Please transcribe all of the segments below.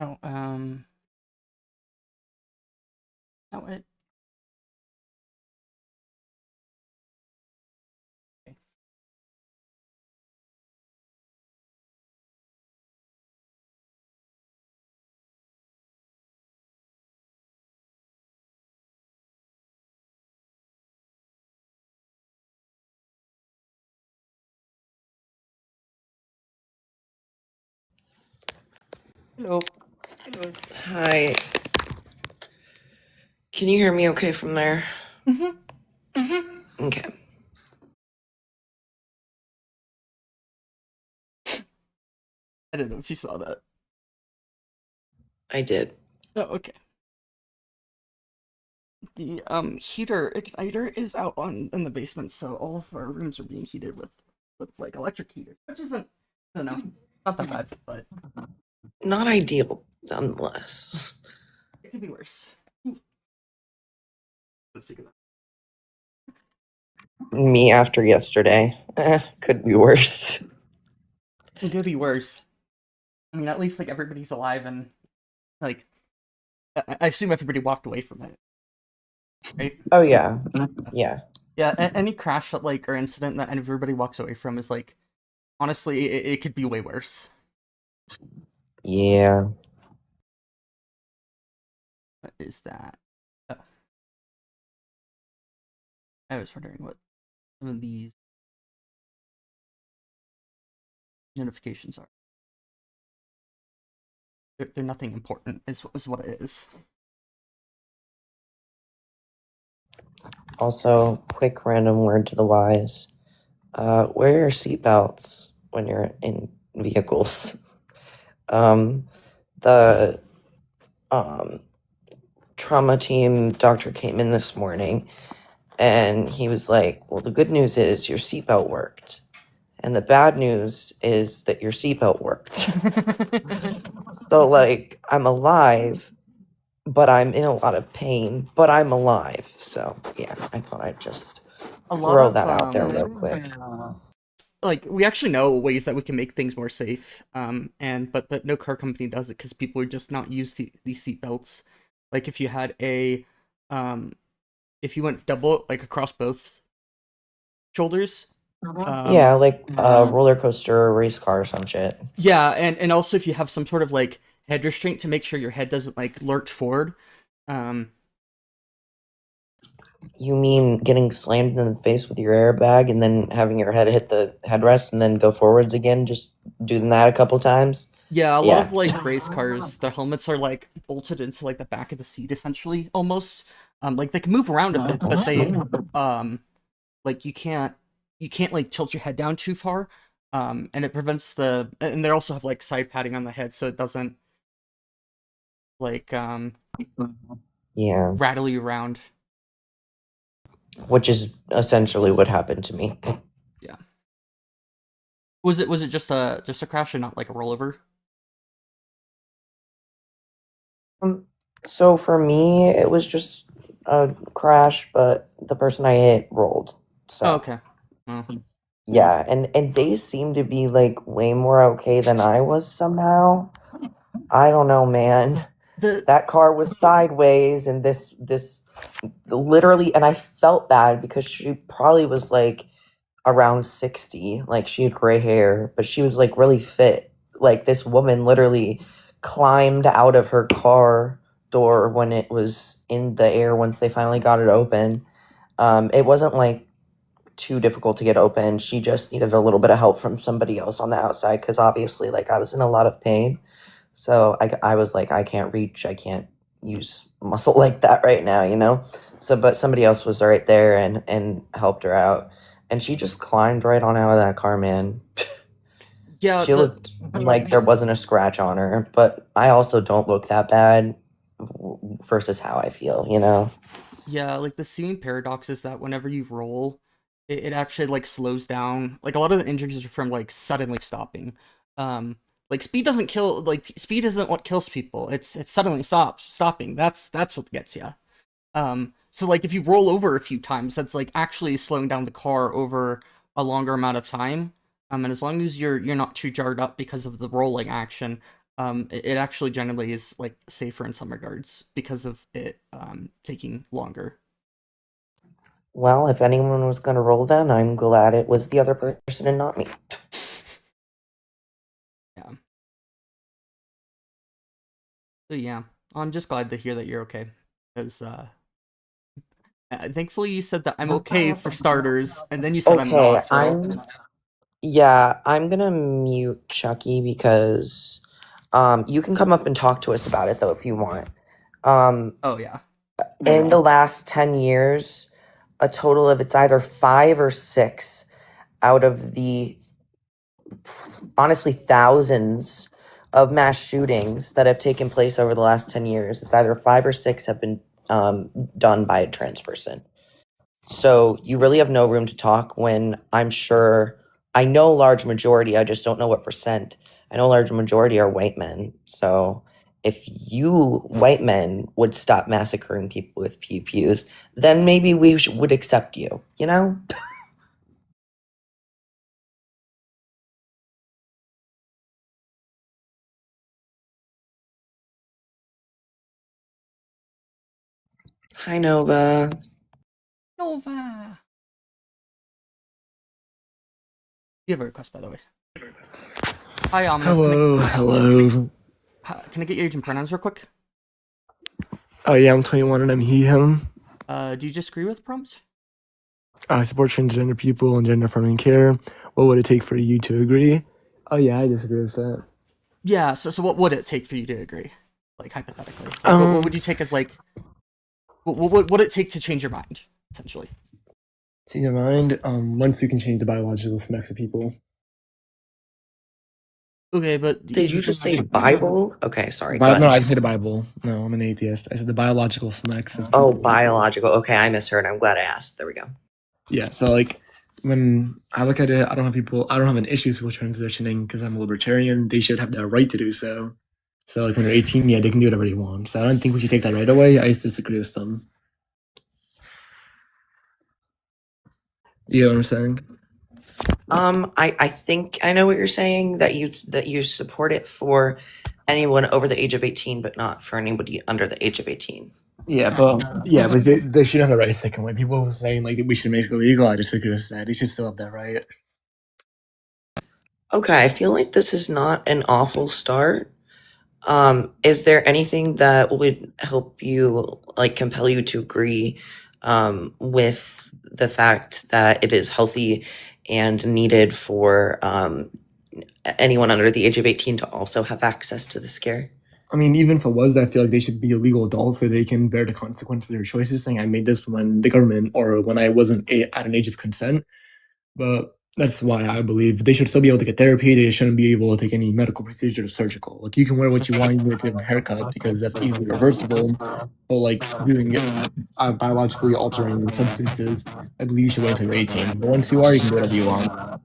Oh, no, okay. Hello. Hello. Hi. Can you hear me okay from there? Mm-hmm. Okay. I don't know if you saw that. I did. Oh, okay. The heater igniter is out in the basement, so all of our rooms are being heated with like electric heater, which isn't, I don't know, not that bad, but Not ideal, nonetheless. it could be worse. Let's figure that. Me after yesterday. Could be worse. It could be worse. I mean, at least like everybody's alive and like I assume everybody walked away from it, right? Oh, yeah. Yeah. Yeah, any crash that like or incident that everybody walks away from is like honestly it could be way worse. Yeah. What is that? Uh, I was wondering what some of these notifications are. They're nothing important. Is what it is. Also, quick random word to the wise. Wear your seatbelts when you're in vehicles. Um, the um, trauma team doctor came in this morning and he was like, well, the good news is your seatbelt worked. And the bad news is that your seatbelt worked. So, like, I'm alive, but I'm in a lot of pain, but I'm alive. So, yeah, I thought I'd just A lot throw of that out there real quick. like we actually know ways that we can make things more safe. And but no car company does it because people are just not used to these seat belts. Like if you had a um if you went double like across both shoulders. Yeah, Um like a roller coaster or race car or some shit. yeah, and also if you have some sort of like head restraint to make sure your head doesn't like lurch forward. Um You mean getting slammed in the face with your airbag and then having your head hit the headrest and then go forwards again? Just doing that a couple times? yeah, a lot Yeah. of like race cars, the helmets are like bolted into like the back of the seat essentially almost. Like they can move around a bit, but they um like you can't like tilt your head down too far. And it prevents and they also have like side padding on the head so it doesn't like Yeah. rattle you around. Which is essentially what happened to me. Yeah. Was it just a crash and not like a rollover? Um, so for me, it was just a crash, but the person I hit rolled. Oh, So okay. Well, yeah, and they seem to be like way more okay than I was somehow. I don't know, man. the That car was sideways, and this literally, and I felt bad because she probably was like around 60. Like she had gray hair, but she was like really fit. Like this woman literally climbed out of her car door when it was in the air once they finally got it open. It wasn't like too difficult to get open. She just needed a little bit of help from somebody else on the outside because obviously like I was in a lot of pain. So I was like, I can't reach, I can't use muscle like that right now, you know? So, but somebody else was right there and helped her out. And she just climbed right on out of that car, man. yeah, She the looked like there wasn't a scratch on her, but I also don't look that bad versus how I feel, you know? yeah, like the seeming paradox is that whenever you roll, it actually like slows down. Like a lot of the injuries are from like suddenly stopping. Like speed doesn't kill. Like speed isn't what kills people. It's suddenly stopping. That's what gets you. So like if you roll over a few times, that's like actually slowing down the car over a longer amount of time. And as long as you're not too jarred up because of the rolling action, it actually generally is like safer in some regards because of it taking longer. Well, if anyone was going to roll, then I'm glad it was the other person and not me. Yeah. So yeah, I'm just glad to hear that you're okay. Because thankfully you said that I'm okay for starters, and then you said I'm in the Okay, hospital. I'm gonna mute Chucky because you can come up and talk to us about it though if you want. Um, Oh yeah. in the last 10 years, a total of it's either 5 or 6 out of the honestly thousands of mass shootings that have taken place over the last 10 years. It's either 5 or 6 have been done by a trans person. So you really have no room to talk when I'm sure I know large majority, I just don't know what percent. I know large majority are white men. So if you white men would stop massacring people with pew pews, then maybe would accept you, you know? Hi Nova. Nova. You have a request, by the way. Hi, Ominous. Hello, hello. Can I get your age and pronouns real quick? Oh yeah, I'm 21 and I'm he, him. Do you disagree with the prompt? I support transgender people and gender affirming care. What would it take for you to agree? Oh yeah, I disagree with that. Yeah. So what would it take for you to agree? Like hypothetically, like what Um, would you take as like what would it take to change your mind essentially? Change your mind. Once we can change the biological sex of people. Okay, but Did you just say Bible? Okay, sorry. Go No, I ahead. said the Bible. No, I'm an atheist. I said the biological sex of Oh, people. biological. Okay, I misheard. I'm glad I asked. There we go. Yeah, so like when I look at it, I don't have an issue with people transitioning because I'm a libertarian. They should have the right to do so. So like when they're 18, yeah, they can do whatever they want. So I don't think we should take that right away. I just disagree with them. You know what I'm saying? I think I know what you're saying, that you support it for anyone over the age of 18, but not for anybody under the age of 18. But they should have the right to second way. People saying like we should make it illegal. I disagree with that. They should still have that right. Okay, I feel like this is not an awful start. Is there anything that would help you, like, compel you to agree with the fact that it is healthy and needed for anyone under the age of 18 to also have access to this care? I mean, even if it was, I feel like they should be legal adults so they can bear the consequences of their choices. Saying I made this when the government or when I wasn't at an age of consent. But that's why I believe they should still be able to get therapy. They shouldn't be able to take any medical procedure or surgical. Like you can wear what you want, you can get a haircut because that's easily reversible. But like doing biologically altering substances, I believe you should wait until you're 18. But once you are, you can do whatever you want.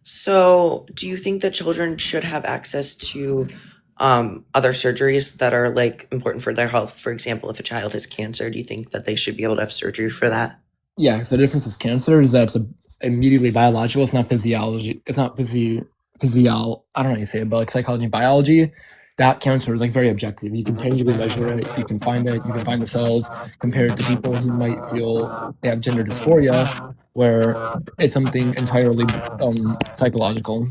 So, do you think that children should have access to other surgeries that are like important for their health? For example, if a child has cancer, do you think that they should be able to have surgery for that? Yeah, so the difference with cancer is that it's immediately biological. It's not physiology. It's not I don't know how you say it, but like psychology and biology, that cancer is like very objective. You can tangibly measure it. You can find it. You can find the cells. Compared to people who might feel they have gender dysphoria, where it's something entirely psychological.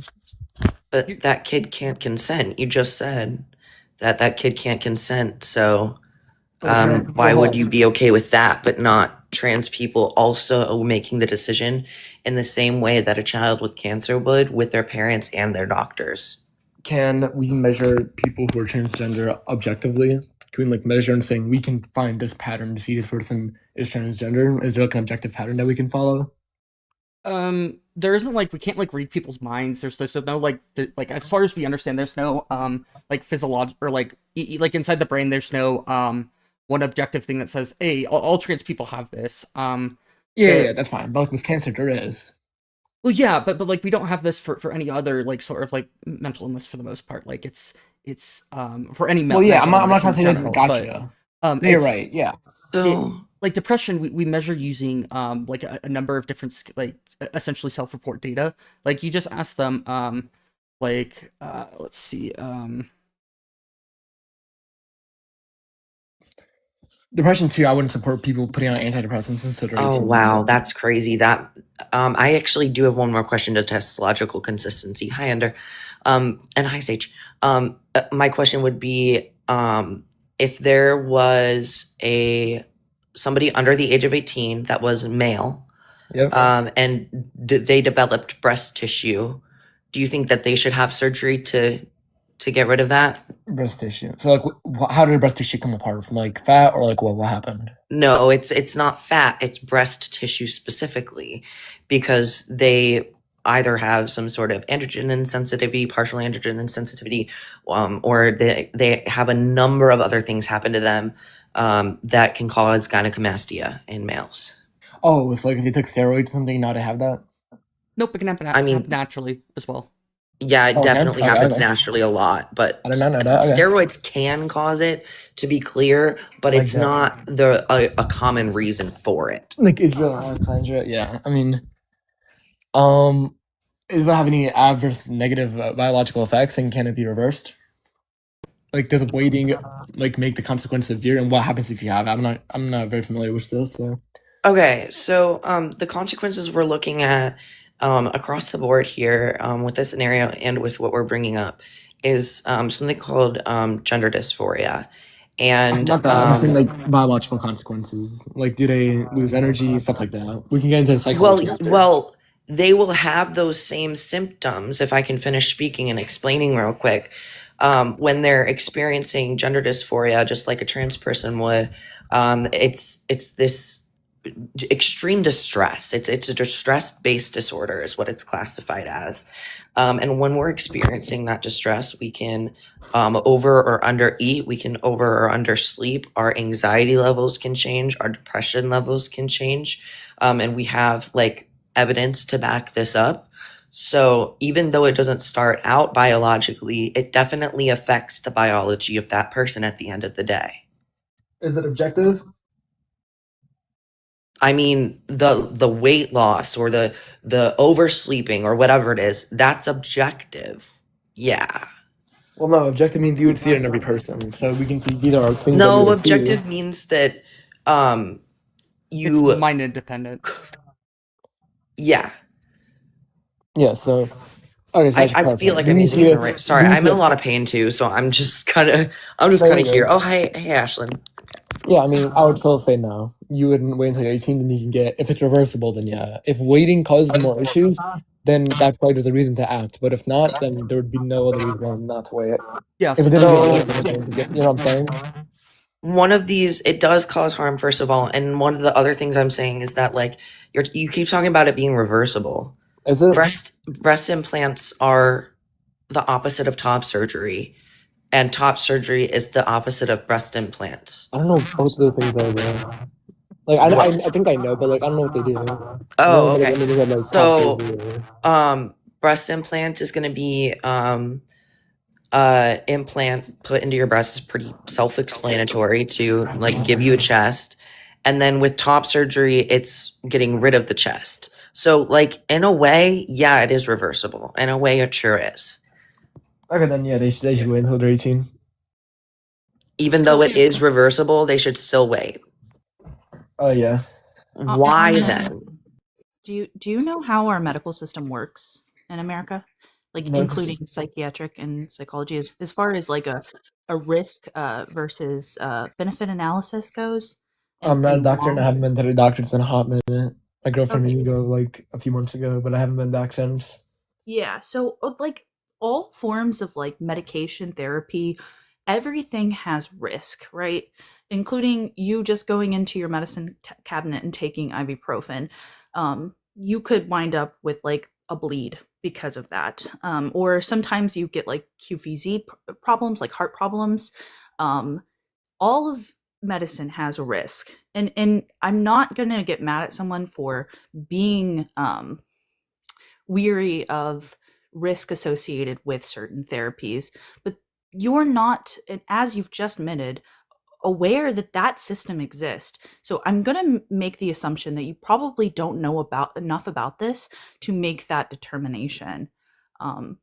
But You, that kid can't consent. You just said that that kid can't consent. So, okay. why would you be okay with that, but not trans people also making the decision in the same way that a child with cancer would with their parents and their doctors? Can we measure people who are transgender objectively? Can we like measure and saying we can find this pattern to see this person is transgender? Is there like an objective pattern that we can follow? There isn't like we can't like read people's minds. There's no like like as far as we understand, there's no like physiological or like like inside the brain. There's no one objective thing that says, hey, all trans people have this. Yeah, The that's fine. But like with cancer, there is. Well, yeah, but like we don't have this for any other like sort of like mental illness for the most part. Like it's for any Well, yeah, mental I'm not illness trying in to say this. general, but Gotcha. You're it's right. Yeah. it So, like depression we measure using like a number of different like essentially self-report data. Like you just ask them Like, let's see. Depression too. I wouldn't support people putting on antidepressants until they're Oh 18. wow, So that's crazy. That I actually do have one more question to test logical consistency. Hi, Ender, and hi, Sage. My question would be, if there was a somebody under the age of 18 that was male, yep, and they developed breast tissue, do you think that they should have surgery to get rid of that? breast tissue. So like, how did breast tissue come apart from like fat or like what happened? No, it's not fat, it's breast tissue specifically because they either have some sort of androgen insensitivity, partial androgen insensitivity, or they have a number of other things happen to them that can cause gynecomastia in males. Oh, it's like if they took steroids or something, not to have that. Nope, it can happen, I happen mean, naturally as well. yeah, it Oh, okay, definitely okay, happens okay. naturally a lot, but I did not know that. Okay, steroids can cause it, to be clear, but like it's that. not a common reason for it. Like Israel Alexandria. Yeah, I mean, um, does it have any adverse negative biological effects, and can it be reversed? Like, does waiting like make the consequence severe, and what happens if you have? I'm not very familiar with this. So. Okay, so the consequences we're looking at across the board here with this scenario and with what we're bringing up is something called gender dysphoria. And Not that. I'm saying like biological consequences. Like, do they lose energy, stuff like that? We can get into the psychology after. well, they will have those same symptoms, if I can finish speaking and explaining real quick, when they're experiencing gender dysphoria, just like a trans person would. It's this extreme distress. It's a distress based disorder is what it's classified as. And when we're experiencing that distress, we can over or under eat, we can over or under sleep. Our anxiety levels can change, our depression levels can change, and we have like evidence to back this up. So even though it doesn't start out biologically, it definitely affects the biology of that person at the end of the day. Is it objective? I mean, the weight loss or the oversleeping or whatever it is, that's objective. Yeah. Well, no. Objective means you would see it in every person, so we can see these are things that we No, would see. objective means that um It's you mind independent. yeah. Yeah. So okay, so I should I clarify. feel like We I'm need to using see the if right. Sorry, we need I'm in a to. lot of pain too, so I'm just No, kind you're of here. good. Oh, hey Ashlyn. Yeah, I mean, I would still say no. You wouldn't wait until you're 18, then you can get. If it's reversible, then yeah. If waiting causes more issues, then that's why there's a reason to act. But if not, then there would be no other reason not to wait. Yeah, If so it it didn't does get cause worse, So then it's harm. going to get. You know what I'm saying? one of these, it does cause harm, first of all, and one of the other things I'm saying is that like you keep talking about it being reversible. Is it? Breast implants are the opposite of top surgery, and top surgery is the opposite of breast implants. I don't know what both of those things are though. Like I think I know, but like I don't know what they do. I've never Oh, heard of okay. anything called like top So, surgery or. breast implant is going to be implant put into your breast is pretty self-explanatory to like give you a chest, and then with top surgery, it's getting rid of the chest. So, like in a way, yeah, it is reversible. In a way, it sure is. Okay, then yeah, they should wait until they're 18. Even though So it is reversible, they should still wait. Oh yeah. Why On then? do you know how our medical system works in America? Like Medical including psychiatric and psychology as far as like a risk versus benefit analysis goes I'm not a and doctor and I why? haven't been to the doctor in a hot minute. My girlfriend made Okay. me go like a few months ago, but I haven't been back since. Yeah, so like all forms of like medication therapy, everything has risk, right? Including you just going into your medicine cabinet and taking ibuprofen. You could wind up with like a bleed because of that. Or sometimes you get like QVZ problems, like heart problems. Um, all of medicine has a risk. And I'm not going to get mad at someone for being weary of risk associated with certain therapies, but you're not, as you've just admitted, aware that that system exists. So I'm going to make the assumption that you probably don't know about enough about this to make that determination. Um,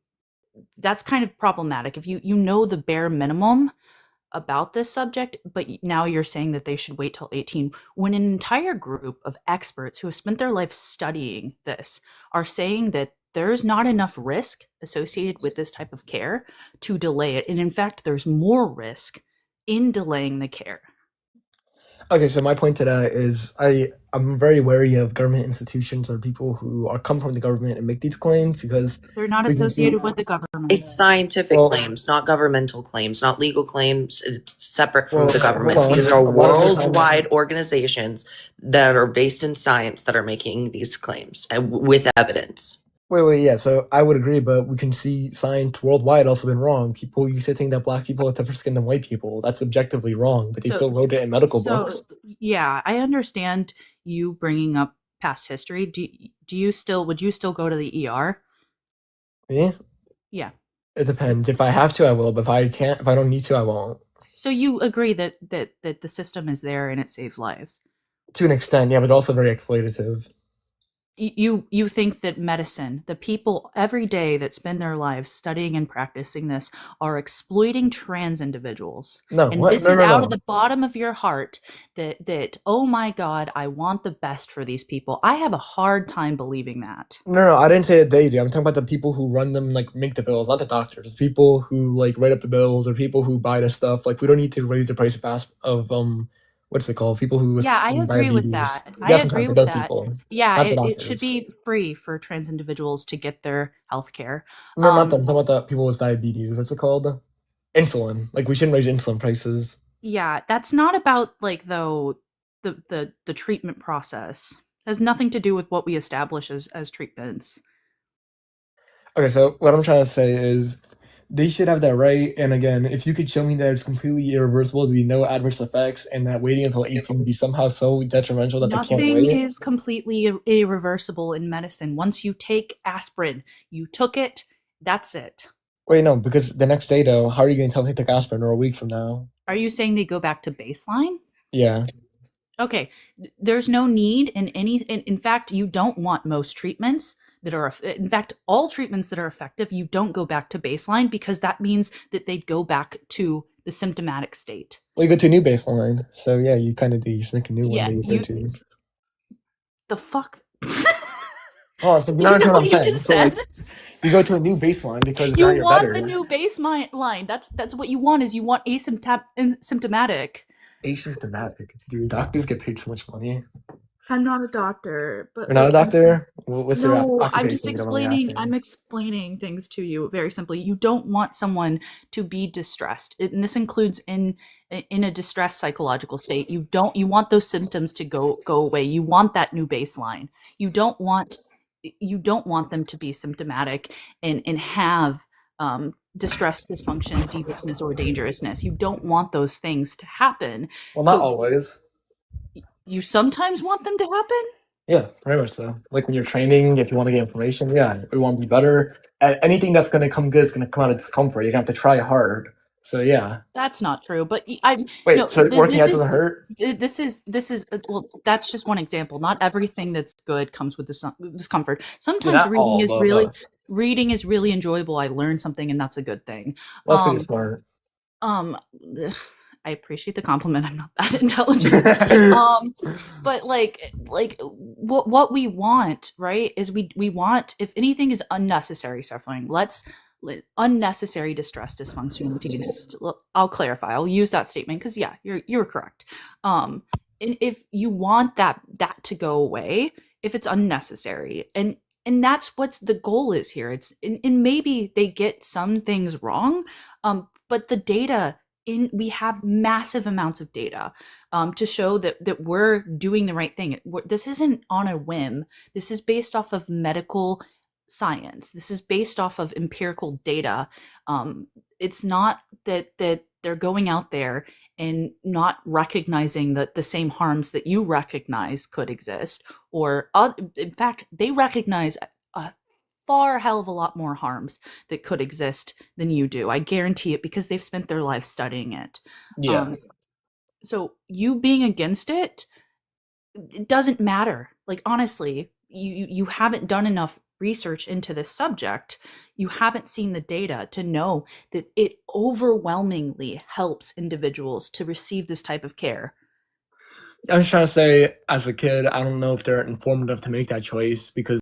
that's kind of problematic. If you know the bare minimum about this subject, but now you're saying that they should wait till 18, when an entire group of experts who have spent their life studying this are saying that there's not enough risk associated with this type of care to delay it. And in fact, there's more risk in delaying the care. Okay, so my point to that is I'm very wary of government institutions or people who are come from the government and make these claims because They're not we can see associated with the government. It's scientific Well- claims, not governmental claims, not legal claims. It's separate from Well, the hold government. on. These are A lot of the time- worldwide organizations that are based in science that are making these claims with evidence. Wait, yeah. So I would agree, but we can see science worldwide also been wrong. People used to think that black people had tougher skin than white people. That's objectively wrong, but they still wrote it in medical books. Yeah, I understand you bringing up past history. Would you still go to the ER? Me? Yeah. It depends. If I have to, I will. But if I don't need to, I won't. So you agree that the system is there and it saves lives. To an extent, yeah, but also very exploitative. You think that medicine, the people every day that spend their lives studying and practicing this, are exploiting trans individuals. No, And what? this No, is no, out no. of the bottom of your heart that oh my God, I want the best for these people. I have a hard time believing that. No, I didn't say that they do. I'm talking about the people who run them, like make the bills, not the doctors. People who like write up the bills or people who buy the stuff. Like we don't need to raise the price of what's it called? People who Yeah, I agree with diabetes. that. Yeah, I sometimes agree it with does that. people, Yeah, not the it should doctors. be free for trans individuals to get their health care. No, not them. I'm talking about the people with diabetes. What's it called? Insulin. Like we shouldn't raise insulin prices. Yeah, that's not about like though the treatment process. It has nothing to do with what we establish as treatments. Okay, so what I'm trying to say is they should have that right. And again, if you could show me that it's completely irreversible, there'd be no adverse effects, and that waiting until 18 would be somehow so detrimental that they can't Nothing wait. is completely irreversible in medicine. Once you take aspirin, you took it, that's it. Wait, no, because the next day though, how are you going to tell them to take aspirin or a week from now? Are you saying they go back to baseline? Yeah. Okay, there's no need in fact, you don't want most treatments that are, in fact, all treatments that are effective, you don't go back to baseline because that means that they'd go back to the symptomatic state. Well, you go to a new baseline. So yeah, you kind of do. You just make a new Yeah, one that you go to. The fuck? Oh, so You now that's know what I'm what you saying. just So like, said? you go to a new baseline because now You you're want better. the new baseline. That's what you want. Is you want asymptomatic. Asymptomatic. Dude, doctors get paid so much money. I'm not a doctor, but You're not a doctor? What's your no, occupation? I'm just if you don't mind me explaining. asking? I'm explaining things to you very simply. You don't want someone to be distressed, and this includes in a distressed psychological state. You want those symptoms to go away. You want that new baseline. You don't want them to be symptomatic and have distress, dysfunction, deviousness, or dangerousness. You don't want those things to happen. Well, not So- always. You sometimes want them to happen. Yeah, very much so. Like when you're training, if you want to get information, yeah, we want to be better. Anything that's going to come good is going to come out of discomfort. You're going to have to try hard. So yeah. That's not true, but I Wait, no, so working this out is doesn't hurt? this is well, that's just one example. Not everything that's good comes with discomfort. Sometimes not all, but- reading is really enjoyable. I learn something, and that's a good thing. Well, that's pretty smart. I appreciate the compliment. I'm not that intelligent. But like what we want, right, is we want, if anything is unnecessary suffering, unnecessary distress, dysfunction, emptiness. I'll clarify. I'll use that statement because yeah, you're correct. And if you want that to go away, if it's unnecessary, and that's what's the goal is here. It's and maybe they get some things wrong, but the data. We have massive amounts of data to show that we're doing the right thing. This isn't on a whim. This is based off of medical science. This is based off of empirical data. It's not that they're going out there and not recognizing that the same harms that you recognize could exist, or in fact, they recognize a far hell of a lot more harms that could exist than you do. I guarantee it, because they've spent their life studying it. Yeah. So you being against it doesn't matter. Like honestly, you haven't done enough research into this subject, you haven't seen the data to know that it overwhelmingly helps individuals to receive this type of care. I was trying to say, as a kid, I don't know if they're informed enough to make that choice because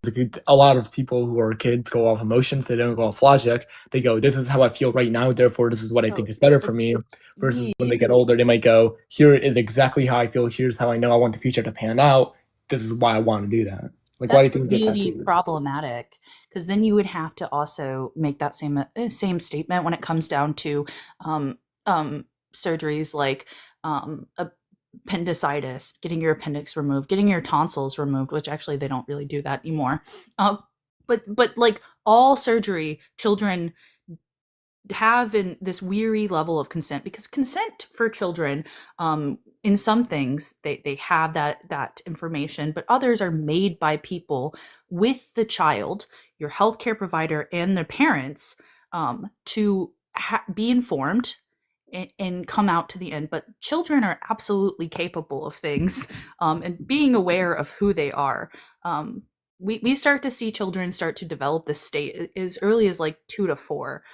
a lot of people who are kids go off emotions. They don't go off logic. They go, "This is how I feel right now. Therefore, this is what I think is better for me." Versus when they get older, they might go, "Here is exactly how I feel. Here's how I know I want the future to pan out. This is why I want to do that." Like, why do you think it gets really tattooed? problematic, because then you would have to also make that same statement when it comes down to surgeries like appendicitis, getting your appendix removed, getting your tonsils removed, which actually they don't really do that anymore. But like all surgery, children have in this weary level of consent, because consent for children, in some things they have that information, but others are made by people with the child, your healthcare provider and their parents, to be informed and come out to the end. But children are absolutely capable of things, and being aware of who they are. We start to see children start to develop this state as early as like 2 to 4,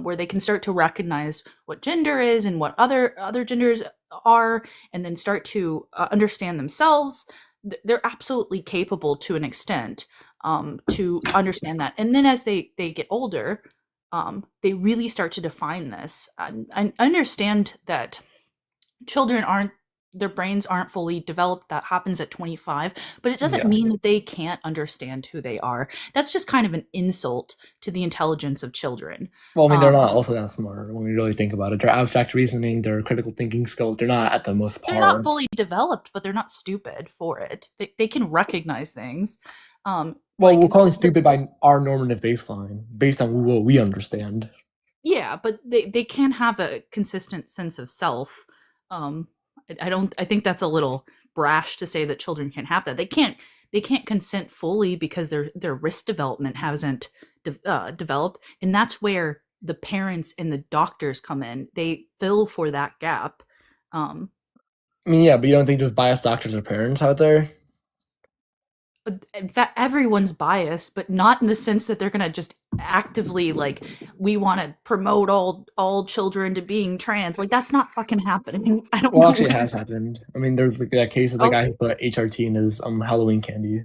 where they can start to recognize what gender is and what other genders are, and then start to understand themselves. They're absolutely capable to an extent, to understand that. And then as they get older, they really start to define this. I understand that children their brains aren't fully developed. That happens at 25, but it doesn't Yeah. mean that they can't understand who they are. That's just kind of an insult to the intelligence of children. Well, I mean, they're not also that smart when we really think about it. Their abstract reasoning, their critical thinking skills, they're not at the most They're not par. fully developed, but they're not stupid for it. They can recognize things. Well, like we're calling stupid by our normative baseline, based on what we understand. yeah, but they can have a consistent sense of self. I think that's a little brash to say that children can't have that. They can't consent fully because their risk development hasn't developed, and that's where the parents and the doctors come in. They fill for that gap. I mean, yeah, but you don't think there's biased doctors or parents out there? In fact, everyone's biased, but not in the sense that they're gonna just actively like, we want to promote all children to being trans. Like, that's not fucking happening. I don't Well, know. actually, it has happened. I mean, there's like that case of the guy who put HRT in his Halloween candy.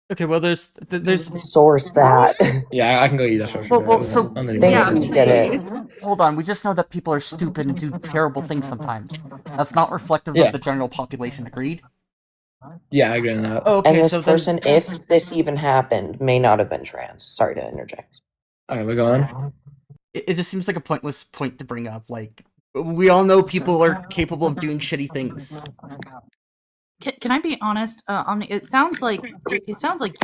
Okay, well, there's Source that. Yeah, I can go eat that short. well, so Thank Yeah, you. Get it. please. hold on. We just know that people are stupid and do terrible things sometimes. That's not reflective Yeah. of the general population. Agreed? Yeah, I agree on that. Okay, And this so person, if this even happened, may not have been trans. Sorry to interject. All right, we're going. it just seems like a pointless point to bring up. Like, we all know people are capable of doing shitty things. Can I be honest? It sounds like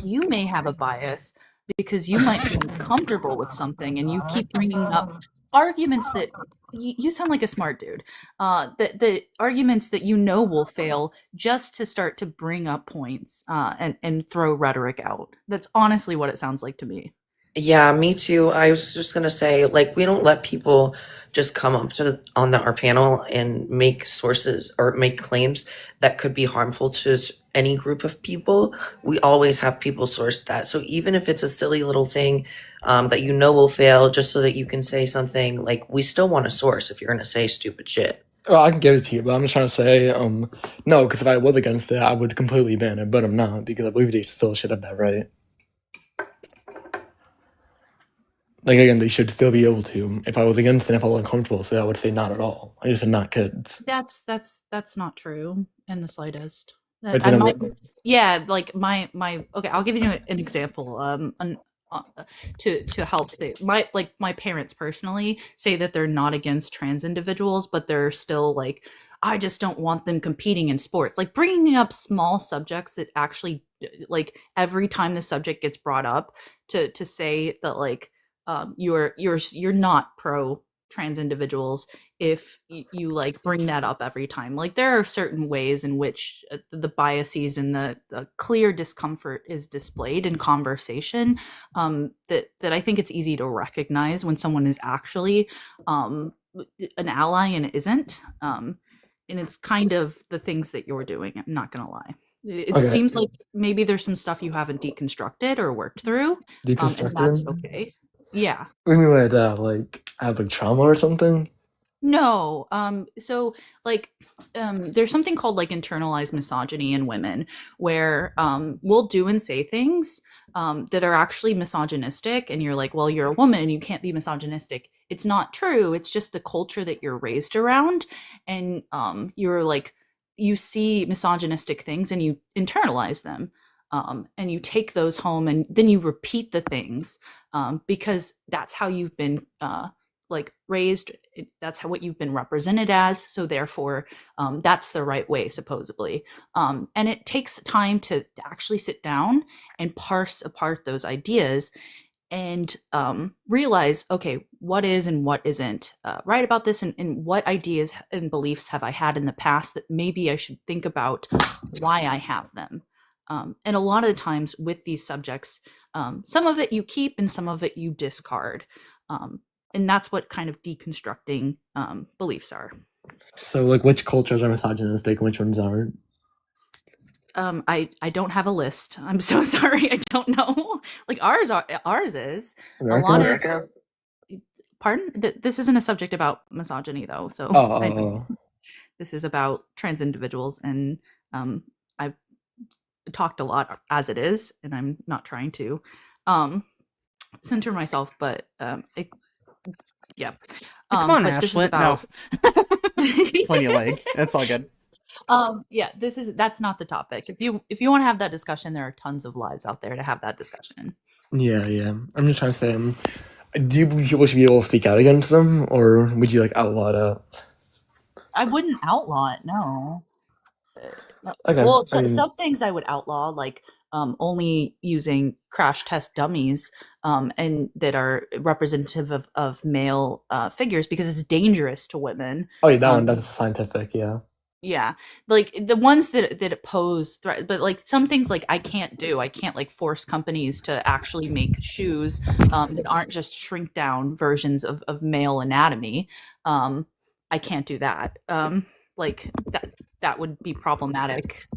you may have a bias because you might be uncomfortable with something, and you keep bringing up arguments that you sound like a smart dude. The arguments that you know will fail just to start to bring up points, and throw rhetoric out. That's honestly what it sounds like to me. Yeah, me too. I was just gonna say, like, we don't let people just come up to our panel and make sources or make claims that could be harmful to any group of people. We always have people source that. So even if it's a silly little thing that you know will fail, just so that you can say something, like, we still want a source if you're gonna say stupid shit. Well, I can give it to you, but I'm just trying to say, no, because if I was against it, I would completely ban it, but I'm not, because I believe they still should have that right. Like, again, they should still be able to. If I was against it, if I was uncomfortable, so I would say not at all. I just said not kids. That's not true in the slightest. But I then might, yeah, like my okay, I'll give you an example. To help my parents personally say that they're not against trans individuals, but they're still like, I just don't want them competing in sports. Like, bringing up small subjects that actually, like, every time the subject gets brought up, to say that, like, you're not pro trans individuals if you like bring that up every time. Like, there are certain ways in which the biases and the clear discomfort is displayed in conversation, that I think it's easy to recognize when someone is actually an ally and isn't. And it's kind of the things that you're doing, I'm not gonna lie. It Okay. seems like maybe there's some stuff you haven't deconstructed or worked through, and that's Deconstructed? okay. Yeah. What do you mean by that? Like, have like trauma or something? No. So like there's something called like internalized misogyny in women where we'll do and say things that are actually misogynistic and you're like, well, you're a woman, you can't be misogynistic. It's not true. It's just the culture that you're raised around and you're like you see misogynistic things and you internalize them. And you take those home and then you repeat the things because that's how you've been like raised, that's how what you've been represented as, so therefore that's the right way supposedly, and it takes time to actually sit down and parse apart those ideas and realize, okay, what is and what isn't right about this, and what ideas and beliefs have I had in the past that maybe I should think about why I have them. And a lot of the times with these subjects, some of it you keep and some of it you discard. And that's what kind of deconstructing beliefs are. So, like, which cultures are misogynistic and which ones aren't? I don't have a list. I'm so sorry. I don't know. Like ours is America? a lot of. Pardon? This isn't a subject about misogyny though. So this is about trans individuals, and I've talked a lot as it is, and I'm not trying to center myself, but yeah. Come on, but this is Ashlet. about No. Plenty of leg. That's all good. Yeah, that's not the topic. If you want to have that discussion, there are tons of lives out there to have that discussion. Yeah. I'm just trying to say, do you believe people should be able to speak out against them, or would you like outlaw that? I wouldn't outlaw it, no. Okay. Well, some things I would outlaw, like only using crash test dummies and that are representative of male figures because it's dangerous to women. Oh, yeah, that one, that's scientific, yeah. Yeah, like the ones that pose threat, but like some things like I can't like force companies to actually make shoes that aren't just shrink down versions of male anatomy. I can't do that. Like that would be problematic.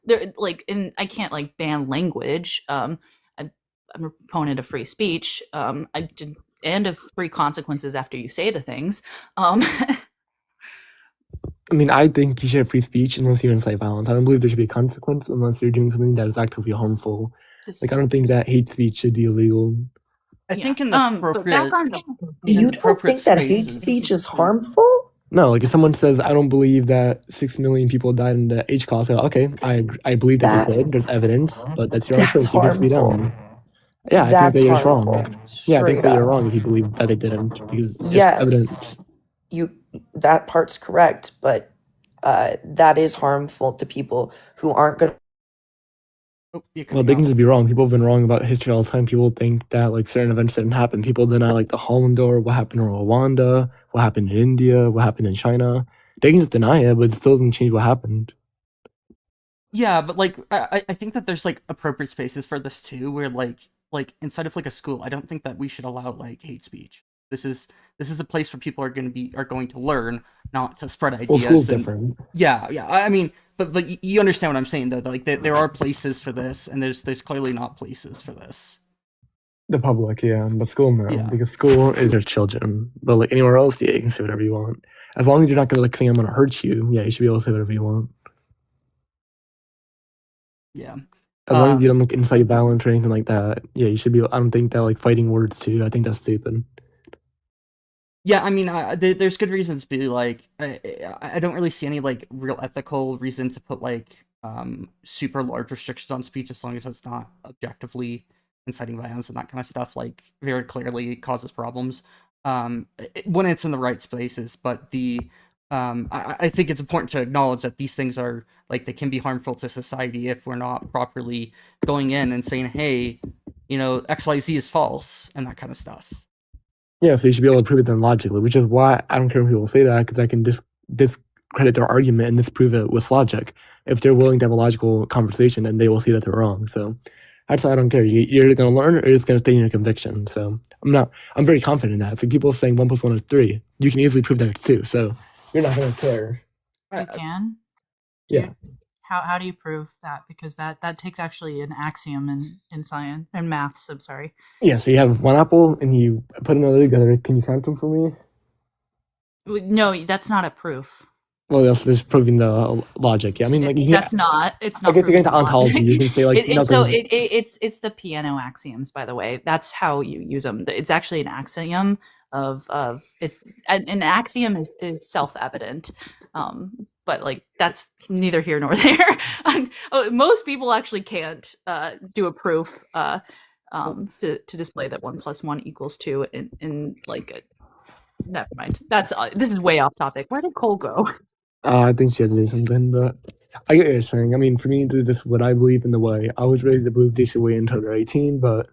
There like, and I can't like ban language. I'm a proponent of free speech. And of free consequences after you say the things. I mean, I think you should have free speech unless you incite violence. I don't believe there should be a consequence unless you're doing something that is actively harmful. Like, I don't think that hate speech should be illegal. I think in the appropriate, you don't think that hate speech is harmful? No, like if someone says, I don't believe that 6 million people died in the Holocaust, okay, I believe that they did. There's evidence, but that's your own choice. You can be down. Yeah, I think that you're wrong. Yeah, I think that you're wrong if you believe that they didn't, because yes, evidence. That part's correct, but that is harmful to people who aren't going to. Well, they can just be wrong. People have been wrong about history all the time. People think that like certain events didn't happen. People deny like the Holland War, what happened in Rwanda, what happened in India, what happened in China. They can just deny it, but it still doesn't change what happened. Yeah, but like I think that there's like appropriate spaces for this too, where like inside of like a school, I don't think that we should allow like hate speech. This is a place where people are going to learn, not to spread ideas. Well, school's different. Yeah. I mean, but you understand what I'm saying though. Like there are places for this, and there's clearly not places for this. The public, yeah, but school no, because school is there's children. But like anywhere else, yeah, you can say whatever you want. As long as you're not gonna like say I'm gonna hurt you, yeah, you should be able to say whatever you want. Yeah. As long as you don't like incite violence or anything like that, yeah, you should be. I don't think that like fighting words too. I think that's stupid. Yeah, I mean, there's good reasons to be like, I don't really see any like real ethical reason to put like super large restrictions on speech as long as it's not objectively inciting violence and that kind of stuff. Like very clearly causes problems when it's in the right spaces. But I think it's important to acknowledge that these things are like they can be harmful to society if we're not properly going in and saying, hey, you know, XYZ is false and that kind of stuff. Yeah, so you should be able to prove it then logically, which is why I don't care when people say that, because I can discredit their argument and disprove it with logic. If they're willing to have a logical conversation, then they will see that they're wrong. So I don't care. You're either going to learn or you're just going to stay in your conviction. So I'm very confident in that. So people saying 1 + 1 is 3, you can easily prove that it's 2. So you're not going to care. You can? Yeah. How do you prove that? Because that takes actually an axiom in science and maths. I'm sorry. Yeah, so you have one apple and you put another together. Can you count them for me? No, that's not a proof. Well, that's just proving the logic. Yeah, I mean, like, That's not. It's I not. guess you're getting Proving to ontology. logic. You can say like, no, It's the piano axioms. By the way, that's how you use them. It's actually an axiom of it's an axiom is self evident. But like that's neither here nor there. Most people actually can't do a proof to display that 1+1 = 2 in like a, never mind. That's this is way off topic. Where did Cole go? I think she had to do something, but I get what you're saying. I mean, for me, this is what I believe in the way. I was raised to believe they should wait until they're 18, but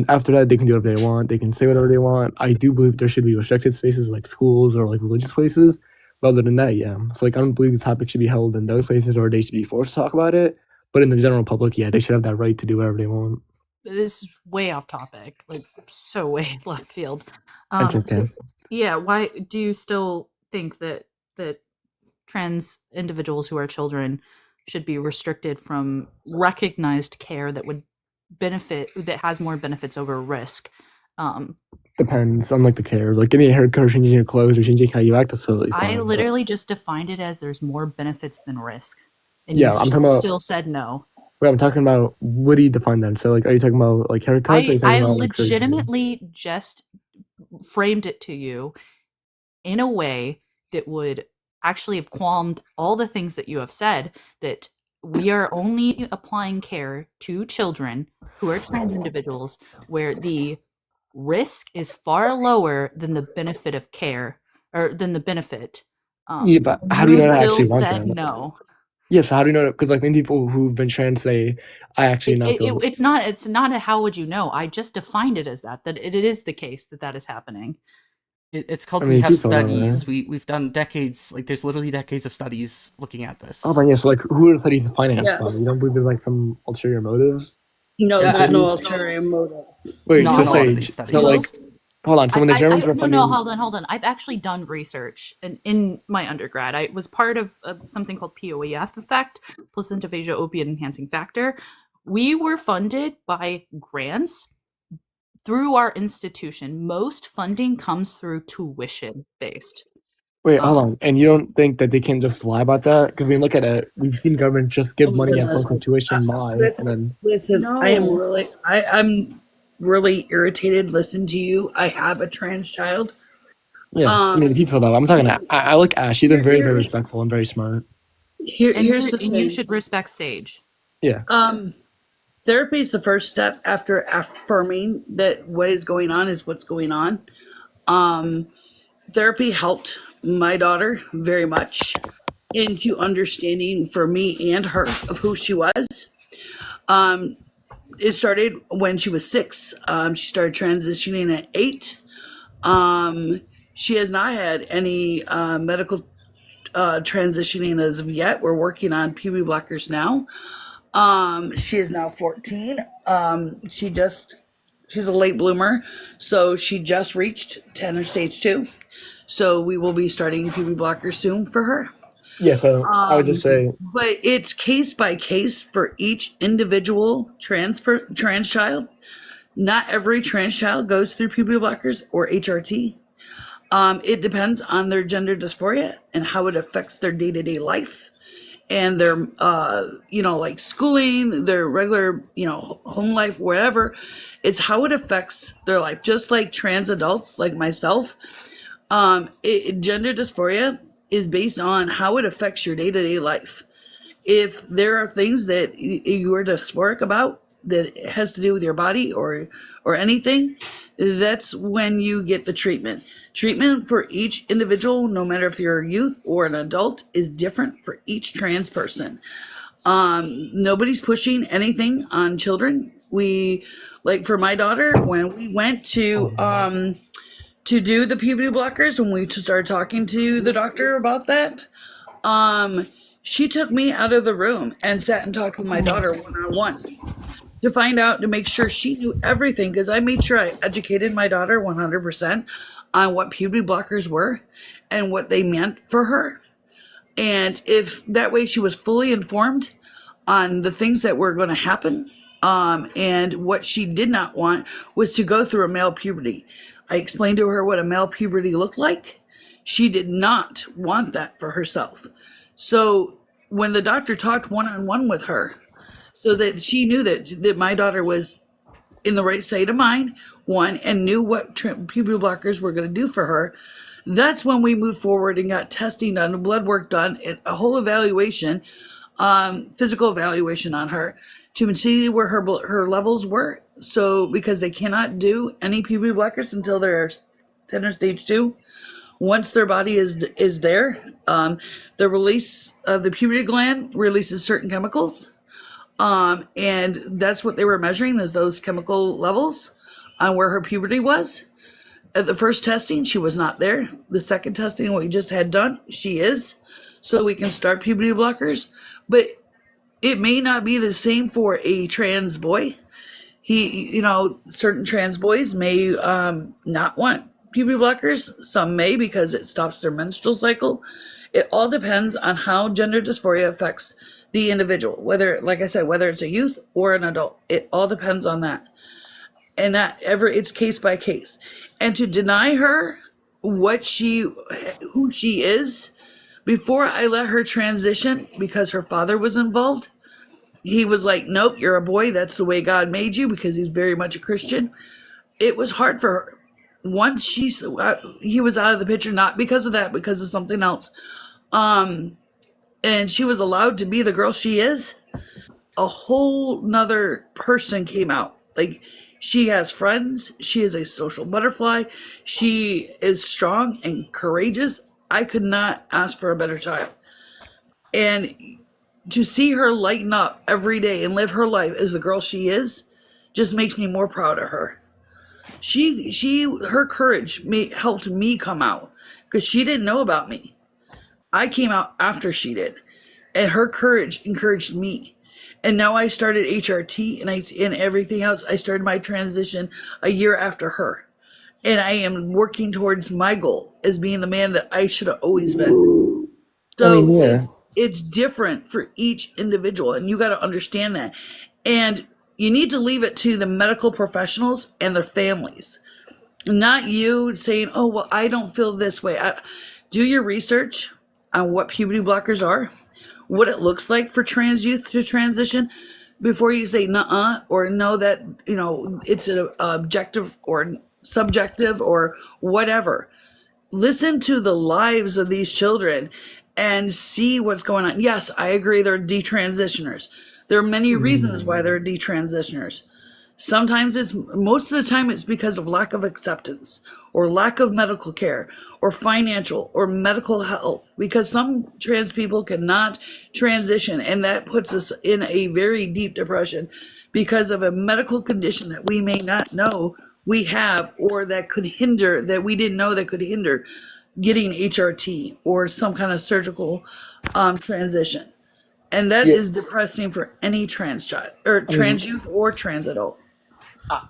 after that, they can do whatever they want. They can say whatever they want. I do believe there should be restricted spaces like schools or like religious places. But other than that, yeah. So like, I don't believe the topic should be held in those places or they should be forced to talk about it. But in the general public, yeah, they should have that right to do whatever they want. This is way off topic, like so way left field. That's okay. Yeah, why do you still think that trans individuals who are children should be restricted from recognized care that would that has more benefits over risk? Depends on like the care. Like getting a haircut or changing your clothes or changing how you act is totally fine. I literally just defined it as there's more benefits than risk. And Yeah, you I'm talking about. still said no. Wait, I'm talking about. What do you define then? So like, are you talking about like haircuts? Or are you talking I about, like, surgery? legitimately just framed it to you in a way that would actually have qualmed all the things that you have said, that we are only applying care to children who are trans individuals where the risk is far lower than the benefit of care, or than the benefit. Yeah, but how do you not actually want said that? no? Yeah, so how do you know that? Because like many people who've been trans say, I actually not feel. It's not a how would you know. I just defined it as that it is the case that is happening. It's called I mean, we have if you thought about studies. it. We've done decades. Like there's literally decades of studies looking at this. Oh, but yeah, so like, who are the studies financed Yeah. by? You don't believe there's like some ulterior motives? No, Yeah, there's no I- ulterior motives. Wait, Not so a lot of say, these so studies. like, hold on. So when the Germans were funding, No, hold on. I've actually done research in my undergrad. I was part of something called POEF effect, placenta aphasia opiate enhancing factor. We were funded by grants through our institution. Most funding comes through tuition based. wait, hold on, and you don't think that they can just lie about that? Because we look at it, we've seen governments just give Oh my money at goodness. local tuition, lie, and then Listen, No. I'm really irritated. Listen to you. I have a trans child. yeah. I mean, if you feel that way, I'm talking. I like Ash. She's been very, very respectful and very smart. Here's the thing. You should respect Sage. Yeah. Therapy is the first step after affirming that what is going on is what's going on. Therapy helped my daughter very much into understanding for me and her of who she was. It started when she was 6. She started transitioning at 8. She has not had any medical transitioning as of yet. We're working on puberty blockers now. She is now 14. She's a late bloomer, so she just reached tender stage 2. So we will be starting puberty blockers soon for her. Yeah. So I would just say, But it's case by case for each individual trans child. Not every trans child goes through puberty blockers or HRT. It depends on their gender dysphoria and how it affects their day-to-day life and their, like schooling, their regular, home life, wherever. It's how it affects their life. Just like trans adults like myself, gender dysphoria is based on how it affects your day-to-day life. If there are things that you are dysphoric about that has to do with your body or anything, that's when you get the treatment. Treatment for each individual, no matter if you're a youth or an adult, is different for each trans person. Nobody's pushing anything on children. We, like for my daughter, when we went to do the puberty blockers, when we started talking to the doctor about that, she took me out of the room and sat and talked with my daughter one-on-one to find out, to make sure she knew everything, because I made sure I educated my daughter 100% on what puberty blockers were and what they meant for her. And if that way she was fully informed on the things that were going to happen, and what she did not want was to go through a male puberty. I explained to her what a male puberty looked like. She did not want that for herself. So when the doctor talked one-on-one with her, so that she knew that my daughter was in the right state of mind, one, and knew what puberty blockers were going to do for her, that's when we moved forward and got testing done, blood work done, a whole evaluation, physical evaluation on her to see where her levels were. So because they cannot do any puberty blockers until they're tender stage 2. Once their body is there, the release of the puberty gland releases certain chemicals. And that's what they were measuring, is those chemical levels on where her puberty was. At the first testing, she was not there. The second testing, what we just had done, she is. So we can start puberty blockers. But it may not be the same for a trans boy. Certain trans boys may not want puberty blockers. Some may, because it stops their menstrual cycle. It all depends on how gender dysphoria affects the individual. Whether, like I said, whether it's a youth or an adult, it all depends on that. And it's case by case. And to deny her who she is, before I let her transition, because her father was involved, he was like, nope, you're a boy. That's the way God made you, because he's very much a Christian. It was hard for her. Once he was out of the picture, not because of that, because of something else. And she was allowed to be the girl she is. A whole nother person came out. Like, she has friends. She is a social butterfly. She is strong and courageous. I could not ask for a better child. And to see her lighten up every day and live her life as the girl she is just makes me more proud of her. Her courage helped me come out, because she didn't know about me. I came out after she did, and her courage encouraged me. And now I started HRT and everything else. I started my transition a year after her. And I am working towards my goal as being the man that I should have always been. So yeah. it's different for each individual, and you got to understand that. And you need to leave it to the medical professionals and their families. Not you saying, oh, well, I don't feel this way. Do your research on what puberty blockers are, what it looks like for trans youth to transition, before you say nuh-uh or no, that it's an objective or subjective or whatever. Listen to the lives of these children and see what's going on. Yes, I agree, they're detransitioners. There are many reasons why they're detransitioners. Sometimes most of the time it's because of lack of acceptance or lack of medical care or financial or medical health, because some trans people cannot transition, and that puts us in a very deep depression because of a medical condition that we may not know we have, or that we didn't know that could hinder getting HRT or some kind of surgical transition. And that is depressing for any trans child or trans youth or trans adult.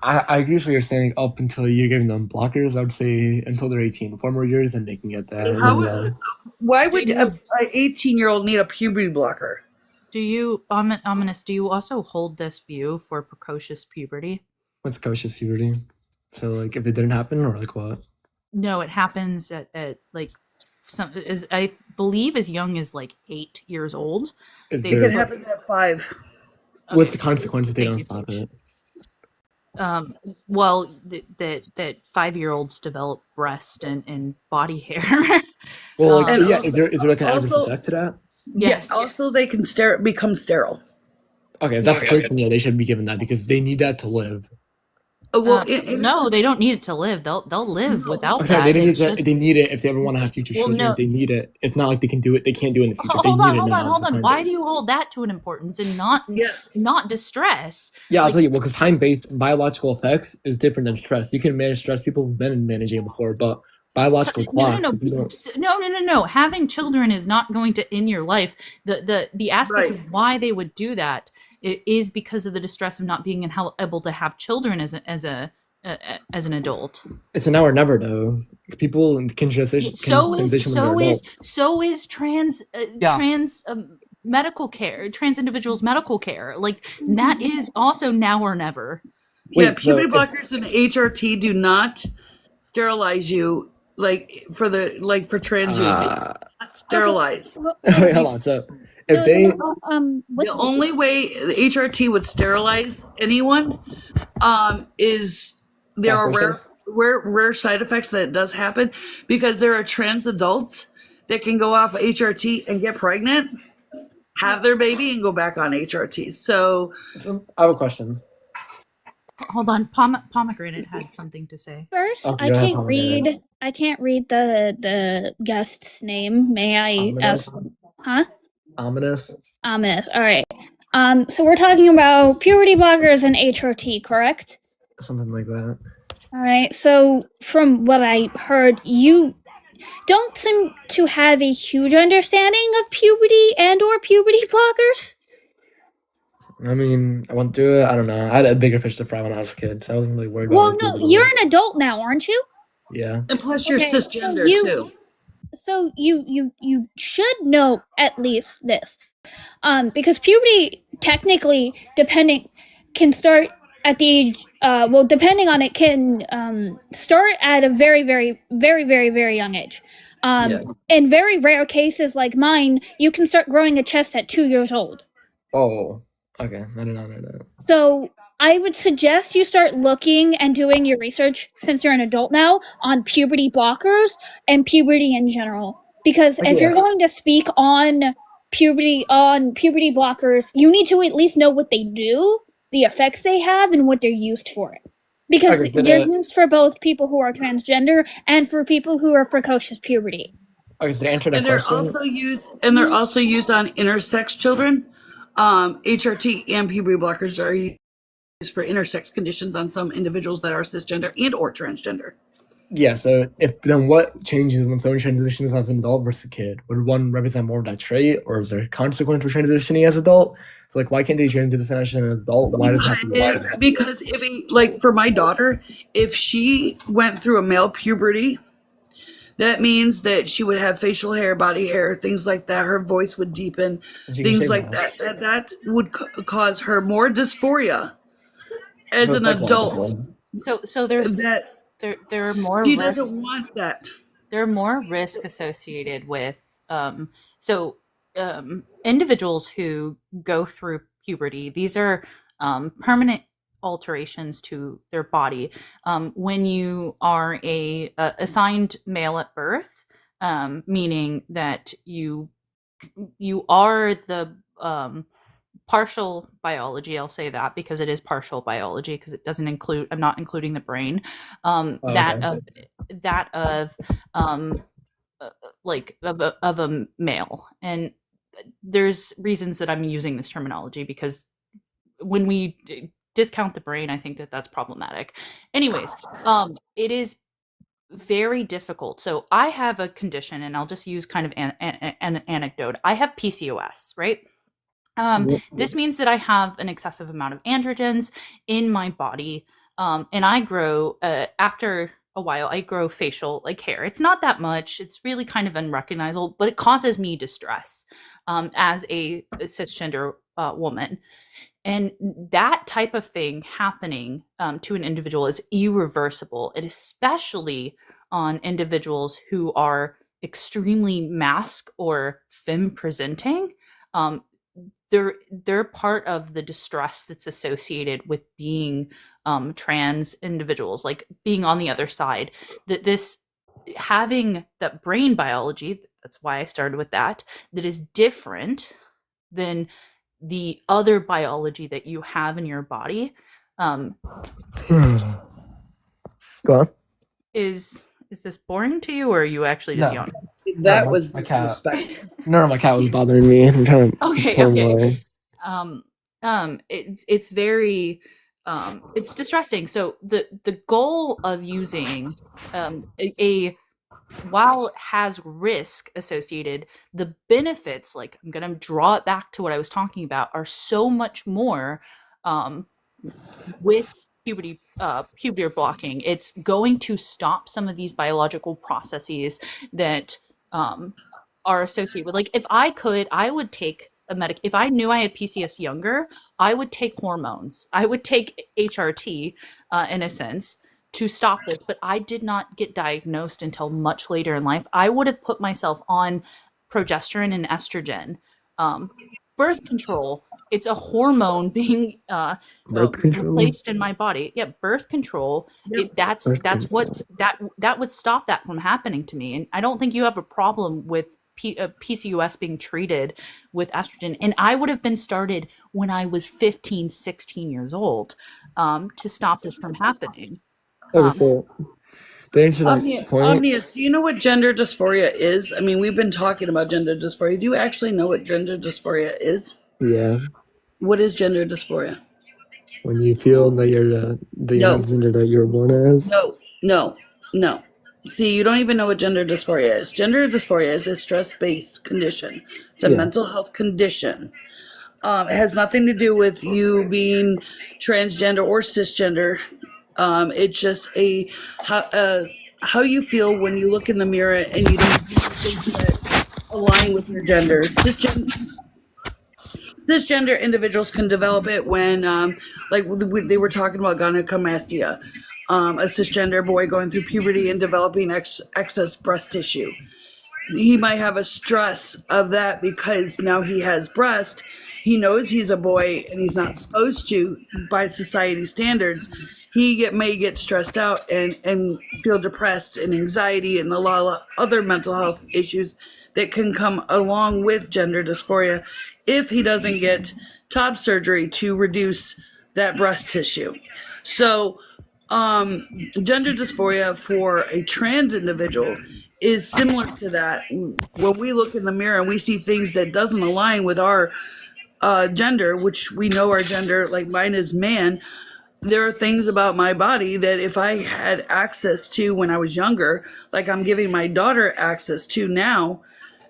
I agree with what you're saying. Up until you're giving them blockers, I would say until they're 18. 4 more years, then they can get that. Why would an 18-year-old need a puberty blocker? Do you, Ominous, do you also hold this view for precocious puberty? What's precocious puberty? So, like, if it didn't happen, or like what? No, it happens at like I believe as young as like 8 years old. It can happen at 5. What's the consequence if they don't stop it? Well, that 5-year-olds develop breast and body hair. Well, is there like an adverse effect to that? Yes. Also, they can become sterile. Okay, that's the case. Yeah, they should be given that because they need that to live. Well, no, they don't need it to live. They'll live without that. They need it if they ever want to have future children. No. They need it. It's not like they can do it. They can't do it in the future. Hold on. Why do you hold that to an importance and not distress? Yeah, I'll tell you. Well, because time-based biological effects is different than stress. You can manage stress. People have been managing it before, but biological clocks. No. Having children is not going to end your life. The aspect of why they would do that is because of the distress of not being able to have children as a as an adult. It's a now or never though. People can transition when they're adults. So is trans Yeah. trans medical care, trans individuals medical care. Like that is also now or never. Yeah, Wait, puberty so blockers and HRT do not sterilize you for trans youth. They do not sterilize. wait, hold on. So if they The only way the HRT would sterilize anyone is there are rare side effects that it does happen because there are trans adults that can go off HRT and get pregnant, have their baby, and go back on HRT. So I have a question. Hold on, Pomegranate had something to say. First, Oh, I go ahead, can't Pomegranate. read. I can't read the guest's name. May I Ominous. ask? Huh? Ominous. Ominous. All right. So we're talking about puberty blockers and HRT, correct? Something like that. All right. So from what I heard, you don't seem to have a huge understanding of puberty and or puberty blockers. I mean, I went through it. I don't know. I had a bigger fish to fry when I was a kid, so I wasn't really worried Well, about no, it. you're an adult now, aren't you? Yeah. and plus you're Okay, cisgender too. So you should know at least this. Because puberty technically can start at the age depending on it can start at a very very very very very young age. In very rare cases like mine, you can start growing a chest at 2 years old. Oh, okay. I did not know that. So I would suggest you start looking and doing your research since you're an adult now on puberty blockers and puberty in general. Because if you're going to speak on puberty blockers, you need to at least know what they do, the effects they have, and what they're used for. Because they're used for both people who are transgender and for people who are precocious puberty. Okay, so to answer that question. They're also used on intersex children. HRT and puberty blockers are used for intersex conditions on some individuals that are cisgender and or transgender. Yeah, so then what changes when someone transitions as an adult versus a kid? Would one represent more of that trait, or is there a consequence for transitioning as an adult? So, like, why can't they transition as an adult? Why does it happen? Because for my daughter, if she went through a male puberty, that means that she would have facial hair, body hair, things like that. Her voice would deepen, things like that. That would cause her more dysphoria as an adult. So there's there are more. She doesn't want that. There are more risk associated with individuals who go through puberty. These are permanent alterations to their body. When you are assigned male at birth, meaning that you are the partial biology. I'll say that because it is partial biology because it doesn't include. I'm not including the brain. That of a male, and there's reasons that I'm using this terminology because when we discount the brain, I think that that's problematic. Anyways, it is very difficult. So I have a condition, and I'll just use kind of an anecdote. I have PCOS, right? This means that I have an excessive amount of androgens in my body, and I grow after a while. I grow facial hair. It's not that much. It's really kind of unrecognizable, but it causes me distress as a cisgender woman. And that type of thing happening to an individual is irreversible, and especially on individuals who are extremely masc or femme presenting. They're part of the distress that's associated with being trans individuals, like being on the other side. That this having that brain biology, that's why I started with that is different than the other biology that you have in your body. Go on. Is this boring to you, or are you actually just yawning? That was disrespectful. No, my cat was bothering me. I'm trying to. Okay. It's very it's distressing. So the goal of using while it has risk associated, the benefits, like I'm gonna draw it back to what I was talking about, are so much more with puberty blocking. It's going to stop some of these biological processes that are associated with, like, if I could, I would take a if I knew I had PCS younger, I would take hormones. I would take HRT in a sense to stop this, but I did not get diagnosed until much later in life. I would have put myself on progesterone and estrogen. Birth control, it's a hormone being Birth control. replaced in my body. Yeah, birth control. That's what that would stop that from happening to me. And I don't think you have a problem with PCOS being treated with estrogen. And I would have been started when I was 15, 16 years old to stop this from happening. Okay, so to answer that point, Omnius, do you know what gender dysphoria is? I mean, we've been talking about gender dysphoria. Do you actually know what gender dysphoria is? yeah, What is gender dysphoria? when you feel that you're No. not gender that you were born as. No. See, you don't even know what gender dysphoria is. Gender dysphoria is a stress-based condition. It's a mental health condition. It has nothing to do with you being transgender or cisgender. It's just how you feel when you look in the mirror and you don't do things that align with your gender. Cisgender individuals can develop it when, like they were talking about gynecomastia, a cisgender boy going through puberty and developing excess breast tissue. He might have a stress of that because now he has breast. He knows he's a boy and he's not supposed to by society standards. He may get stressed out and feel depressed and anxiety and a lot of other mental health issues that can come along with gender dysphoria if he doesn't get top surgery to reduce that breast tissue. So gender dysphoria for a trans individual is similar to that. When we look in the mirror and we see things that doesn't align with our gender, which we know our gender, like mine is man, there are things about my body that if I had access to when I was younger, like I'm giving my daughter access to now,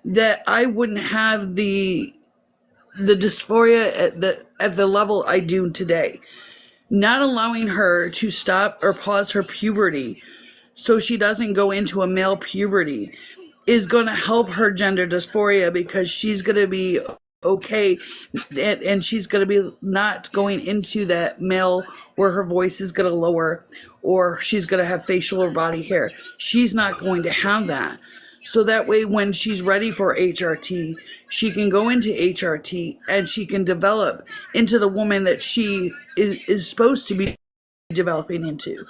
that I wouldn't have the dysphoria at the level I do today. Not allowing her to stop or pause her puberty so she doesn't go into a male puberty is going to help her gender dysphoria because she's going to be okay and she's going to be not going into that male where her voice is going to lower or she's going to have facial or body hair. She's not going to have that. So that way when she's ready for HRT, she can go into HRT and she can develop into the woman that she is supposed to be developing into.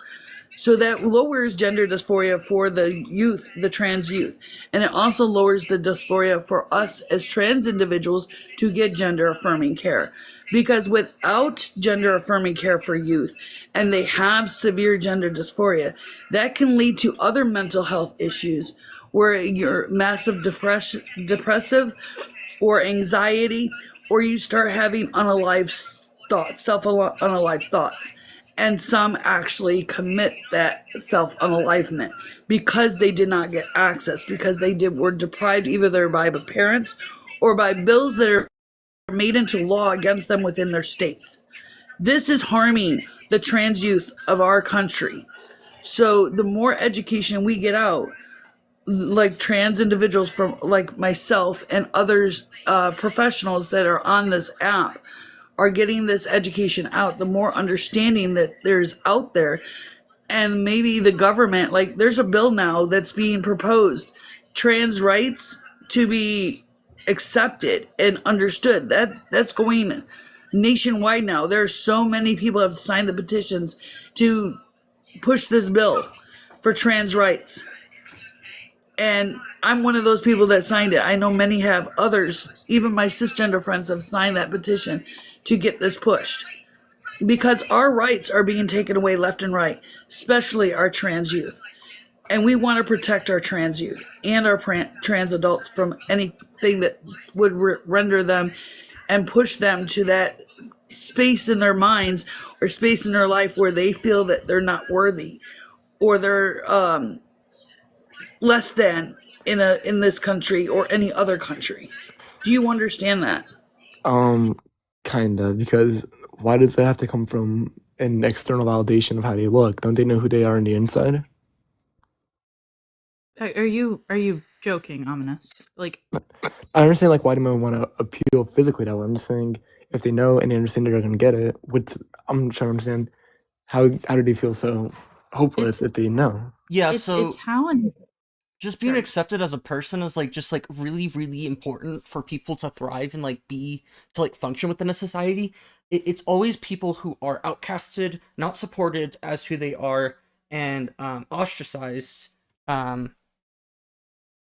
So that lowers gender dysphoria for the youth, the trans youth. And it also lowers the dysphoria for us as trans individuals to get gender affirming care. Because without gender affirming care for youth, and they have severe gender dysphoria, that can lead to other mental health issues where you're massive depressive or anxiety, or you start having unalived thoughts, self-unalived thoughts. And some actually commit that self-unalivement because they did not get access, because they were deprived either by the parents or by bills that are made into law against them within their states. This is harming the trans youth of our country. So the more education we get out, like trans individuals from like myself and others, professionals that are on this app, are getting this education out, the more understanding that there's out there. And maybe the government, like there's a bill now that's being proposed, trans rights to be accepted and understood. That's going nationwide now. There are so many people have signed the petitions to push this bill for trans rights. And I'm one of those people that signed it. I know many have, others, even my cisgender friends have signed that petition to get this pushed. Because our rights are being taken away left and right, especially our trans youth. And we want to protect our trans youth and our trans adults from anything that would render them and push them to that space in their minds or space in their life where they feel that they're not worthy or they're less than in this country or any other country. Do you understand that? Kind of, because why does it have to come from an external validation of how they look. Don't they know who they are on the inside? Are you joking, Ominous? Like, I understand like why they might want to appeal physically that way. I'm just saying if they know and they understand they're gonna get it, I'm trying to understand how do they feel so hopeless if they know? Yeah, it's so how just being sorry. accepted as a person is like just like really really important for people to thrive and like be to like function within a society. It's always people who are outcasted, not supported as who they are, and ostracized. um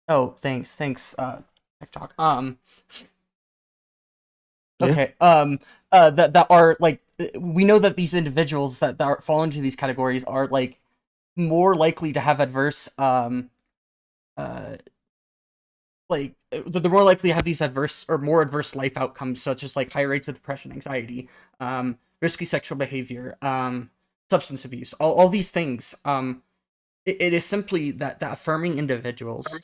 oh, thanks TikTok. Yeah. Okay. That are like, we know that these individuals that fall into these categories are like more likely to have adverse uh they're more likely to have these adverse or more adverse life outcomes, such as like high rates of depression, anxiety, risky sexual behavior, substance abuse, all these things. It is simply that affirming individuals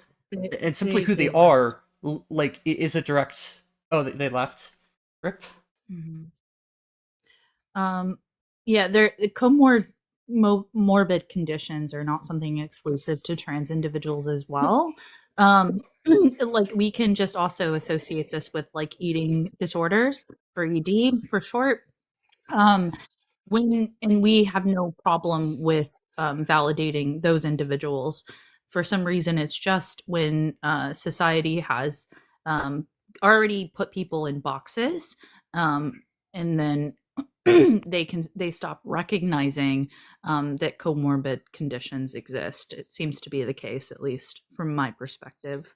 and simply who they are, like, is a direct. Oh, they left. Rip. Mhm. Yeah, morbid conditions are not something exclusive to trans individuals as well. Like we can just also associate this with like eating disorders, or ED for short. Um, and we have no problem with validating those individuals. For some reason, it's just when society has um, already put people in boxes, and then they stop recognizing that comorbid conditions exist. It seems to be the case, at least from my perspective.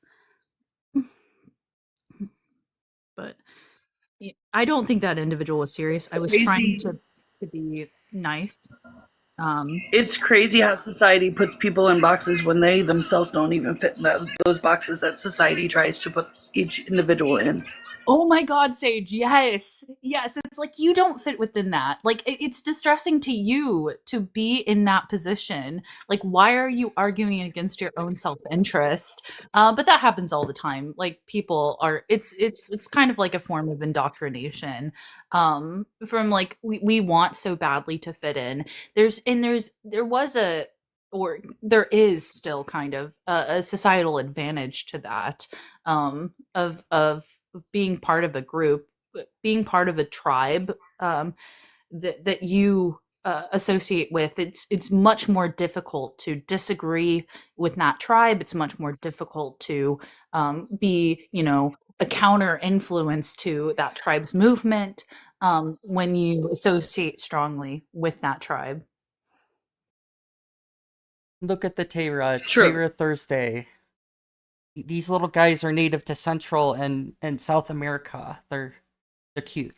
But I don't think that individual was serious. I was trying Crazy. to be nice. It's crazy how society puts people in boxes when they themselves don't even fit in those boxes that society tries to put each individual in. Oh my God, Sage, yes. Yes, it's like you don't fit within that. Like, it's distressing to you to be in that position. Like, why are you arguing against your own self-interest? But that happens all the time. Like, people are, it's kind of like a form of indoctrination. From like, we want so badly to fit in. There was a, or there is still kind of a societal advantage to that, of being part of a group, being part of a tribe, that you associate with. It's much more difficult to disagree with that tribe. It's much more difficult to be, a counter influence to that tribe's movement, when you associate strongly with that tribe. Look at the Tayra. It's True. Tayra Thursday. These little guys are native to Central and South America. They're cute.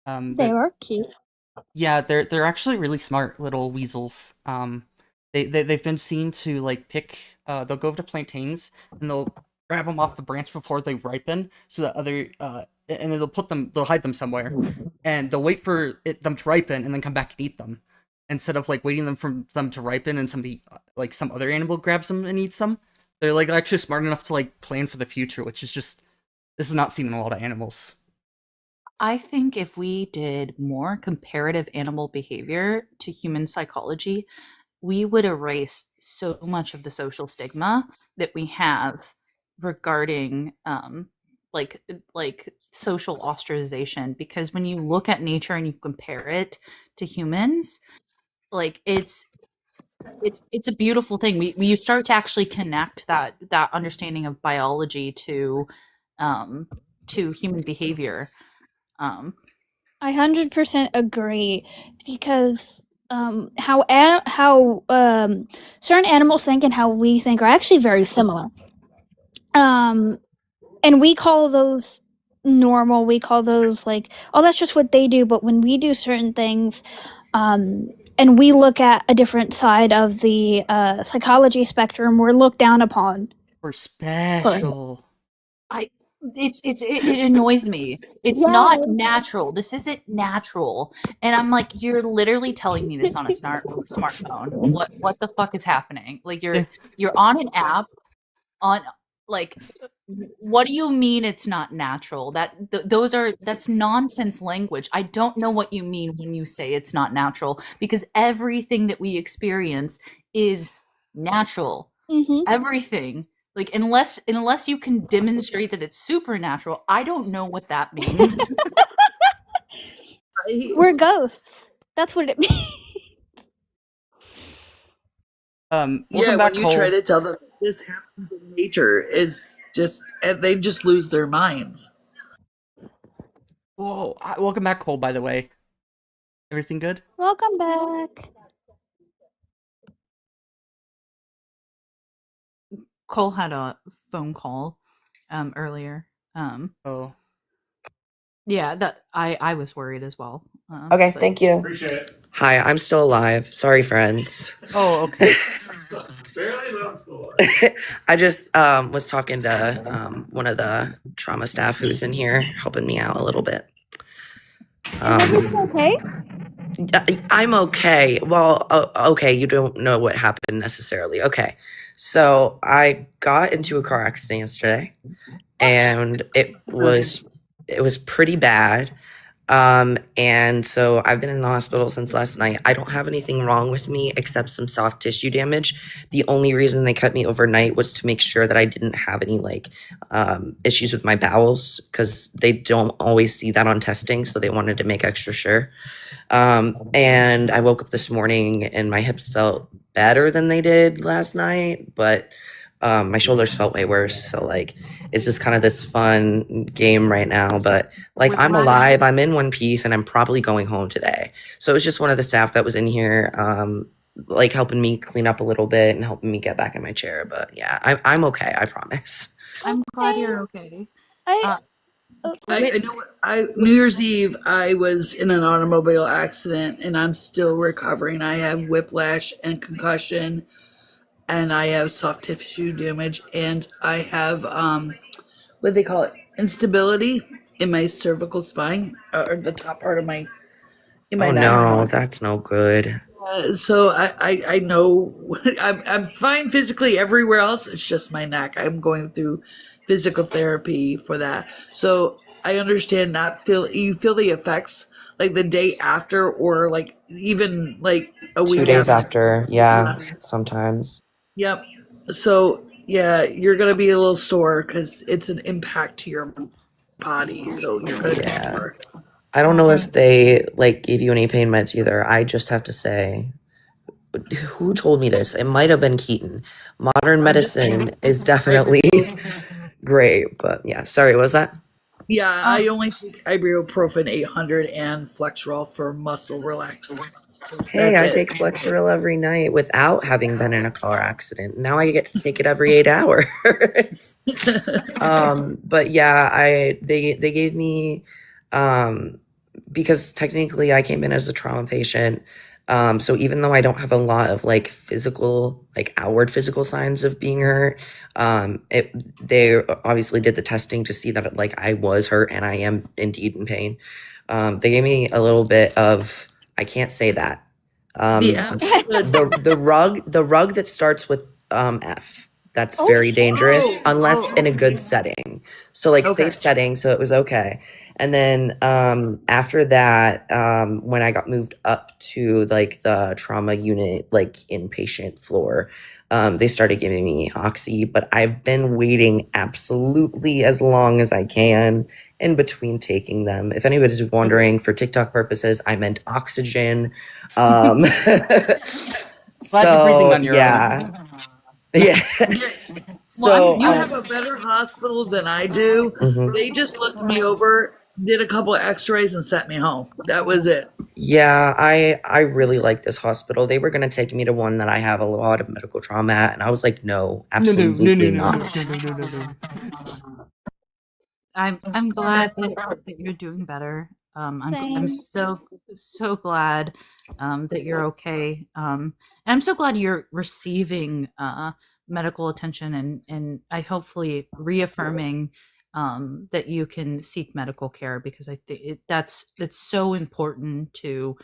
They That are cute. Yeah, they're actually really smart little weasels. They've been seen to like pick. They'll go over to plantains and they'll grab them off the branch before they ripen, so that and then they'll hide them somewhere, and they'll wait for them to ripen and then come back and eat them, instead of like waiting for them to ripen and somebody like some other animal grabs them and eats them. They're like actually smart enough to like plan for the future, which is just, this is not seen in a lot of animals. I think if we did more comparative animal behavior to human psychology, we would erase so much of the social stigma that we have regarding like social ostracization. Because when you look at nature and you compare it to humans, like it's a beautiful thing. You start to actually connect that understanding of biology um to human behavior. um I 100% agree because how certain animals think and how we think are actually very similar. Um, and we call those normal. We call those like, oh, that's just what they do. But when we do certain things, and we look at a different side of the psychology spectrum, we're looked down upon. We're special. I it annoys me. It's not natural. This isn't natural. And I'm like, you're literally telling me this on a smartphone. What the fuck is happening? Like you're on an app on like, what do you mean it's not natural? That's nonsense language. I don't know what you mean when you say it's not natural, because everything that we experience is natural. Mm-hmm. Everything. Like, unless you can demonstrate that it's supernatural, I don't know what that means. We're ghosts. That's what it means. Welcome Yeah, back, when you try Cole. to tell them this happens in nature, is just they just lose their minds. Whoa, welcome back, Cole. By the way, everything good? Welcome back. Cole had a phone call earlier. Oh, Yeah, that I was worried as well. Okay, but- thank you. Appreciate it. Hi, I'm still alive. Sorry, friends. oh, okay. I just was talking to one of the trauma staff who's in here helping me out a little bit. Is everything okay? I'm okay. Well, okay, you don't know what happened necessarily. Okay. So I got into a car accident yesterday and it was pretty bad. And so I've been in the hospital since last night. I don't have anything wrong with me except some soft tissue damage. The only reason they kept me overnight was to make sure that I didn't have any like issues with my bowels, because they don't always see that on testing, so they wanted to make extra sure. And I woke up this morning and my hips felt better than they did last night, but my shoulders felt way worse. So like it's just kind of this fun game right now. But like I'm alive, I'm in one piece, and I'm probably going home today. So it was just one of the staff that was in here, like helping me clean up a little bit and helping me get back in my chair. But yeah, I'm okay. I promise. I'm glad you're okay. I I know. New Year's Eve, I was in an automobile accident, and I'm still recovering. I have whiplash and concussion, and I have soft tissue damage, and I have what they call it, instability in my cervical spine, or the top part of my Oh neck. no, that's no good. So I know I'm fine physically everywhere else. It's just my neck. I'm going through physical therapy for that. So I understand you feel the effects like the day after, or like even like a 2 week days after. after, yeah, sometimes. Yep. So yeah, you're gonna be a little sore because it's an impact to your body. So you're gonna be Yeah. sore. I don't know if they like gave you any pain meds either. I just have to say, who told me this? It might have been Keaton. Modern medicine is definitely great, but yeah. Sorry, what was that? Yeah, I only take ibuprofen 800 and Flexerol for muscle relax. Hey, That's I it. take Flexeril every night without having been in a car accident. Now I get to take it every 8 hours. But yeah, they gave me because technically I came in as a trauma patient. So even though I don't have a lot of like physical, like outward physical signs of being hurt, they obviously did the testing to see that like I was hurt and I am indeed in pain. They gave me a little bit of, I can't say that. The rug that starts with F. That's very dangerous unless in a good setting. So like Okay. safe setting, so it was okay. And then after that, when I got moved up to like the trauma unit, like inpatient floor, they started giving me oxy, but I've been waiting absolutely as long as I can in between taking them. If anybody's wondering, for TikTok purposes, I meant oxygen. Glad you're breathing on your yeah. own. Yeah. So you have a better hospital than I do. mhm. They just looked me over, did a couple of x-rays, and sent me home. That was it. Yeah, I really like this hospital. They were gonna take me to one that I have a lot of medical trauma at, and I was like, no, absolutely not. I'm glad that you're doing better. I'm so glad that you're okay. And I'm so glad you're receiving medical attention, and I hopefully reaffirming that you can seek medical care, because I think that's so important to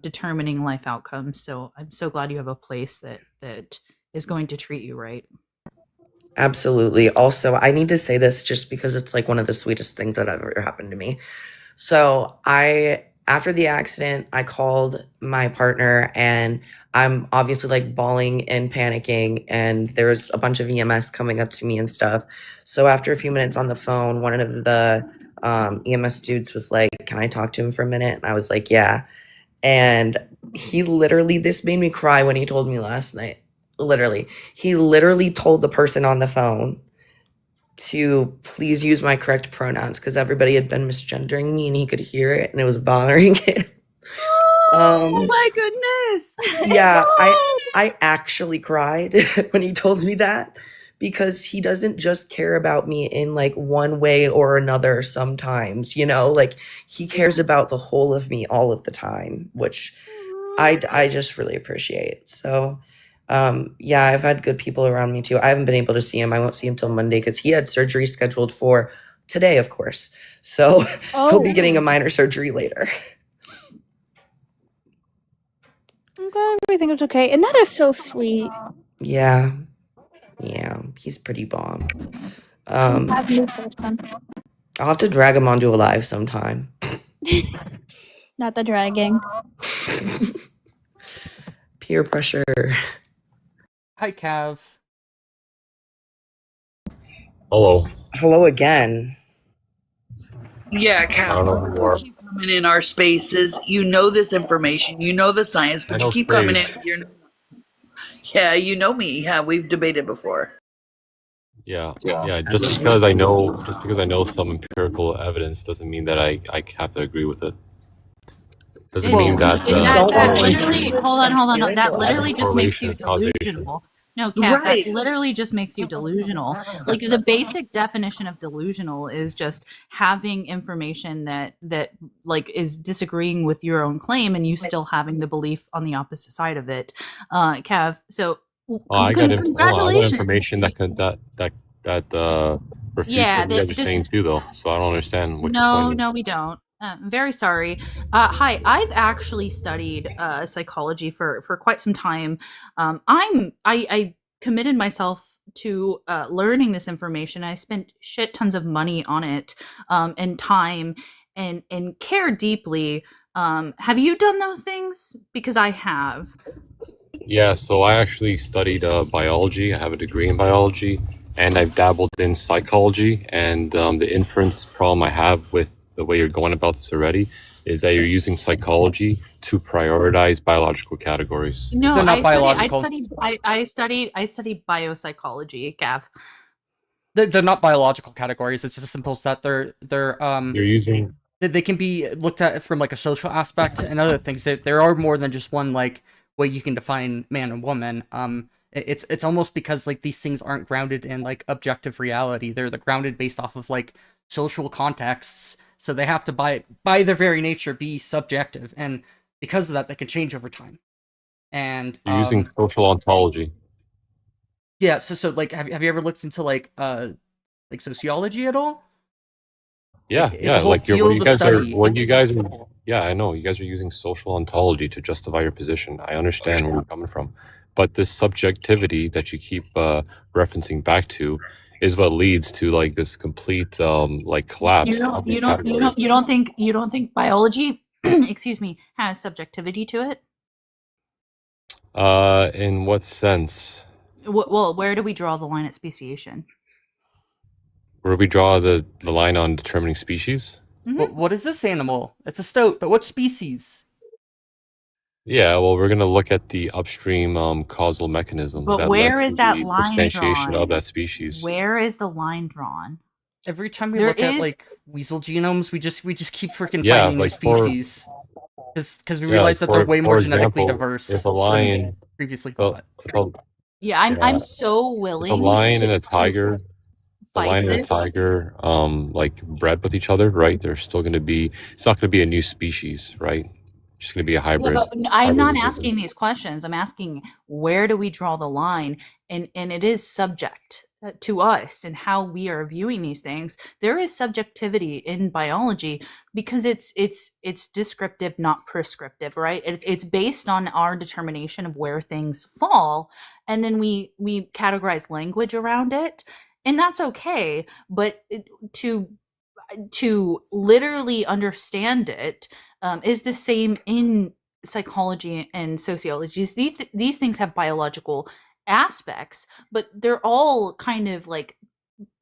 determining life outcomes. So I'm so glad you have a place that is going to treat you right. Absolutely. Also, I need to say this just because it's like one of the sweetest things that ever happened to me. So after the accident, I called my partner and I'm obviously like bawling and panicking, and there's a bunch of EMS coming up to me and stuff. So after a few minutes on the phone, one of the EMS dudes was like, "Can I talk to him for a minute?" And I was like, "Yeah." And this made me cry when he told me last night. He literally told the person on the phone to please use my correct pronouns because everybody had been misgendering me and he could hear it and it was bothering him. Oh my goodness. Yeah, I actually cried when he told me that, because he doesn't just care about me in like one way or another sometimes, like he cares about the whole of me all of the time, which I just really appreciate. So yeah, I've had good people around me too. I haven't been able to see him. I won't see him till Monday because he had surgery scheduled for today, of course. So he'll be getting a minor surgery later. I'm glad everything was okay, and that is so sweet. Yeah, he's pretty bomb. I'm happy for son. I'll have to drag him onto a live sometime. Not the dragging. Peer pressure. Hi, Cav. Hello. Hello again. Yeah, I Cal. don't know who you are. Keep coming in our spaces. You know this information. You know the science, I but you know keep coming in. Sage. Yeah, you know me. Yeah, we've debated before. Yeah. Just because I know some empirical evidence doesn't mean that I have to agree with it. Doesn't mean that that Don't literally hold on. No, that literally just makes correlation you is causation. delusional. No, Kat, Right. that literally just makes you delusional. Like the basic definition of delusional is just having information that like is disagreeing with your own claim, and you still having the belief on the opposite side of it. Cav, so I got congratulations. information that refutes Yeah, what you guys are saying too, though. So I don't understand what your point is. No, we don't. I'm very sorry. Hi, I've actually studied psychology for quite some time. I committed myself to learning this information. I spent shit tons of money on it, and time, and care deeply. Have you done those things? Because I have. Yeah, so I actually studied biology. I have a degree in biology, and I've dabbled in psychology. And the inference problem I have with the way you're going about this already is that you're using psychology to prioritize biological categories. No, They're not I biological. studied biopsychology, Gav. They're not biological categories. It's just simple as that they're You're using they can be looked at from like a social aspect and other things. There are more than just one like way you can define man and woman. It's almost because like these things aren't grounded in like objective reality. They're grounded based off of like social contexts. So they have to by their very nature be subjective, and because of that, they can change over time. And you're using social ontology. yeah, so like have you ever looked into like sociology at all? Yeah, It's a whole like field you of guys study. yeah, I know you guys are using social ontology to justify your position. I understand where you're coming from, but this subjectivity that you keep referencing back to is what leads to like this complete like collapse of these categories. You don't think biology excuse me, has subjectivity to it? In what sense? Well, where do we draw the line at speciation? Where we draw the line on determining species? What is this animal? It's a stoat, but what species? Yeah, well, we're gonna look at the upstream causal mechanism. But that where led is to that the line instantiation drawn? of that species? Where is the line drawn? Every time we look at like weasel genomes, we just keep freaking Yeah, finding new like species, because we realize that they're way more genetically example, diverse if a lion than previously well, thought. Yeah, I'm so willing. if a lion and a to tiger, fight this. like bred with each other, right? They're still going to be. It's not going to be a new species, right? Just going to be a hybrid. Yeah, but I'm not hybridization. asking these questions. I'm asking where do we draw the line, and it is subject. to us and how we are viewing these things. There is subjectivity in biology because it's descriptive, not prescriptive, right? It's based on our determination of where things fall, and then we categorize language around it, and that's okay. But to literally understand it is the same in psychology and sociology. These things have biological aspects, but they're all kind of like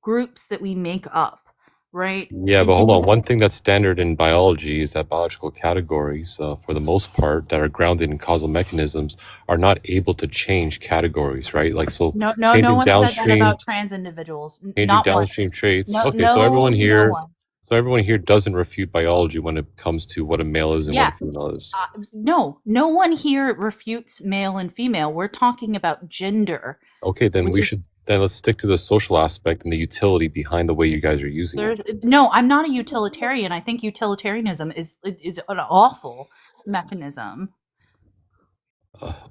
groups that we make up, right? Yeah, but hold on. One thing that's standard in biology is that biological categories, for the most part, that are grounded in causal mechanisms, are not able to change categories, right? Like, so no changing one said that downstream, about trans individuals. changing Not downstream once. traits. No, Okay, so everyone no here, one. so everyone here doesn't refute biology when it comes to what a male is and what Yeah. a female is. No one here refutes male and female. We're talking about gender. Okay, then which we is- should then let's stick to the social aspect and the utility behind the way you guys are using it. No, I'm not a utilitarian. I think utilitarianism is an awful mechanism.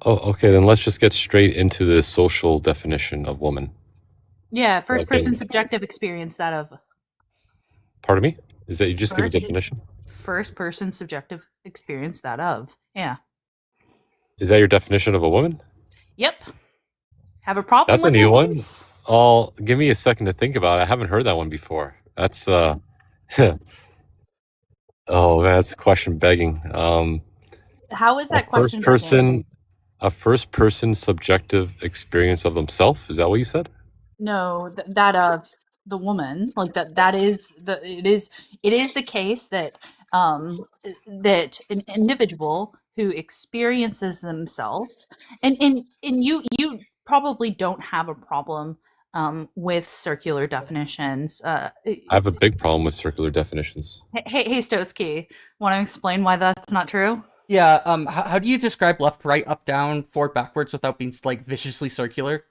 Okay, then let's just get straight into the social definition of woman. Yeah, first Okay. person subjective experience that of. Pardon me? Is that you just give a definition? First person subjective experience that of. Yeah. Is that your definition of a woman? Yep. Have a problem That's a with new it? one. Oh, give me a second to think about it. I haven't heard that one before. That's oh man, that's question begging. How is that question? A first person subjective experience of themselves. Is that what you said? No, that of the woman. Like that is it is the case that that an individual who experiences themselves and you probably don't have a problem with circular definitions. I have a big problem with circular definitions. Hey Stotsky, want to explain why that's not true? Yeah, how do you describe left, right, up, down, forward, backwards without being like viciously circular?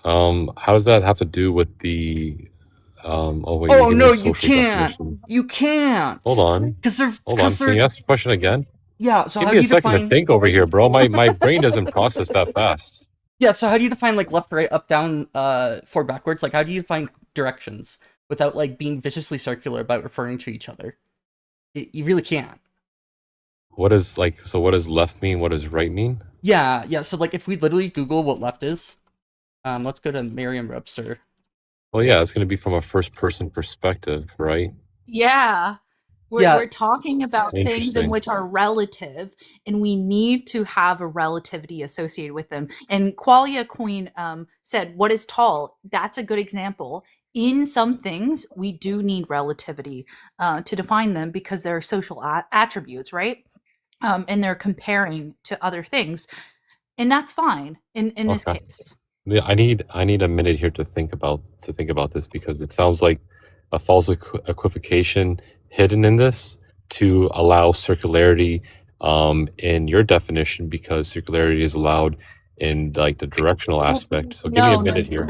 How does that have to do with the oh wait, Oh you no, social you can't. definition. You can't. Hold on. Because they're Hold on. Can you ask the question again? Yeah, so Give how me do a you second define to think over here, bro. My brain doesn't process that fast. Yeah, so how do you define like left, right, up, down, forward, backwards? Like how do you define directions without like being viciously circular about referring to each other? You really can't. What does left mean? What does right mean? Yeah. So like if we literally Google what left is, let's go to Merriam-Webster. Well, yeah, it's going to be from a first-person perspective, right? Yeah. We're talking about things in Interesting. which are relative, and we need to have a relativity associated with them. And Qualia Queen said, "What is tall?" That's a good example. In some things, we do need relativity to define them because they're social attributes, right? And they're comparing to other things, and that's fine in this Okay. case. Yeah, I need a minute here to think about this because it sounds like a false equivocation hidden in this to allow circularity in your definition because circularity is allowed in like the directional aspect. So give me a minute here.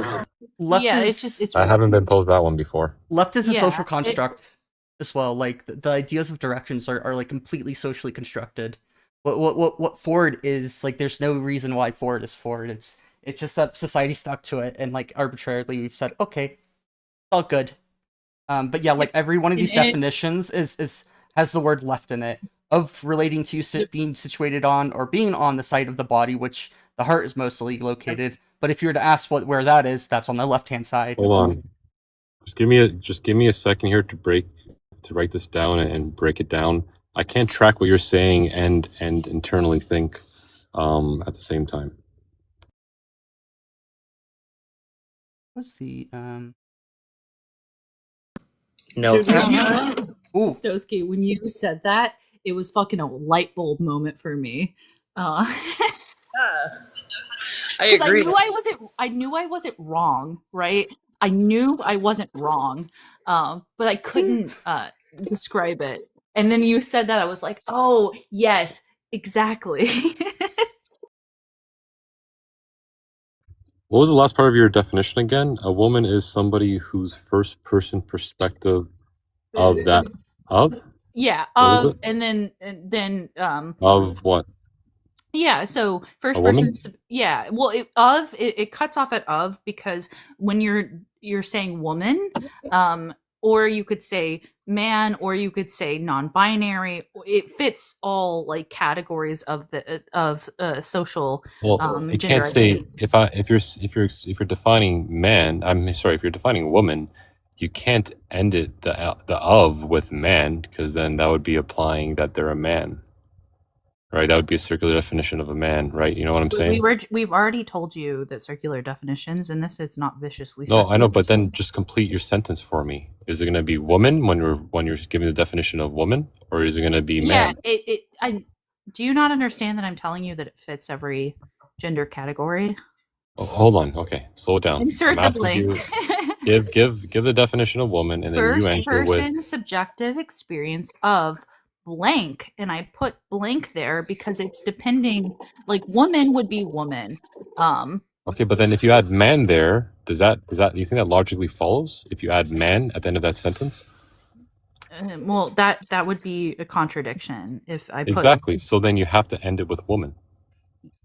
Left It's I haven't been posed that one before. Left is a social construct as well. Like the ideas of directions are like completely socially constructed. What forward is, like there's no reason why forward is forward. It's just that society stuck to it and like arbitrarily we've said, okay, all good. But yeah, like every one of these definitions has the word left in it, of relating to being situated on or being on the side of the body, which the heart is mostly located. But if you were to ask where that is, that's on the left-hand side. Hold on. Just give me a second here to write this down and break it down. I can't track what you're saying and internally think at the same time. What's the No. Ooh. Stosky, when you said that, it was fucking a light bulb moment for me. I agree. I knew I wasn't wrong, right? I knew I wasn't wrong, but I couldn't describe it. And then you said that, I was like, oh yes, exactly. What was the last part of your definition again? A woman is somebody whose first person perspective of that of? Yeah, What is of it? and then Of what? Yeah, so first A woman? person yeah, well, it cuts off at of because when you're saying woman, or you could say man, or you could say non-binary. It fits all like categories of the of social Well, it gender can't say identities. if you're defining man. I'm sorry, if you're defining woman, you can't end it the of with man, because then that would be applying that they're a man, right? That would be a circular definition of a man, right? You know what I'm saying? We've already told you that circular definitions, and this it's not viciously No, I know, but circular. then just complete your sentence for me. Is it going to be woman when you're giving the definition of woman, or is it going to be Yeah, man? I do you not understand that I'm telling you that it fits every gender category? Oh, hold on. Okay, slow it down. I'm Insert the asking blank. you, give the definition of woman, and then you First answer with. person subjective experience of blank, and I put blank there because it's depending. Like woman would be woman. Okay, but then if you add man there, does that do you think that logically follows if you add man at the end of that sentence? Well, that would be a contradiction if I put. Exactly. So then you have to end it with woman.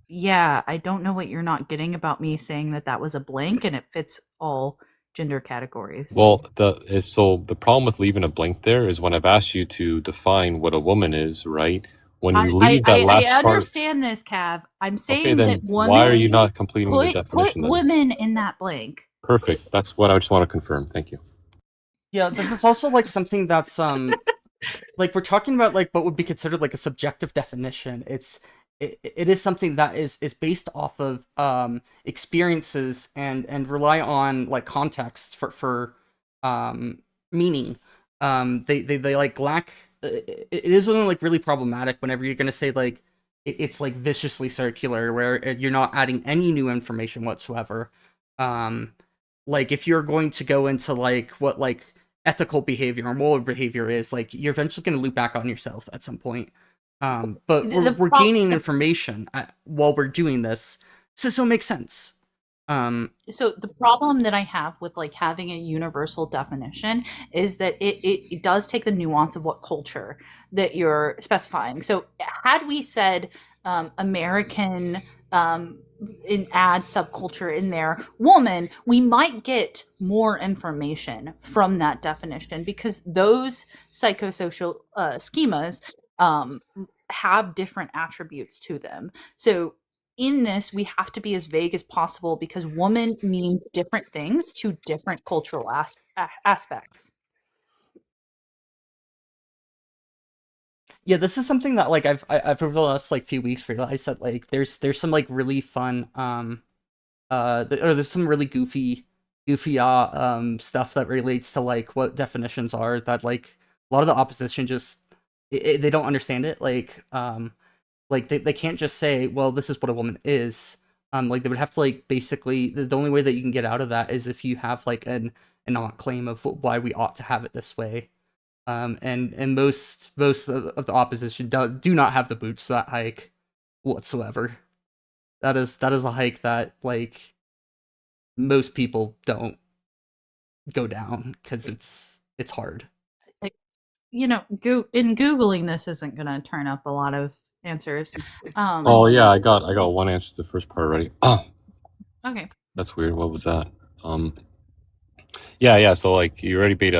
Yeah, I don't know what you're not getting about me saying that was a blank and it fits all gender categories. Well, the problem with leaving a blank there is when I've asked you to define what a woman is, right? When you leave that last I part. understand this, Cav. I'm saying Okay, then that woman. why are you not completing the definition? Put women in that blank. Perfect. That's what I just want to confirm. Thank you. Yeah, there's also like something that's like we're talking about like what would be considered like a subjective definition. It is something that is based off of experiences and rely on like context for meaning. They like lack. It is really like really problematic whenever you're gonna say like it's like viciously circular where you're not adding any new information whatsoever. Like if you're going to go into like what like ethical behavior or moral behavior is, like you're eventually going to loop back on yourself at some point. But we're gaining information while we're doing this, so it makes sense. So the problem that I have with like having a universal definition is that it does take the nuance of what culture that you're specifying. So had we said American add subculture in there, woman, we might get more information from that definition because those psychosocial schemas have different attributes to them. So in this, we have to be as vague as possible because woman means different things to different cultural aspects. Yeah, this is something that like I've over the last like few weeks realized that like there's some like really fun or there's some really goofy stuff that relates to like what definitions are that like a lot of the opposition just they don't understand it. Like they can't just say, well, this is what a woman is. Like they would have to like basically the only way that you can get out of that is if you have like an claim of why we ought to have it this way. And most of the opposition do not have the boots for that hike whatsoever. That is a hike that like most people don't go down because it's hard. Like, you know, in Googling this isn't going to turn up a lot of answers. Oh yeah, I got one answer to the first part already. Okay. That's weird. What was that? Yeah. So like you already made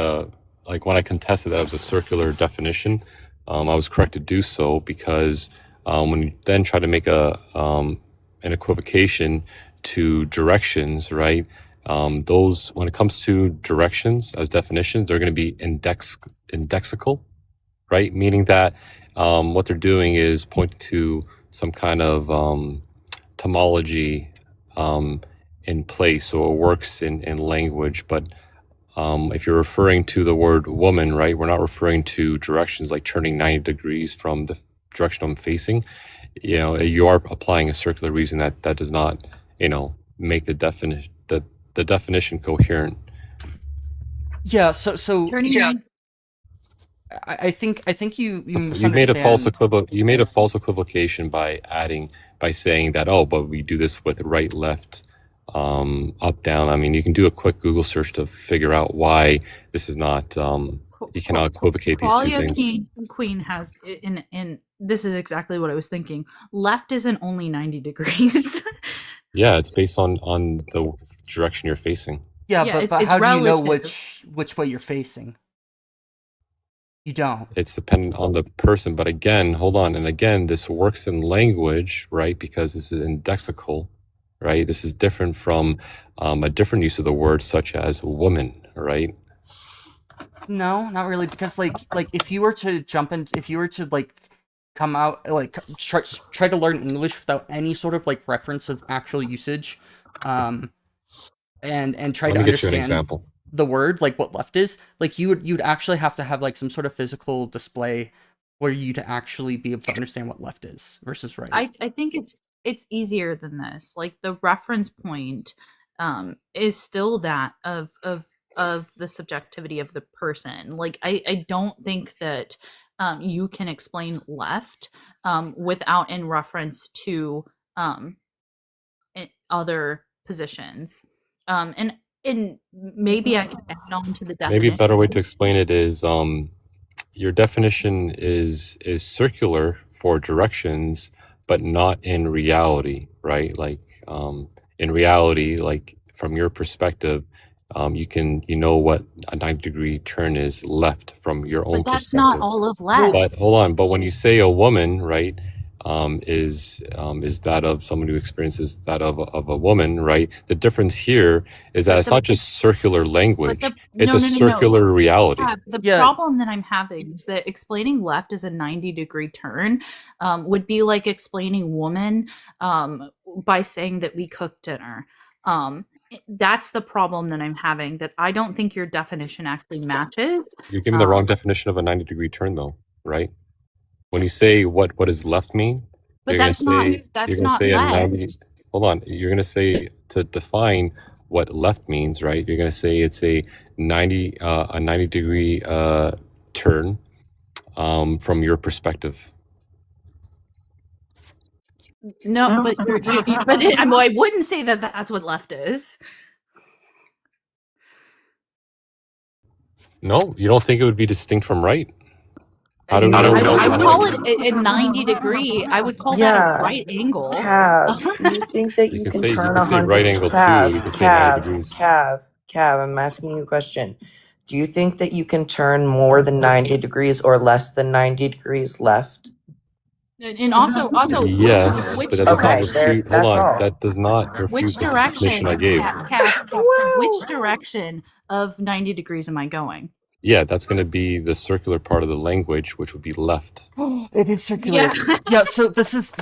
like when I contested that it was a circular definition, I was correct to do so because when you then try to make an equivocation to directions, right? Those when it comes to directions as definitions, they're going to be indexical, right? Meaning that what they're doing is pointing to some kind of etymology in place, or works in language. But if you're referring to the word woman, right, we're not referring to directions like turning 90 degrees from the direction I'm facing. You know, you are applying a circular reason that does not, make the definition coherent. Yeah. So Turning yeah. I think you made a false you made a false equivocation by saying that, oh, but we do this with right, left, up, down. I mean, you can do a quick Google search to figure out why this is not You cannot equivocate these two things. Queen has in this is exactly what I was thinking. Left isn't only 90 degrees. Yeah, it's based on the direction you're facing. Yeah, Yeah, but it's how do you know relative. which way you're facing? You don't. It's dependent on the person, but again, hold on, and again, this works in language, right? Because this is indexical, right? This is different from a different use of the word, such as woman, right? No, not really, because like if you were to come out try to learn English without any sort of like reference of actual usage, and try Let to me get you an understand example. the word, like what left is, like you'd actually have to have like some sort of physical display where you'd actually be able to understand what left is versus right. I think it's easier than this. Like the reference point is still that of the subjectivity of the person. Like I don't think that you can explain left without in reference to other positions. And maybe I can add on to the definition. Maybe a better way to explain it is your definition is circular for directions, but not in reality, right? Like in reality, like from your perspective, you know what a 90-degree turn is left from your own But that's perspective. not all of left. But hold on, but when you say a woman, right, is that of someone who experiences that of a woman, right? The difference here is that it's not just circular language; it's a circular reality. Yeah, the problem that I'm having is that explaining left as a 90-degree turn would be like explaining woman by saying that we cook dinner. That's the problem that I'm having, that I don't think your definition actually matches. You're giving the wrong definition of a 90-degree turn, though, right? When you say what does left mean, but you're that's gonna say not you're gonna say left. a 90. Hold on, you're gonna say, to define what left means, right? You're gonna say it's a 90-degree turn from your perspective. No, but I wouldn't say that that's what left is. No, you don't think it would be distinct from right? I would call it a 90-degree. I would call that a right angle. Cav, do you think that you can turn 100? right angle too. You can say 90 degrees. Cav, I'm asking you a question. Do you think that you can turn more than 90 degrees or less than 90 degrees left? And also, yes, but that does not refute. that's hold on, all. that does not refute which the direction? definition I gave. Which direction of 90 degrees am I going? Yeah, that's going to be the circular part of the language, which would be left. It is circular. Yeah. So this is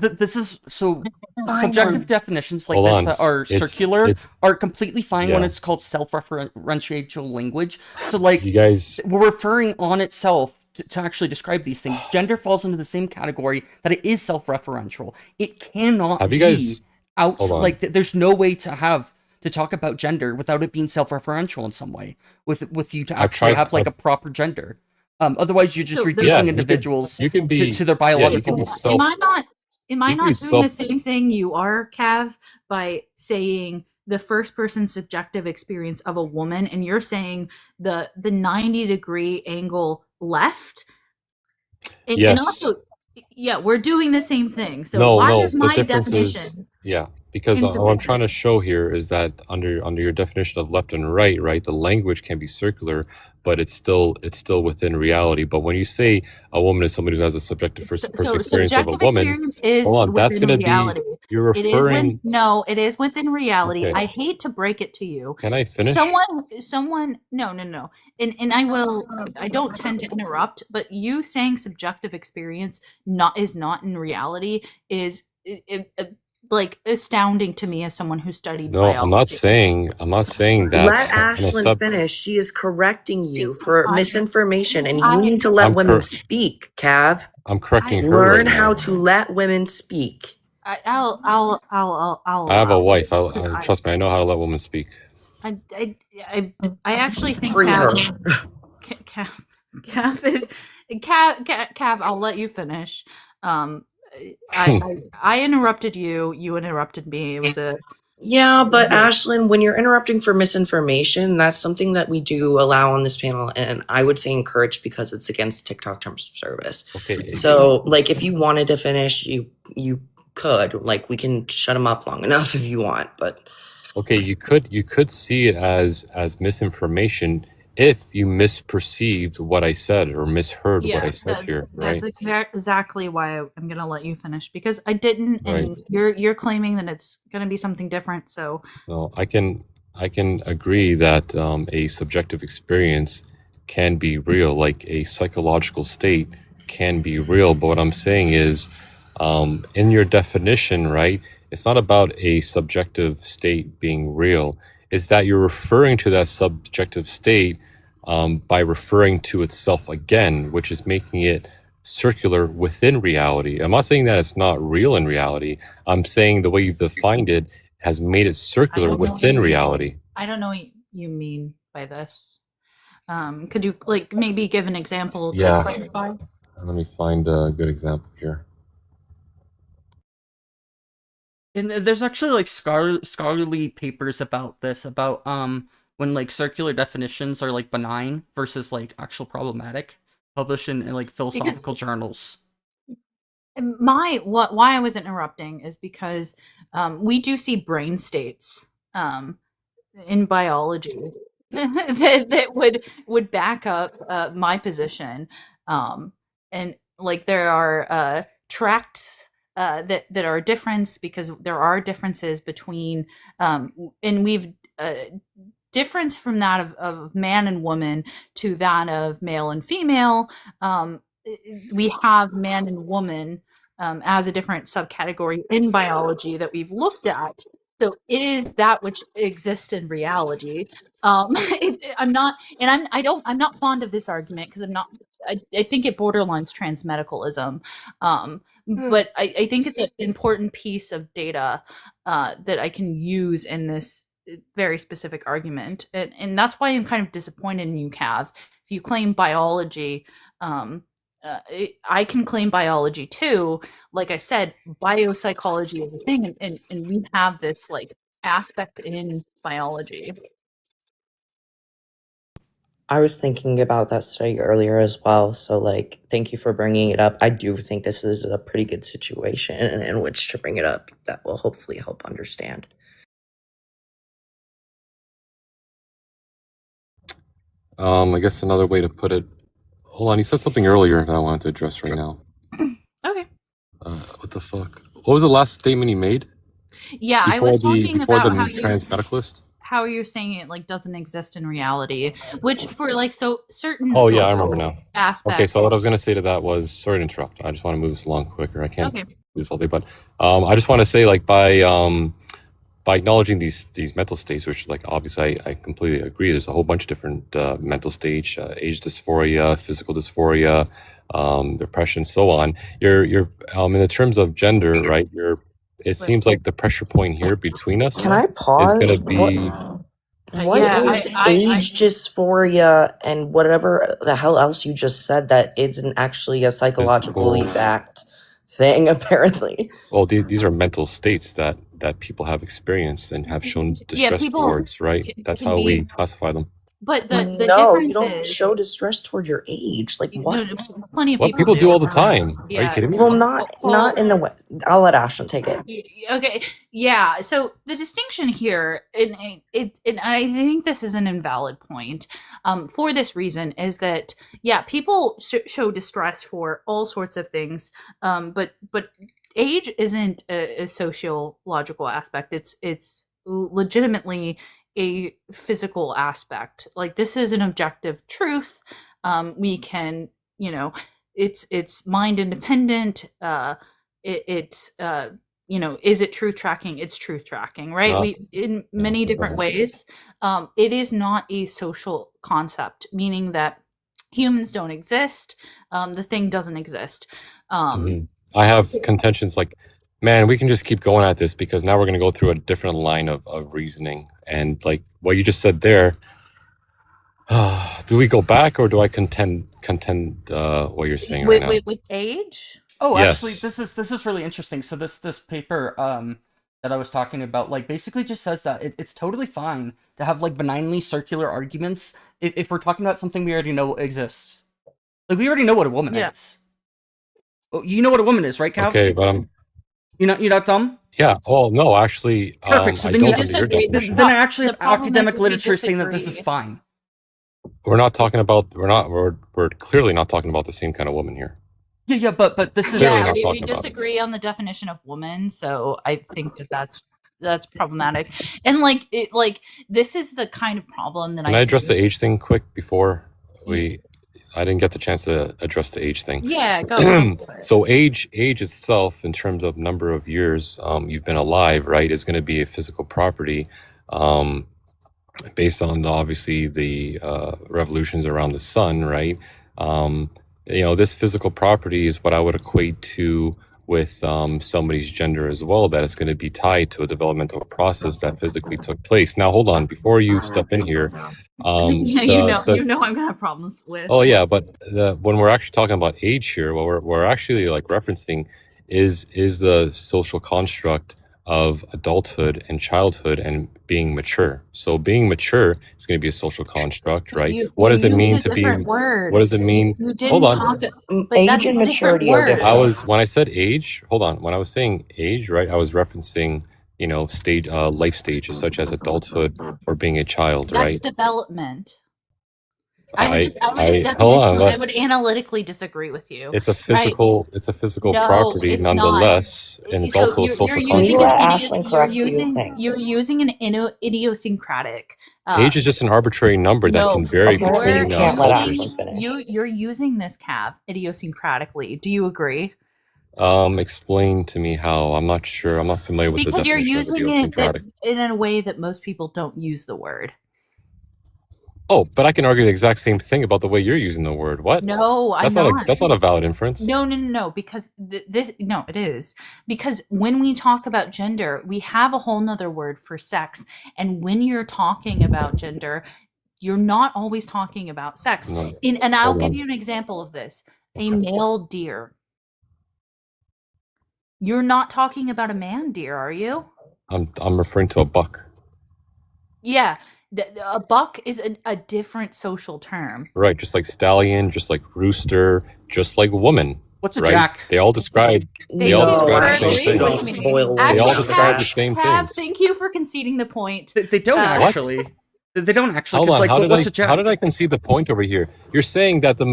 subjective definitions like this that are circular are completely fine when it's called self-referential language. So like you guys, we're referring on itself to actually describe these things. Gender falls into the same category that it is self-referential. It cannot be outside. There's no way to talk about gender without it being self-referential in some way, with you to actually have like a proper gender. Otherwise, you're just reducing individuals to their biological. Am I not doing the same thing you are, Cav, by saying the first person subjective experience of a woman, and you're saying the 90-degree angle left? Yes. And also, yeah, we're doing the same thing. So why is my definition? Because what I'm trying to show here is that under your definition of left and right, the language can be circular, but it's still within reality. But when you say a woman is somebody who has a subjective first experience of a woman, hold on, that's going to be you're referring. It is within reality. Okay. I hate to break it to you. Can I finish? Someone, no, and I will. I don't tend to interrupt, but you saying subjective experience is not in reality is. Like astounding to me as someone who studied biology. I'm not saying that. Let Ashlyn finish. She is correcting you for misinformation, and you need to let women speak, Cav. I'm correcting her. Learn how to let women speak. I'll I have a wife. Trust me, I know how to let women speak. I actually think Cav is Cav. I'll let you finish. I interrupted you. You interrupted me. It was a Yeah, but Ashlyn, when you're interrupting for misinformation, that's something that we do allow on this panel, and I would say encourage because it's against TikTok terms of service. Okay. So, like, if you wanted to finish, you could. Like, we can shut them up long enough if you want, but Okay, you could see it as misinformation if you misperceived what I said or misheard what I said here, right? That's exactly why I'm gonna let you finish, because I didn't, Right. and you're claiming that it's gonna be something different. So No, I can agree that a subjective experience can be real, like a psychological state can be real. But what I'm saying is, in your definition, right? It's not about a subjective state being real. It's that you're referring to that subjective state by referring to itself again, which is making it circular within reality. I'm not saying that it's not real in reality. I'm saying the way you've defined it has made it circular within reality. I don't know what you mean by this. Could you like maybe give an example to Yeah. clarify? Let me find a good example here. And there's actually like scholarly papers about this, about when like circular definitions are like benign versus like actual problematic, published in like philosophical journals. Why I was interrupting is because we do see brain states in biology that would back up my position, and like there are tracts that are a difference, because there are differences between and we've difference from that of man and woman to that of male and female. We have man and woman as a different subcategory in biology that we've looked at. So it is that which exists in reality. I'm not, and I'm not fond of this argument because I think it borderlines transmedicalism. But I think it's an important piece of data that I can use in this very specific argument. And that's why I'm kind of disappointed in you, Cav. If you claim biology, I can claim biology too. Like I said, biopsychology is a thing, and we have this like aspect in biology. I was thinking about that study earlier as well. So, like, thank you for bringing it up. I do think this is a pretty good situation in which to bring it up that will hopefully help understand. I guess another way to put it. Hold on, you said something earlier that I wanted to address right now. Okay. What the fuck? What was the last statement you made? Yeah, I Before was the talking before about the how transmedicalist? how you're saying it like doesn't exist in reality, which for like so certain Oh yeah, I social remember now. aspects. Okay, so what I was gonna say to that was, sorry to interrupt. I just want to move this along quicker. I can't Okay. do this all day, but I just want to say, like, by acknowledging these mental states, which, like, obviously I completely agree. There's a whole bunch of different mental stage, age dysphoria, physical dysphoria, depression, so on. You're in the terms of gender, right? It seems like the pressure point here between us Can I is pause? gonna be What Yeah, is age dysphoria and whatever the hell else you just said that isn't actually a psychologically physical. backed thing, apparently? Well, these are mental states that people have experienced and have shown distress people towards, right? That's can how be- we classify them. But the No, difference you don't is show distress towards your age. Like, what? plenty of What people do all the time. Are you Yeah. kidding me? Well, not in the way. I'll let Ashlyn take it. Okay, yeah. So the distinction here, and I think this is an invalid point, for this reason, is that yeah, people show distress for all sorts of things, but age isn't a sociological aspect. It's legitimately a physical aspect. Like this is an objective truth. We can, it's mind independent. It's is it truth tracking? It's truth tracking, right? No. We in many different ways. It is not a social concept, meaning that humans don't exist. The thing doesn't exist. I have contentions like, man, we can just keep going at this because now we're going to go through a different line of reasoning. And like what you just said there, do we go back or do I contend what you're saying right now? With age? Oh, Yes. actually, this is really interesting. So this paper that I was talking about, like, basically just says that it's totally fine to have, like, benignly circular arguments if we're talking about something we already know exists. Like, we already know what a woman Yeah. is. Oh, you know what a woman is, right, Cav? Okay, but I'm You're not dumb? yeah. Oh no, actually, Perfect. So I then you don't under your disagree. definition. then I actually The have problem is academic we literature saying that this is disagree. fine. We're not talking about. We're clearly not talking about the same kind of woman here. Yeah, but this is Clearly Yeah, not we talking about it. disagree on the definition of woman, so I think that's problematic. And like this is the kind of problem that Can I address the age thing quick before we? I didn't get the chance to address the age thing. Yeah, go. So age itself, in terms of number of years you've been alive, right, is going to be a physical property, based on obviously the revolutions around the sun, right? This physical property is what I would equate to with somebody's gender as well, that it's going to be tied to a developmental process that physically took place. Now, hold on, before you step in here. Yeah, you know I'm gonna have problems with. Oh yeah, but when we're actually talking about age here, what we're actually like referencing is the social construct of adulthood and childhood and being mature. So being mature is going to be a social construct, right? What does it mean to be? Word. What does it mean? You didn't Hold on. talk. But Age that's and a maturity different are word. different. When I said age, hold on. When I was saying age, right, I was referencing life stages such as adulthood or being a child, That's right? development. I would analytically disagree with you. It's a physical No, property it's nonetheless, and it's also a social Can you let construct. Ashlyn correct you? You're using an idiosyncratic. Age is just an arbitrary number that can vary apparently between you can't let cultures. Ashlyn finish. You're using this, Cav, idiosyncratically. Do you agree? Explain to me how. I'm not sure. I'm not familiar with Because the you're definition of using it idiosyncratic. in a way that most people don't use the word. Oh, but I can argue the exact same thing about the way you're using the word. What? No, that's I'm not. not. That's not a valid inference. No, because it is. Because when we talk about gender, we have a whole nother word for sex. And when you're talking about gender, you're not always talking about sex. No. And I'll give you an example of this. A male deer. You're not talking about a man deer, are you? I'm referring to a buck. Yeah. A buck is a different social term. Right, just like stallion, just like rooster, just like woman. What's a right? jack? They all describe the same things. They all describe the same things. Thank you for conceding the point. They don't actually. They don't actually. Hold on. Like, what's a jack? How did I concede the point over here? You're saying that the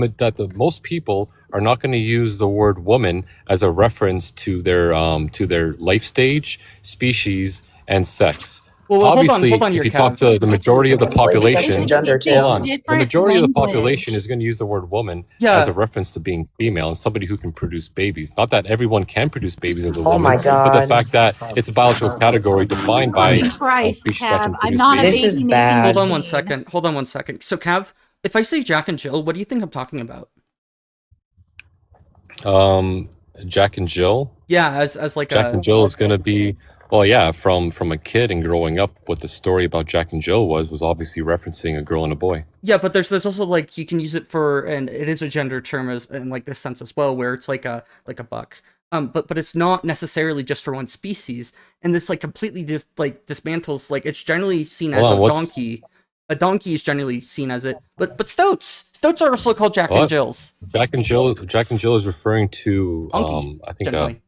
most people are not going to use the word woman as a reference to their life stage, species, and sex. Well, obviously, hold on if you talk to the majority of the population, the majority of the population is going to use the word woman as a reference to being female and somebody who can produce babies. Not that everyone can produce babies as a woman, my God. but the fact that it's a biological category defined by species that can produce babies. This is bad. Hold on one second. So, Cav, if I say Jack and Jill, what do you think I'm talking about? Jack and Jill? Yeah, as like Jack and Jill is going to be... Well, yeah, from a kid and growing up, what the story about Jack and Jill was obviously referencing a girl and a boy. Yeah, but there's also like you can use it for, and it is a gender term in like this sense as well, where it's like a buck. But it's not necessarily just for one species, and this like completely dismantles, like it's generally seen as a donkey. A donkey is generally seen as it, but stoats are also called Jack and Jills. Jack and Jill is referring to donkey, I think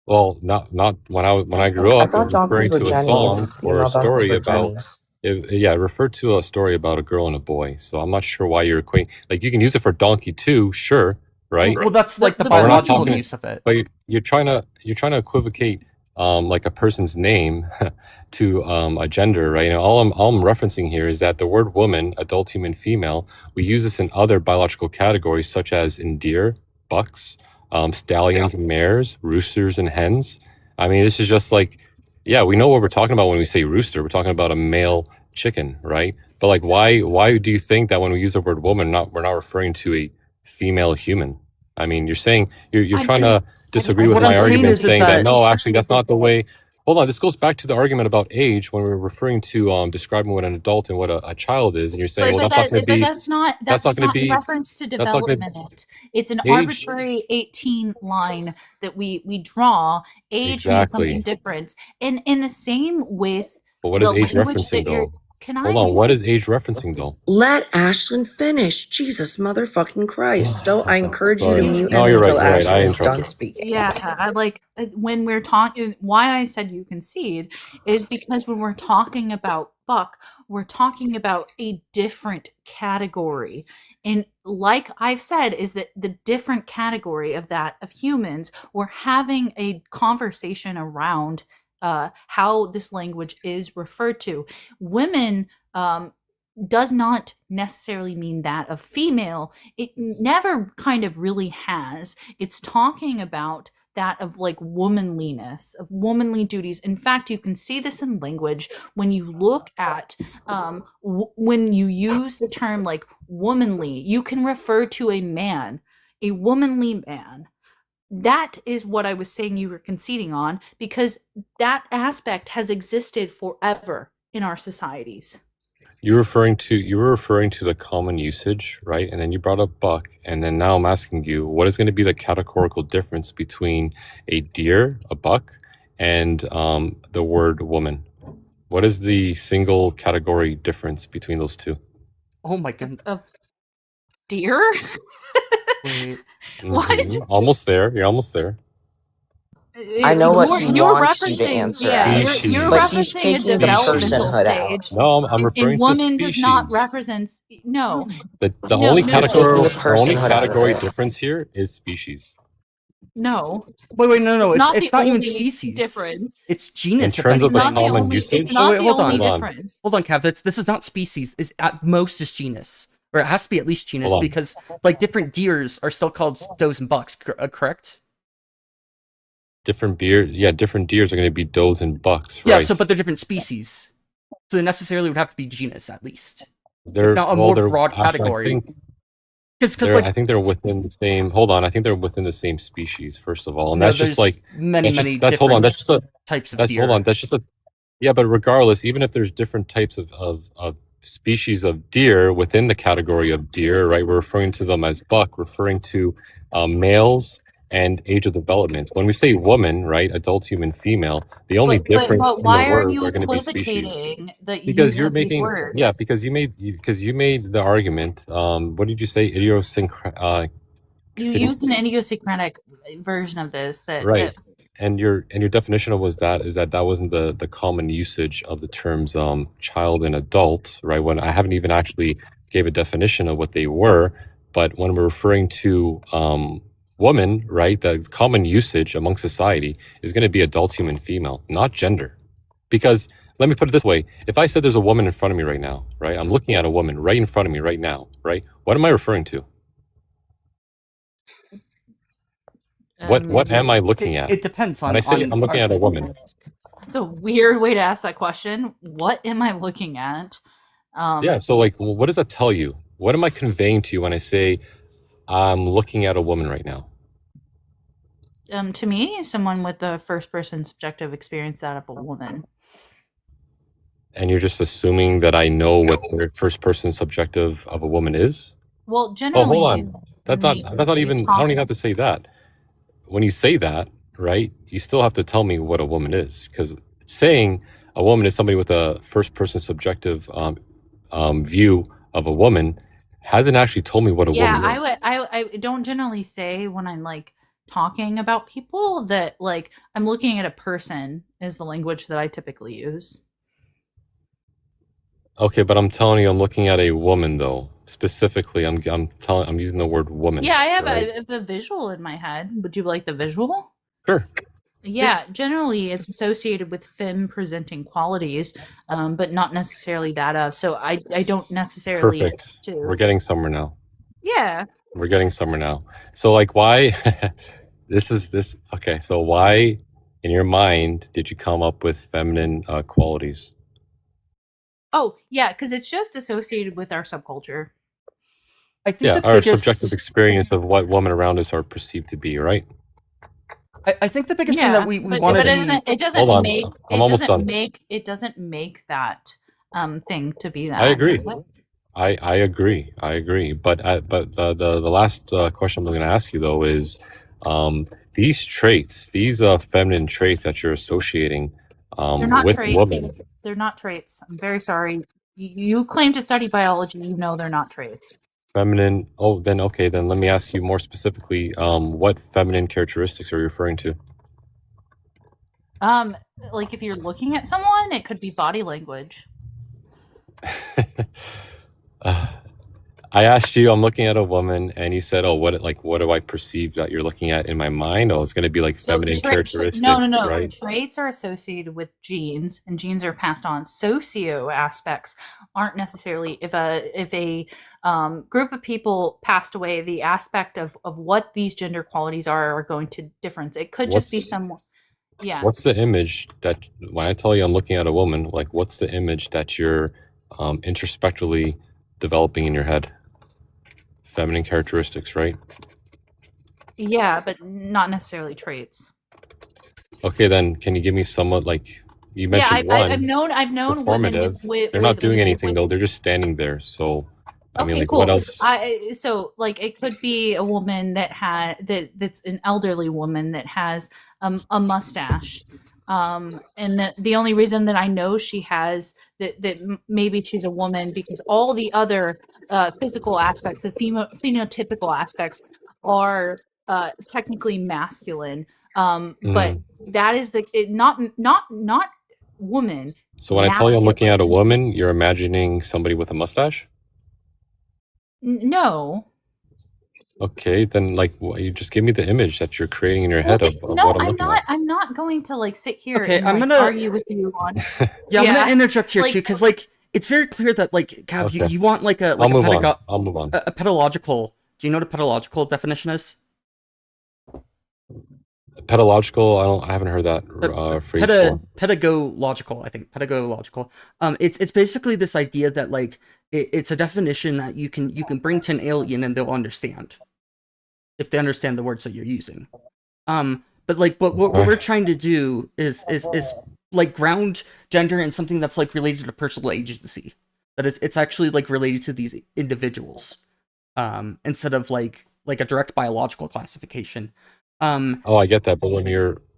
well, not when I grew up. I thought donkeys were a song or a story about. It referred to a story about a girl and a boy. So I'm not sure why you're equating. Like you can use it for donkey too, sure, right? Well, that's like the biological use of it. But you're trying to equivocate like a person's name to a gender, right? All I'm referencing here is that the word woman, adult human, female, we use this in other biological categories such as in deer, bucks, stallions and mares, roosters and hens. I mean, this is just like, yeah, we know what we're talking about when we say rooster. We're talking about a male chicken, right? But like, why do you think that when we use the word woman, we're not referring to a female human? I mean, you're saying you're trying to disagree with my argument, saying that no, actually, that's not the way. hold on. This goes back to the argument about age when we're referring to describing what an adult and what a child is, and you're saying, well, that's not going to be. That's not going to in be. reference to That's not going to. development. It's an Age. arbitrary 18 line that we draw. Age means something different. And in the same with But what is age referencing though? Hold on, what is age referencing though? Let Ashlyn finish. Jesus motherfucking Christ. Still, I encourage you to mute No, him you're until right. Ashlyn I is done interrupted. speaking. Yeah, I like when we're talking. Why I said you concede is because when we're talking about Buck, we're talking about a different category. And like I've said, is that the different category of that of humans, we're having a conversation around how this language is referred to. Women does not necessarily mean that of female. It never kind of really has. It's talking about that of like womanliness, of womanly duties. In fact, you can see this in language when you look at when you use the term like womanly, you can refer to a man, a womanly man. That is what I was saying you were conceding on, because that aspect has existed forever in our societies. You were referring to the common usage, right? And then you brought up Buck, and then now I'm asking you, what is going to be the categorical difference between a deer, a buck, and the word woman? What is the single category difference between those two? Oh my goodness. Of deer? Wait. What? Almost there. You're almost there. I know what he wants you to answer, Ash, you're but he's referencing taking a the developmental personhood out. stage. No, I'm referring and to woman species. does not represent no. The No, only no, category difference here is species. No. Wait, no. It's not even only species. difference. It's genus. In terms of the effectively. common usage. It's not Wait, the hold only on. difference. Hold on, Cav. This is not species. Is at most is genus, or it has to be at least genus Hold on. because like different deers are still called does and bucks. Correct? Different deers are going to be does and bucks, Yeah. right? So, but they're different species. So they necessarily would have to be genus at least. They're not a more broad category. I think they're within the same. Hold on, I think they're within the same species. First of all, and that's just like many That's hold on. That's just a types of that's deer. hold on. That's just a yeah. But regardless, even if there's different types of species of deer within the category of deer, right? We're referring to them as buck, referring to males and age of development. When we say woman, right, adult, human, female, the only difference but in why the are words you are going to be species. equivocating the Because use you're of these making words? because you made the argument. What did you say? Idiosyncratic. You used an idiosyncratic version of this Right. And your definition was that wasn't the common usage of the terms child and adult, right? When I haven't even actually gave a definition of what they were, but when we're referring to woman, right, the common usage among society is going to be adult, human, female, not gender. Because let me put it this way: if I said there's a woman in front of me right now, right, I'm looking at a woman right in front of me right now, right? What am I referring to? What am I looking at? It depends on. When I say I'm looking at a woman. It's a weird way to ask that question. What am I looking at? Yeah. So, like, what does that tell you? What am I conveying to you when I say I'm looking at a woman right now? To me, someone with the first-person subjective experience out of a woman. And you're just assuming that I know what the first-person subjective of a woman is? Well, generally. Oh, hold on. That's not even. I don't even have to say that. When you say that, right, you still have to tell me what a woman is, because saying a woman is somebody with a first-person subjective view of a woman hasn't actually told me what a woman is. I don't generally say when I'm like talking about people that like I'm looking at a person is the language that I typically use. Okay, but I'm telling you, I'm looking at a woman though. Specifically, I'm using the word woman. Yeah, I have right? a visual in my head. Would you like the visual? Sure. Yeah, generally it's associated with femme presenting qualities, but not necessarily that of. So I don't necessarily. Perfect. We're getting somewhere now. Yeah. We're getting somewhere now. So like, why? Okay. So why, in your mind, did you come up with feminine qualities? Oh yeah, because it's just associated with our subculture. I think our subjective experience of what women around us are perceived to be, right? I think the biggest thing that we but want to it be. doesn't, it doesn't Hold on, make I'm it almost doesn't done. make it doesn't make that thing to be that. I agree. does it? I agree. I agree. But the last question I'm going to ask you though is, these traits, these feminine traits that you're associating They're not with traits. women, They're not traits. I'm very sorry. You claim to study biology. You know they're not traits. feminine. Oh, then okay. Then let me ask you more specifically. What feminine characteristics are you referring to? Like if you're looking at someone, it could be body language. I asked you, I'm looking at a woman, and you said, "Oh, what do I perceive that you're looking at in my mind?" Oh, it's going to be like feminine characteristics, no. right? Traits are associated with genes, and genes are passed on. Socio aspects aren't necessarily. If a group of people passed away, the aspect of what these gender qualities are going to difference. It could just be someone. Yeah. What's the image that when I tell you I'm looking at a woman, like what's the image that you're introspectively developing in your head? Feminine characteristics, right? Yeah, but not necessarily traits. Okay, then can you give me somewhat like you mentioned one? I've known performative. women They're not doing anything though. They're just standing there. So I mean, like, cool. what else? So like it could be a woman that's an elderly woman that has a mustache. And the only reason that I know she has that maybe she's a woman because all the other physical aspects, the phenotypical aspects, are technically masculine. But that is not woman. So when I tell you I'm looking at a woman, you're imagining somebody with a mustache? No. Okay, then like you just give me the image that you're creating in your head of what I'm looking at. I'm not going to like sit here Okay, and I'm like, gonna argue with you on. Yeah, I'm gonna interject here like- too, because like it's very clear that like Cav, Okay. you want like a I'll move on. a pedological. Do you know what a pedological definition is? Pedological, I haven't heard that phrase before. Pedagogical, I think. Pedagogical. It's basically this idea that like it's a definition that you can bring to an alien and they'll understand if they understand the words that you're using. But like what we're trying to do is like ground gender in something that's like related to personal agency. That it's actually like related to these individuals. Instead of like a direct biological classification. Oh, I get that, but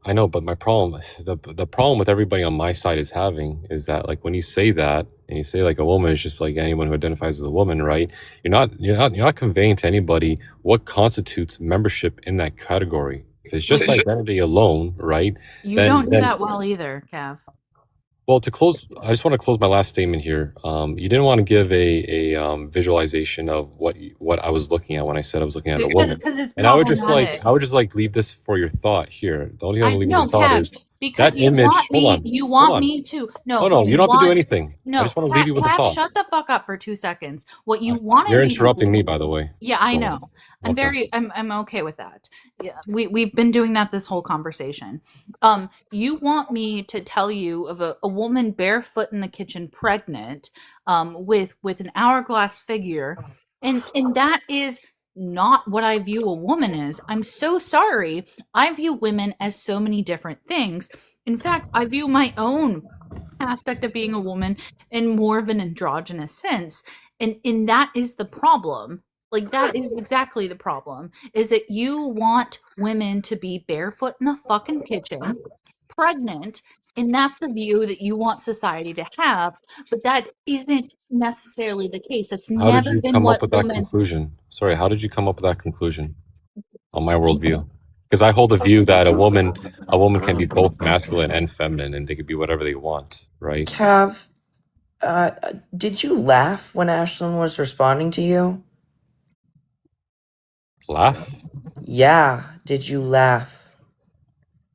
I know, but my problem, the problem with everybody on my side is that like when you say that and you say like a woman is just like anyone who identifies as a woman, right? You're not conveying to anybody what constitutes membership in that category. If it's just identity alone, right? You don't do that well either, Cav. Well, to close, I just want to close my last statement here. You didn't want to give a visualization of what I was looking at when I said I was looking at a woman, and I would just like leave this for your thought here. The only thing I'm leaving your thought is because that image. You want me to no, you don't have to do anything. No, I just want to leave you with a thought. Shut the fuck up for 2 seconds. What you wanted? You're interrupting me, by the way. Yeah, I know. I'm okay with that. Yeah, we've been doing that this whole conversation. You want me to tell you of a woman barefoot in the kitchen, pregnant, with an hourglass figure, and that is not what I view a woman as. I'm so sorry. I view women as so many different things. In fact, I view my own aspect of being a woman in more of an androgynous sense, and that is the problem. Like, that is exactly the problem, is that you want women to be barefoot in the fucking kitchen, pregnant, and that's the view that you want society to have, but that isn't necessarily the case. It's How never did you been come what up with that conclusion? Sorry, how did you come up with that conclusion on my worldview? Because I hold a view that a woman can be both masculine and feminine, and they could be whatever they want, right? Cav, did you laugh when Ashlyn was responding to you? Laugh? Yeah, did you laugh?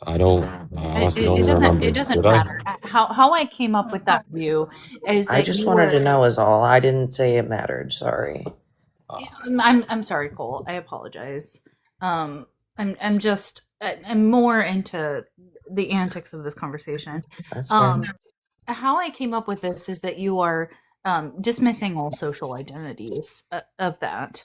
I honestly don't remember. It doesn't Did I? matter. How I came up with that view is that I just wanted to know is all. I didn't say it mattered. Sorry. I'm sorry, Cole. I apologize. I'm more into the antics of this conversation. That's fine. How I came up with this is that you are dismissing all social identities of that.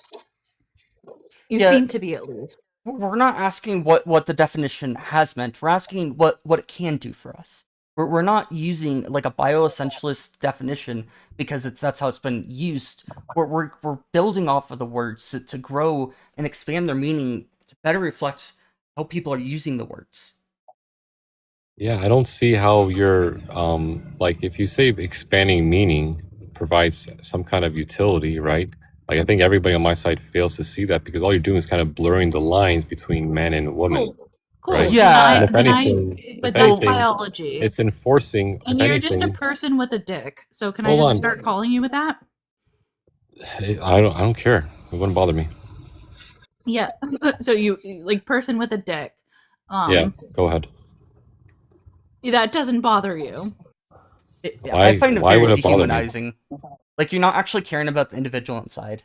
You seem to be, at least. We're not asking what the definition has meant. We're asking what it can do for us. We're not using like a bioessentialist definition because that's how it's been used. We're building off of the words to grow and expand their meaning to better reflect how people are using the words. Yeah, I don't see how you're like if you say expanding meaning provides some kind of utility, right? Like I think everybody on my side fails to see that because all you're doing is kind of blurring the lines between men and women, Cool. right? Yeah. And if But anything, that's biology. it's enforcing. And if you're just a anything, person with a dick. So can I hold just on. start calling you with that? I don't care. It wouldn't bother me. Yeah. So you like person with a dick. Yeah, go ahead. That doesn't bother you. I find it why very would it bother me? dehumanizing. Like you're not actually caring about the individual inside.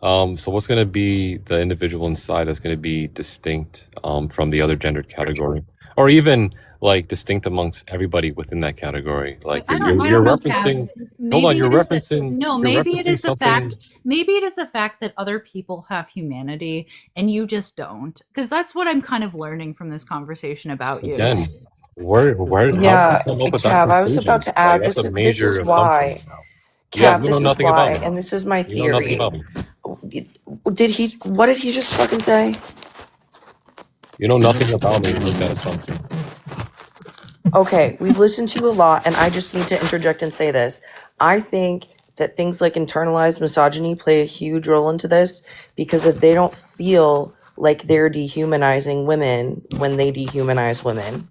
So what's going to be the individual inside that's going to be distinct from the other gendered category, or even like distinct amongst everybody within that category? Like I you're don't know, referencing. Kat. Hold on, Maybe you're it is referencing. no. You're Maybe it referencing is the something. fact. Maybe it is the fact that other people have humanity and you just don't. Because that's what I'm kind of learning from this conversation about you. Again, where Yeah, how did you come up with that Cav, I was about conclusion? to add Like that's a this is major why. assumption. Cav, You know this is nothing why, about me. and this is my You know nothing theory. about me. What did he just fucking say? You know nothing about me. Make that assumption. Okay, we've listened to you a lot, and I just need to interject and say this. I think that things like internalized misogyny play a huge role into this because if they don't feel like they're dehumanizing women when they dehumanize women,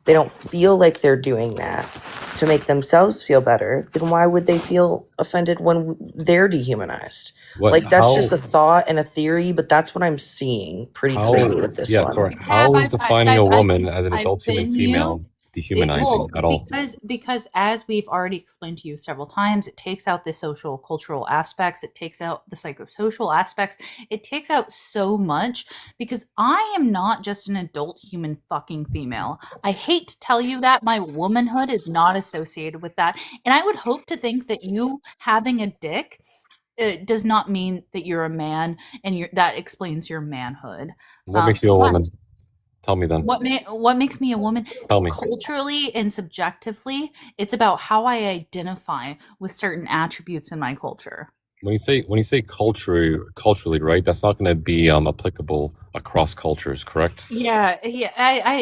they don't feel like they're doing that to make themselves feel better, then why would they feel offended when they're dehumanized? That's just a thought and a theory, but that's what I'm seeing pretty clearly with this one. Correct. How is defining a woman as an adult human female dehumanizing at all? Because as we've already explained to you several times, it takes out the social cultural aspects, it takes out the psychosocial aspects, it takes out so much because I am not just an adult human fucking female. I hate to tell you that my womanhood is not associated with that, and I would hope to think that you having a dick does not mean that you're a man and that explains your manhood. What makes you a woman? Tell me then. What makes me a woman? Tell me. Culturally and subjectively, it's about how I identify with certain attributes in my culture. When you say culturally, right? That's not going to be applicable across cultures, correct? Yeah.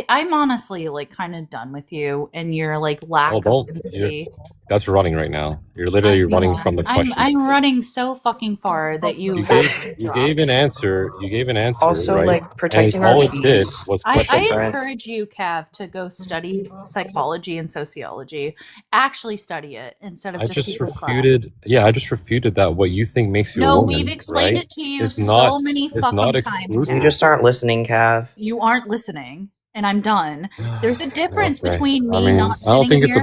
I'm honestly like kind of done with you and your like lack of empathy. That's running right now. You're literally running from the question. I'm running so fucking far that you gave an answer. You gave an answer. Also, right? like protecting our peace. I encourage you, Cav, to go study psychology and sociology. Actually study it instead of just refuted. Yeah, I just refuted that. What you think makes you a woman? No, we've explained right? it to you so many fucking times. Exclusive. You just aren't listening, Cav. You aren't listening, and I'm done. There's a difference between me not sitting I don't think here.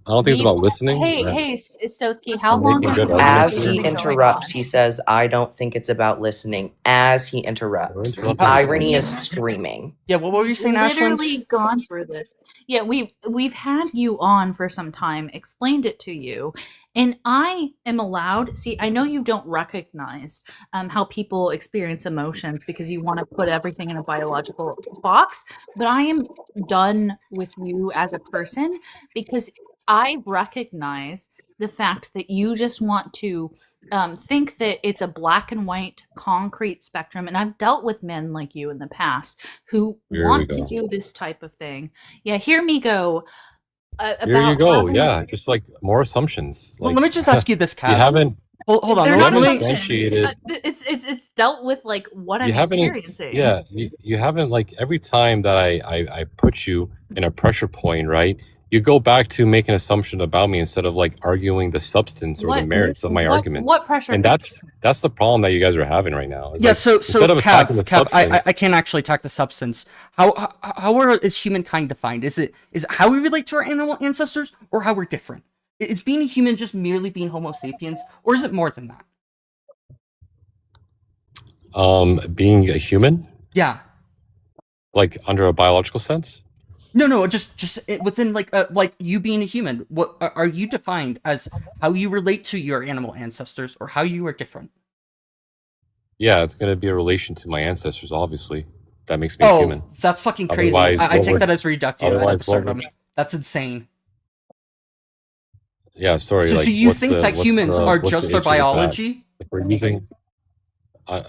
I don't think it's about listening. Hey, Stosky, how long has this As conversation he been going interrupts, on? he says, I don't think it's about listening. As he interrupts. The irony is screaming. Yeah, what were you saying, Ashland? Literally gone through this. Yeah, we've had you on for some time, explained it to you, and I am allowed. See, I know you don't recognize how people experience emotions because you want to put everything in a biological box, but I am done with you as a person because I recognize the fact that you just want to think that it's a black and white concrete spectrum. And I've dealt with men like you in the past who want to do this type of thing. Yeah, hear me go. Here you go. Yeah, just like more assumptions. Well, let me just ask you this, Cav. You haven't. Hold on. They're Let not me. Substantiated. It's dealt with like what I'm experiencing. Yeah, you haven't like every time that I put you in a pressure point, right? You go back to make an assumption about me instead of like arguing the substance or the merits of my argument. What pressure? And that's the problem that you guys are having right now. Yeah, like, so instead of attacking the substance, I can't actually attack the substance. How is humankind defined? Is it how we relate to our animal ancestors, or how we're different? Is being a human just merely being Homo sapiens, or is it more than that? Being a human? Yeah. Like under a biological sense? No, just within like you being a human. What are you defined as? How you relate to your animal ancestors, or how you are different? Yeah, it's going to be a relation to my ancestors, obviously. That makes me a human. Oh, that's fucking crazy. Otherwise, I what take would- that as reductive ad otherwise, what absurdum. would- That's insane. Yeah, sorry. So, like, so you what's think the, that what's humans the, are what's just the their issue with that? biology?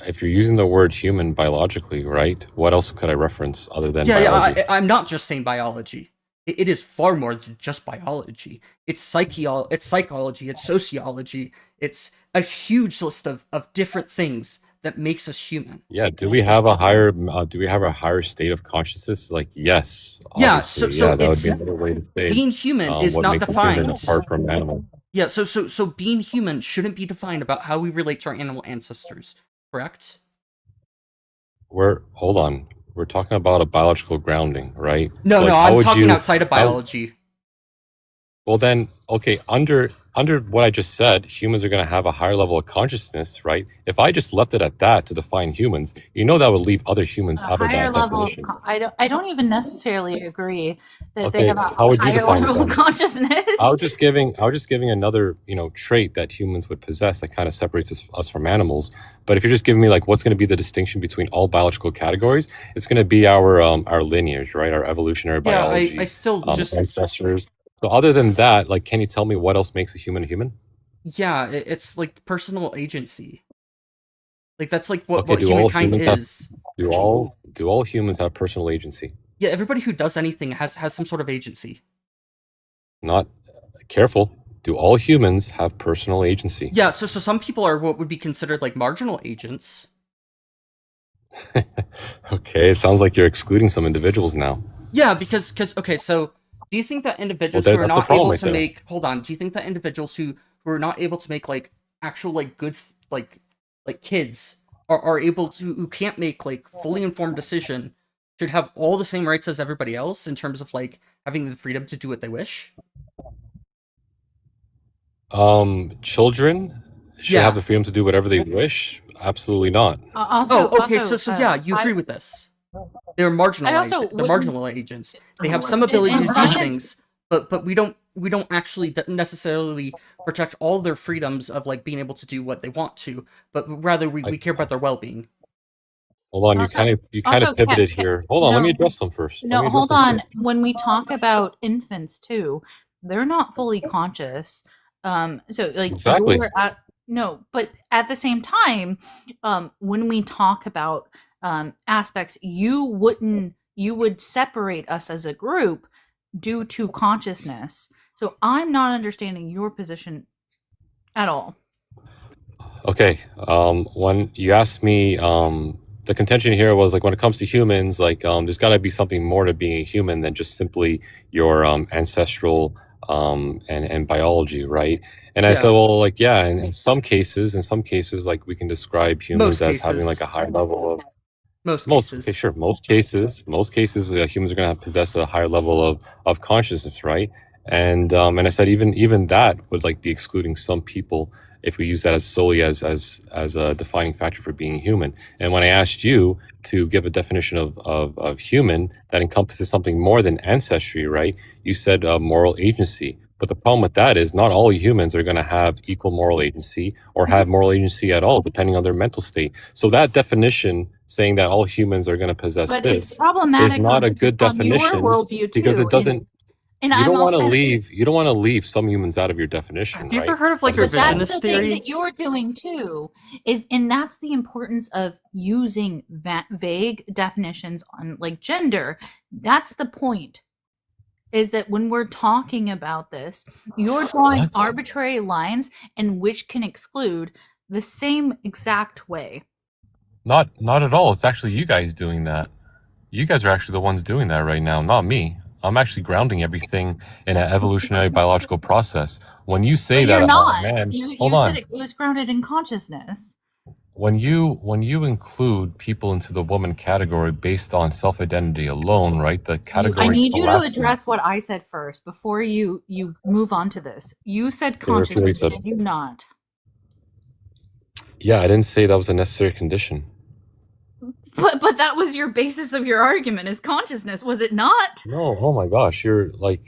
If you're using the word human biologically, right? What else could I reference other than biology? Yeah, I'm not just saying biology. It is far more than just biology. It's psychology, it's sociology, it's a huge list of different things that makes us human. Yeah. Do we have a higher state of consciousness? Like, yes, Yeah, obviously. so that would be it's another way to say being human is what not makes a human defined. apart from animal. Yeah, so being human shouldn't be defined about how we relate to our animal ancestors, correct? Hold on. We're talking about a biological grounding, right? No, So, like, no, how I'm would talking you- outside of how- biology. Well, then, okay, under what I just said, humans are going to have a higher level of consciousness, right? If I just left it at that to define humans, that would leave other humans A out of higher that level. definition. I don't even necessarily agree that Okay, they have a how would you higher define it level of then? consciousness. I was just giving another trait that humans would possess that kind of separates us from animals. But if you're just giving me like what's going to be the distinction between all biological categories, it's going to be our lineage, right? Our evolutionary Yeah, biology, I still just ancestors. So other than that, like, can you tell me what else makes a human a human? yeah, it's like personal agency. Like that's like what Okay, do all humankind humans have- is. Do all humans have personal agency? Yeah, everybody who does anything has some sort of agency. Not careful. Do all humans have personal agency? Yeah, so some people are what would be considered like marginal agents. Okay, it sounds like you're excluding some individuals now. Yeah, because okay, so do you think that individuals Well, who are that's a not problem able right to there. make do you think that individuals who are not able to make like actual like good like kids are able to who can't make like fully informed decision should have all the same rights as everybody else in terms of like having the freedom to do what they wish? Children should Yeah. have the freedom to do whatever they wish. Absolutely not. Also, Oh, okay, also, so yeah, you agree with this. They're marginalized. also They're wouldn't- marginal agents. They have some ability to do science- things, but we don't actually necessarily protect all their freedoms of like being able to do what they want to, but rather we care about their well-being. Hold on, Also- you kind of also, pivoted Kat- here. Hold on, let no. me address them first. Let me No, address hold them on. first. When we talk about infants too, they're not fully conscious. So like Exactly. no, but at the same time, when we talk about aspects, you would separate us as a group due to consciousness. So I'm not understanding your position at all. Okay. When you asked me, the contention here was like when it comes to humans, like there's got to be something more to being a human than just simply your ancestral and biology, right? And I Yeah. said, well, like, yeah, and in some cases, like we can describe humans Most as having cases. like a high level of Most okay, cases. sure. Most cases, humans are going to possess a higher level of consciousness, right? And I said even that would like be excluding some people if we use that as solely as a defining factor for being human. And when I asked you to give a definition of human that encompasses something more than ancestry, right? You said moral agency. But the problem with that is not all humans are going to have equal moral agency or have moral agency at all, depending on their mental state. So that definition saying that all humans are going to possess But this it's problematic is not a good on your definition worldview too, because it doesn't. And You don't want to and- leave some humans out of your definition, Have you right? ever heard of like But But that's revisionist the theory? thing that you're doing too, and that's the importance of using vague definitions on like gender. That's the point. Is that when we're talking about this, you're drawing What? arbitrary lines and which can exclude the same exact way. Not at all. It's actually you guys doing that. You guys are actually the ones doing that right now, not me. I'm actually grounding everything in an evolutionary biological process. When you say But that, you're not. man, You hold on. said it was grounded in consciousness. When you include people into the woman category based on self-identity alone, right? The category I need you to collapses. address what I said first before you move on to this. You said Okay, repeat what you consciousness, said. did you not? Yeah, I didn't say that was a necessary condition. But that was your basis of your argument is consciousness, was it not? No, oh my gosh, you're like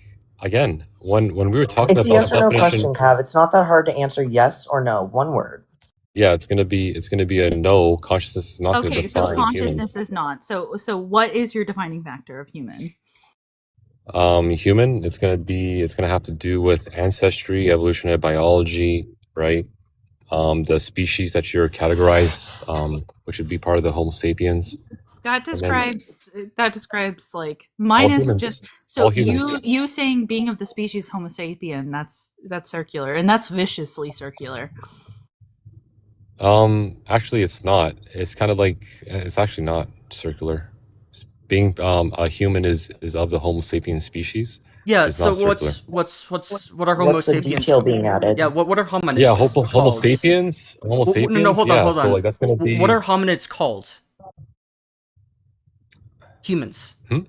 again when we were talking It's a about yes or no definition. question, Cav. It's not that hard to answer yes or no. One word. Yeah, it's gonna be a no. Consciousness is not gonna Okay, so define consciousness humans. is not. So what is your defining factor of human? Human, it's gonna have to do with ancestry, evolutionary biology, right? The species that you're categorized, which would be part of the Homo sapiens, That and then describes like all minus humans, just all so humans. you saying being of the species Homo sapien, that's circular, and that's viciously circular. Actually, it's not. It's kind of like it's actually not circular. Being a human is of the Homo sapien species. Yeah. Is So not circular. what are Homo What's the sapiens? detail being added? Yeah. What are Yeah, hominids Homo called? sapiens. Homo No, sapiens. hold on, Yeah, hold so on. like that's gonna What be are hominids called? Humans. Hmm?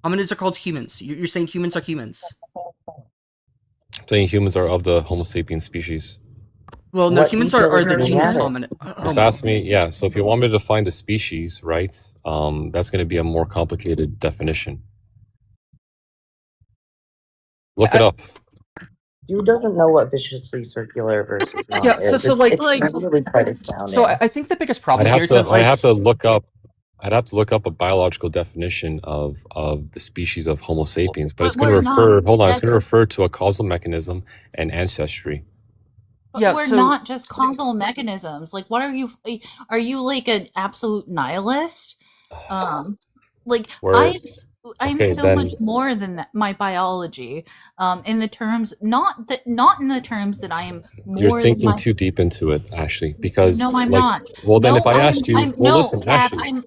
Hominids are called humans. You're saying humans are humans. saying humans are of the Homo sapien species. Well, no, What humans detail are is the being genus added? hominid. Just Homo. ask me. Yeah. So if you want me to define the species, right? That's going to be a more complicated definition. Look it up. Dude doesn't know what viciously circular versus not Yeah, so is. like It's really quite astounding. so I think the biggest problem I'd here have is to. that like I'd have to look up. I'd have to look up a biological definition of the species of Homo sapiens, but it's going to we're refer. not. Hold on, it's That's going to refer to a causal mechanism and ancestry. But yeah, we're so not just causal mechanisms. Like, what are you? Are you like an absolute nihilist? Like Where I'm okay, so then much more than that, my biology. In the terms, not in the terms that I am you're more than thinking my. too deep into it, Ashley. Because No, I'm like, not. well, then No, if I asked you, I'm well, no, listen, Cab. Ashley,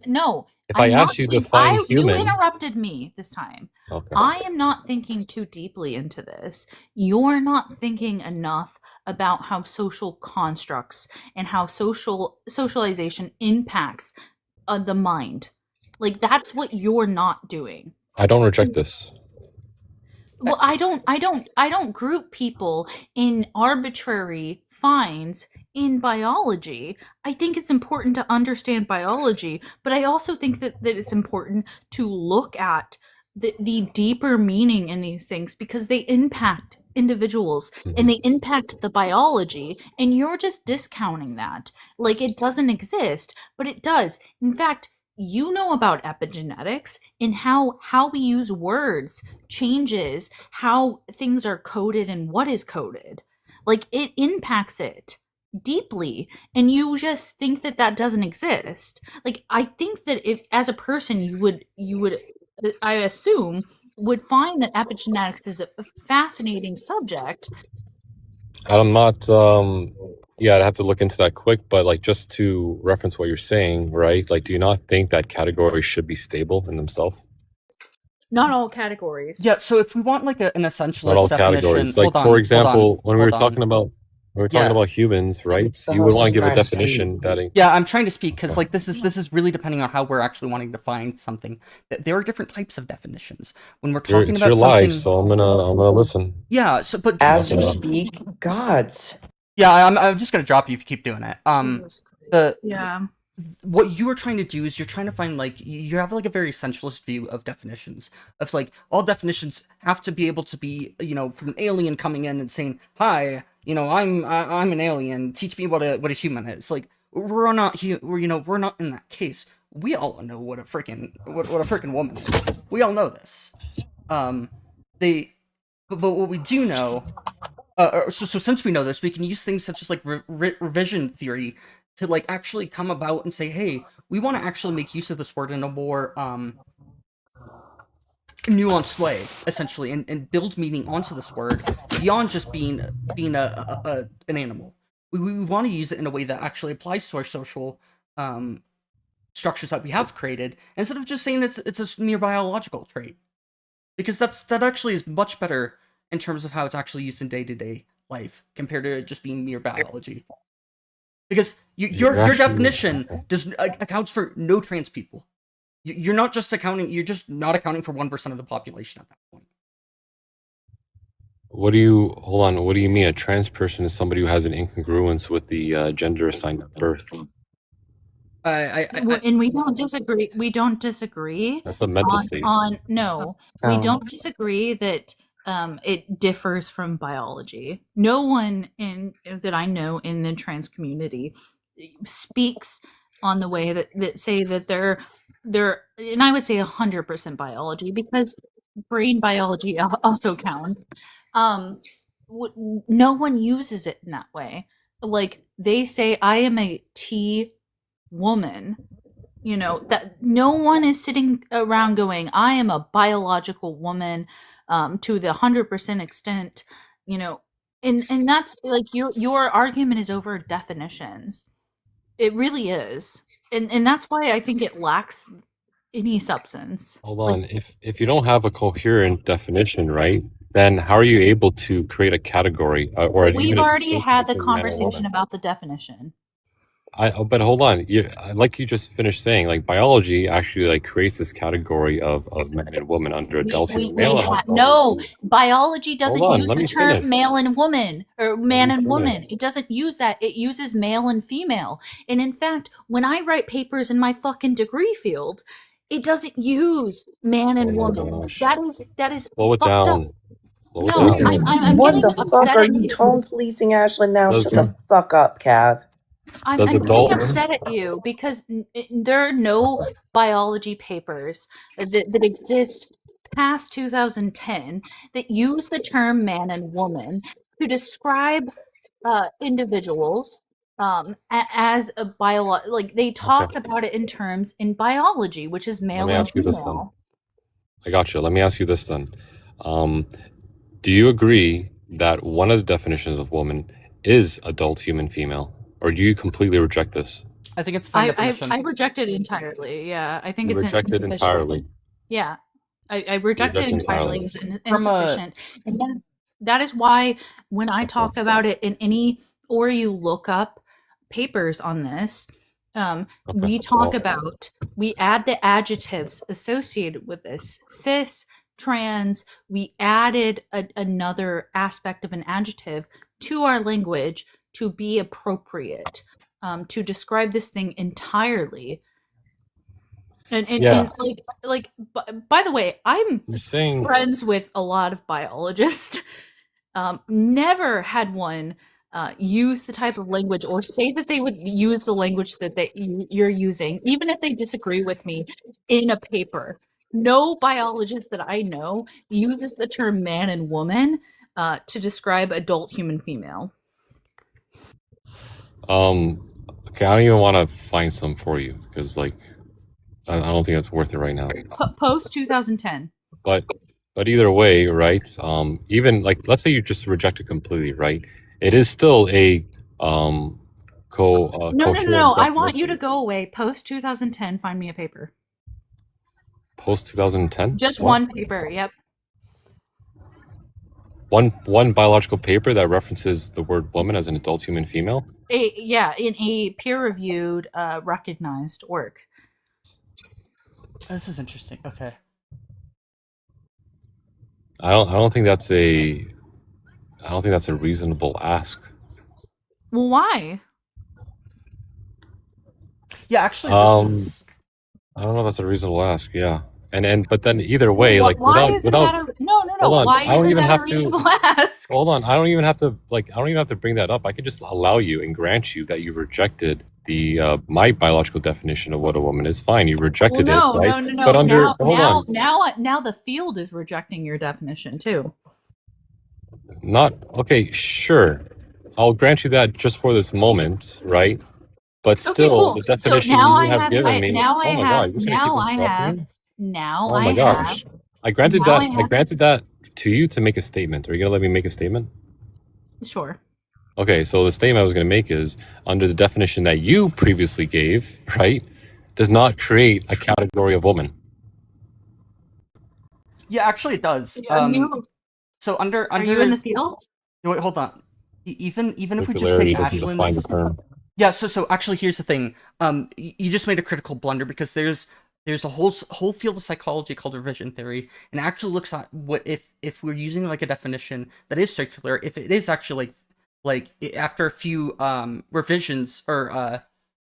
if I I'm not. asked you to define You human, interrupted me this time. okay. I am not thinking too deeply into this. You're not thinking enough about how social constructs and how socialization impacts the mind. Like that's what you're not doing. I don't reject this. Well, I don't group people in arbitrary finds in biology. I think it's important to understand biology, but I also think that it's important to look at the deeper meaning in these things because they impact individuals and they impact the biology, and you're just discounting that like it doesn't exist, but it does. In fact, you know about epigenetics and how we use words changes how things are coded and what is coded. Like it impacts it deeply, and you just think that that doesn't exist. Like I think that if as a person you would I assume would find that epigenetics is a fascinating subject. I'm not. Yeah, I'd have to look into that quick. But like, just to reference what you're saying, right? Like, do you not think that categories should be stable in themselves? Not all categories. yeah, so if we want like an Not all essentialist definition, categories. Like, hold on, for example, hold on, when we were hold talking on. about Yeah. humans, right? The You would host want is to give a trying to speak. definition that. Yeah, I'm trying to speak because like this is really depending on how we're actually wanting to find something. There are different types of definitions when we're talking It's about your something. life, so I'm gonna listen. Yeah, so but As you Okay. speak, gods. yeah, I'm just gonna drop you if you keep doing it. The Yeah. what you are trying to do is you're trying to find like you have like a very essentialist view of definitions of like all definitions have to be able to be from an alien coming in and saying hi I'm an alien, teach me what a human is. Like we're not we're not in that case. We all know what a freaking what a freaking woman is. We all know this. But what we do know, so since we know this, we can use things such as like revision theory to like actually come about and say, hey, we want to actually make use of this word in a more nuanced way, essentially, and build meaning onto this word beyond just being an animal. We want to use it in a way that actually applies to our social structures that we have created, instead of just saying it's a mere biological trait, because that actually is much better in terms of how it's actually used in day-to-day life compared to it just being mere biology. Because your definition accounts for no trans people. You're not just accounting. You're just not accounting for 1% of the population at that point. Hold on, what do you mean? A trans person is somebody who has an incongruence with the gender assigned at birth. And we don't disagree. We don't disagree. That's a mental state. We don't disagree that it differs from biology. No one that I know in the trans community speaks on the way that say that they're and I would say 100% biology, because brain biology also counts. No one uses it in that way. Like, they say, I am a T woman, that no one is sitting around going, I am a biological woman, to the 100% extent, and that's like, your argument is over definitions. It really is. And that's why I think it lacks any substance. Hold Like, on. If you don't have a coherent definition, right, then how are you able to create a category or even we've a already distinction had the between man and conversation woman? about the definition. But hold on. Like you just finished saying, like biology actually like creates this category of man and woman under adult human male and under No, adult. biology Hold doesn't on. use Let the me term finish. male and woman, or Let man me and finish. woman. It doesn't use that. It uses male and female. And in fact, when I write papers in my fucking degree field, it doesn't use man Oh and my woman. gosh. That is Slow it fucked up. down. Slow it No, down. I'm What getting the fuck upset are at you you. tone policing, Ashlyn? Now shut Does the fuck up, Cav. I'm does getting adults upset at you because there are no biology papers that exist past 2010 that use the term man and woman to describe individuals, as a like, they okay, talk about it in terms in biology, which is let male me and ask you this then. female. I got you. Let me ask you this then. Um, do you agree that one of the definitions of woman is adult human female? Or do you completely reject this? I think it's a fine definition. I reject it entirely. Yeah, I think You it's reject it insufficient. entirely. Yeah, I You reject it reject it entirely entirely. as From a insufficient. And that is why when I Okay. talk about it in any, or you look up papers on this, Okay. we talk Well, about, we add the adjectives associated with this: cis, trans. We added another aspect of an adjective to our language to be appropriate, to describe this thing entirely. yeah, And like by the way, I'm you're saying friends with a lot of biologists. Never had one use the type of language or say that they would use the language that you're using, even if they disagree with me, in a paper. No biologist that I know uses the term man and woman to describe adult human female. okay, I don't even want to find some for you because like I don't think it's worth it right now. Post 2010. But either way, right? Even like let's say you just reject it completely, right? It is still a No. coherent I want you to definition. go away. Post 2010. Find me a paper. Post 2010. Just What? one paper. Yep. One biological paper that references the word woman as an adult human female. In a peer-reviewed, recognized work. This is interesting. Okay. I don't think that's a reasonable ask. Well, why? Yeah, actually, this is. I don't know if that's a reasonable ask. Yeah, but then either way, like Why isn't that a no? hold on, Why I don't isn't even that a have to. reasonable ask? Hold on, I don't even have to bring that up. I could just allow you and grant you that you rejected the my biological definition of what a woman is. Fine, you Well, rejected it, no. right? But hold on, Now the field is rejecting your definition too. not okay. Sure, I'll grant you that just for this moment, right? But Okay, still, cool. the So definition now you have given me. now I Oh my have god, you're just gonna keep interrupting me. now Oh I my have gosh, I granted now that. I I have granted that to you to make a statement. Are you gonna let me make a statement? sure. Okay, so the statement I was going to make is under the definition that you previously gave, right, does not create a category of woman. Yeah, actually, it does. Are you So under are you in the field? wait, hold on. Even if we just Circularity take doesn't define the Ashlyn's. term. Yeah. So actually, here's the thing. You just made a critical blunder because there's a whole field of psychology called revision theory, and it actually looks at what if we're using like a definition that is circular, if it is actually after a few revisions or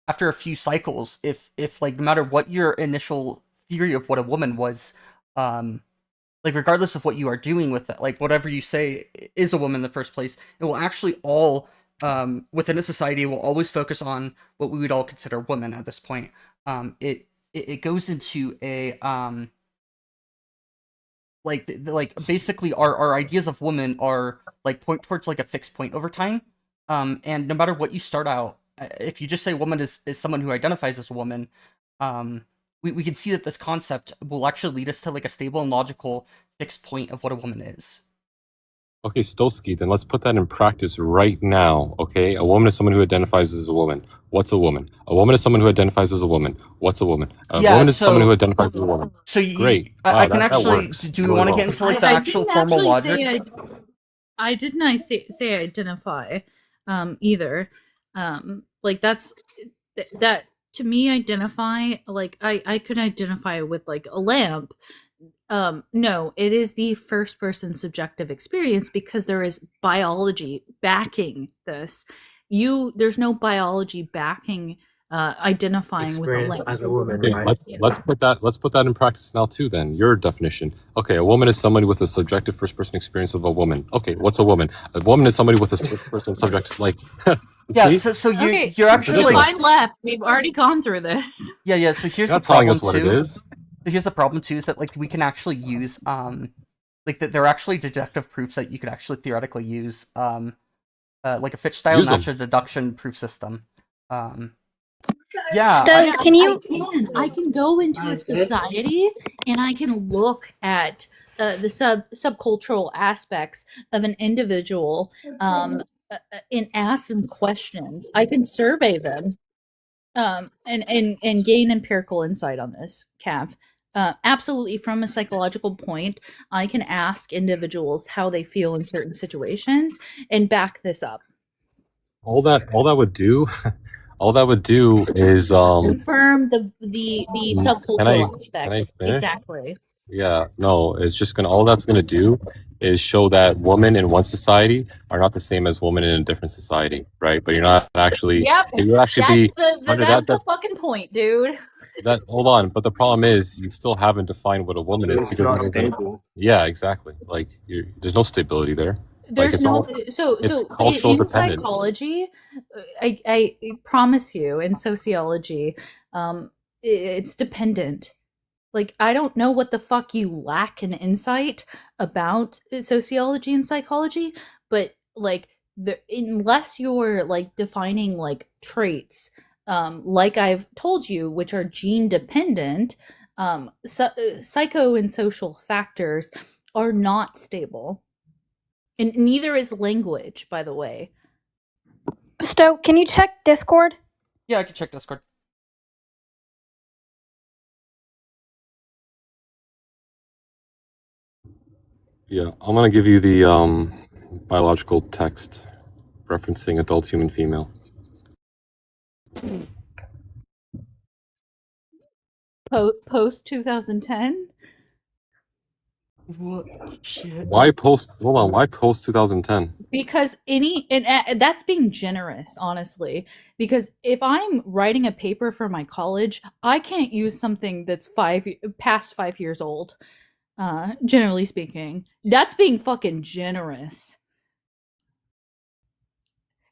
after a few cycles, if like no matter what your initial theory of what a woman was, um like regardless of what you are doing with it, like whatever you say is a woman in the first place, it will actually all within a society will always focus on what we would all consider women at this point. It goes into a like basically our ideas of women are like point towards like a fixed point over time, and no matter what you start out, if you just say woman is someone who identifies as a woman, we can see that this concept will actually lead us to like a stable and logical fixed point of what a woman is. Okay, Stolsky, then let's put that in practice right now, okay? A woman is someone who identifies as a woman. What's a woman? A woman is someone who identifies as a woman. What's a woman? A woman is someone who identifies as a woman. So Great. Wow, I can that actually. works Do we really want to well. get into like the actual formal logic? I didn't say identify either. Like that's that to me identify like I could identify with like a lamp. No, it is the first person subjective experience because there is biology backing this. There's no biology backing identifying experience with a lamp. as a woman, Okay, right? let's put that in practice now too then. Your definition. Okay, a woman is somebody with a subjective first person experience of a woman. Okay, what's a woman? A woman is somebody with a first person subjective like Yeah, see? so Okay, you're actually like define left. We've already gone through this. yeah. So here's You're the not telling problem us what it too. is. Here's the problem too is that like we can actually use like that there are actually deductive proofs that you could actually theoretically use like a Fitch style Use 'em. natural deduction proof system. Yeah, Stoke, can you? I can go into a society and I can look at the subcultural aspects of an individual and ask them questions. I can survey them and gain empirical insight on this, Cav. Absolutely, from a psychological point, I can ask individuals how they feel in certain situations and back this up. All that would do all that would do is Confirm the subcultural aspects. can I finish? Exactly. Yeah, no, it's just gonna all that's gonna do is show that women in one society are not the same as women in a different society, right? But you're not actually Yep. it would actually That's be under that's that the fucking point, dude. that hold on, but the problem is you still haven't defined what a woman is It's because not you're gonna- stable. yeah, exactly. Like there's no stability there. There's it's no all- it's cultural in dependent. psychology, I promise you, in sociology, it's dependent. Like I don't know what the fuck you lack in insight about sociology and psychology, but like unless you're like defining like traits, like I've told you, which are gene dependent, psycho and social factors are not stable. And neither is language, by the way. Stoke, can you check Discord? Yeah, I can check Discord. Yeah, I'm gonna give you the biological text referencing adult human female. Post 2010. What shit? Why post? Hold on. Why post 2010? Because that's being generous, honestly. Because if I'm writing a paper for my college, I can't use something that's past 5 years old. Generally speaking, that's being fucking generous.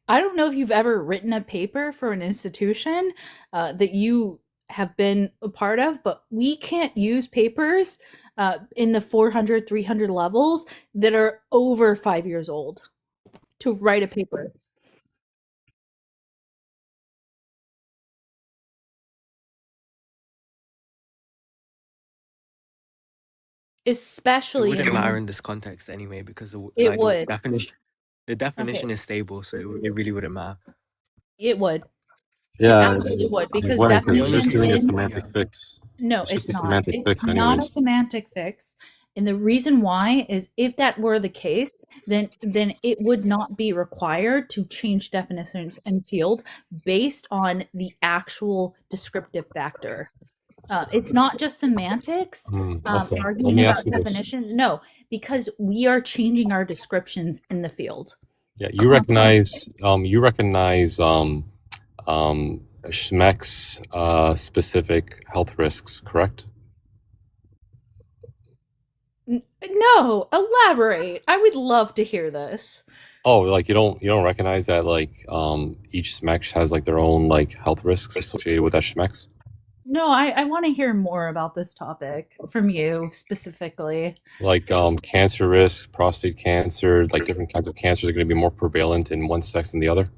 I don't know if you've ever written a paper for an institution that you have been a part of, but we can't use papers in the 400, 300 levels that are over 5 years old to write a paper. Especially It wouldn't matter in this context anyway because It would. the definition is stable, so it really wouldn't matter. It would. Yeah, Absolutely would, because it's definitions just doing a in- semantic fix. No, It's it's just a not. semantic It's fix not a anyways. semantic fix. And the reason why is if that were the case, then it would not be required to change definitions and field based on the actual descriptive factor. It's not just semantics, Okay. Let arguing me about ask you this. definition. No, because we are changing our descriptions in the field. Yeah, you recognize Schmeck's specific health risks, correct? No, elaborate. I would love to hear this. Oh, like you don't recognize that like each SMEX has like their own like health risks associated with that SMEX? No, I want to hear more about this topic from you specifically. Like cancer risk, prostate cancer, like different kinds of cancers are going to be more prevalent in one sex than the other.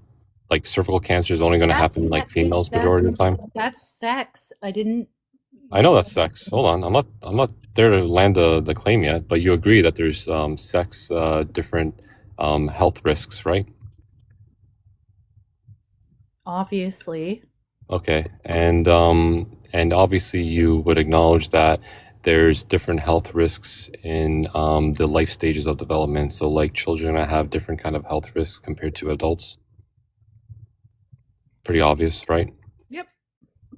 Like cervical cancer is only going to happen in like females majority of the time. That's sex. I didn't. I know that's sex. Hold on, I'm not there to land the claim yet, but you agree that there's sex different health risks, right? Obviously. Okay, and obviously you would acknowledge that there's different health risks in the life stages of development. So like children have different kind of health risks compared to adults. Pretty obvious, right? Yep.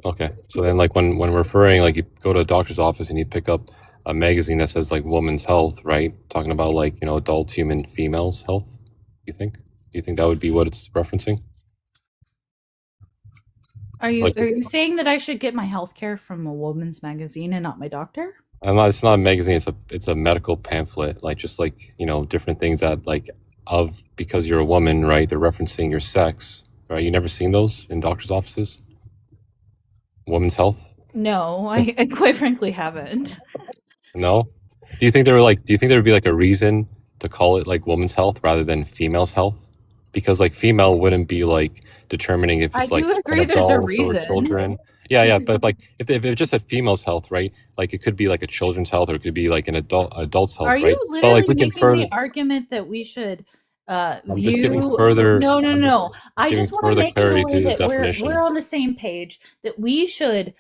Okay, so then like when referring, like you go to a doctor's office and you pick up a magazine that says like women's health, right? Talking about like, you know, adult human females health, you think? Do you think that would be what it's referencing? Are you Like- are you saying that I should get my health care from a woman's magazine and not my doctor? It's not a magazine, it's a medical pamphlet, like just like, you know, different things that like because you're a woman, right? They're referencing your sex, right? You never seen those in doctor's offices? Women's health? No, I quite frankly haven't. No? Do you think there would be like a reason to call it like women's health rather than female's health? Because like female wouldn't be like determining if it's I like do agree an there's a adult or reason. children. Yeah, but like if it just said female's health, right? Like it could be like a children's health or it could be like an adult's health, Are right? you But literally like we can making further the argument that we should just view? giving further- No. I'm just I giving just want to further make clarity sure to the that definition. we're on the same page. That we should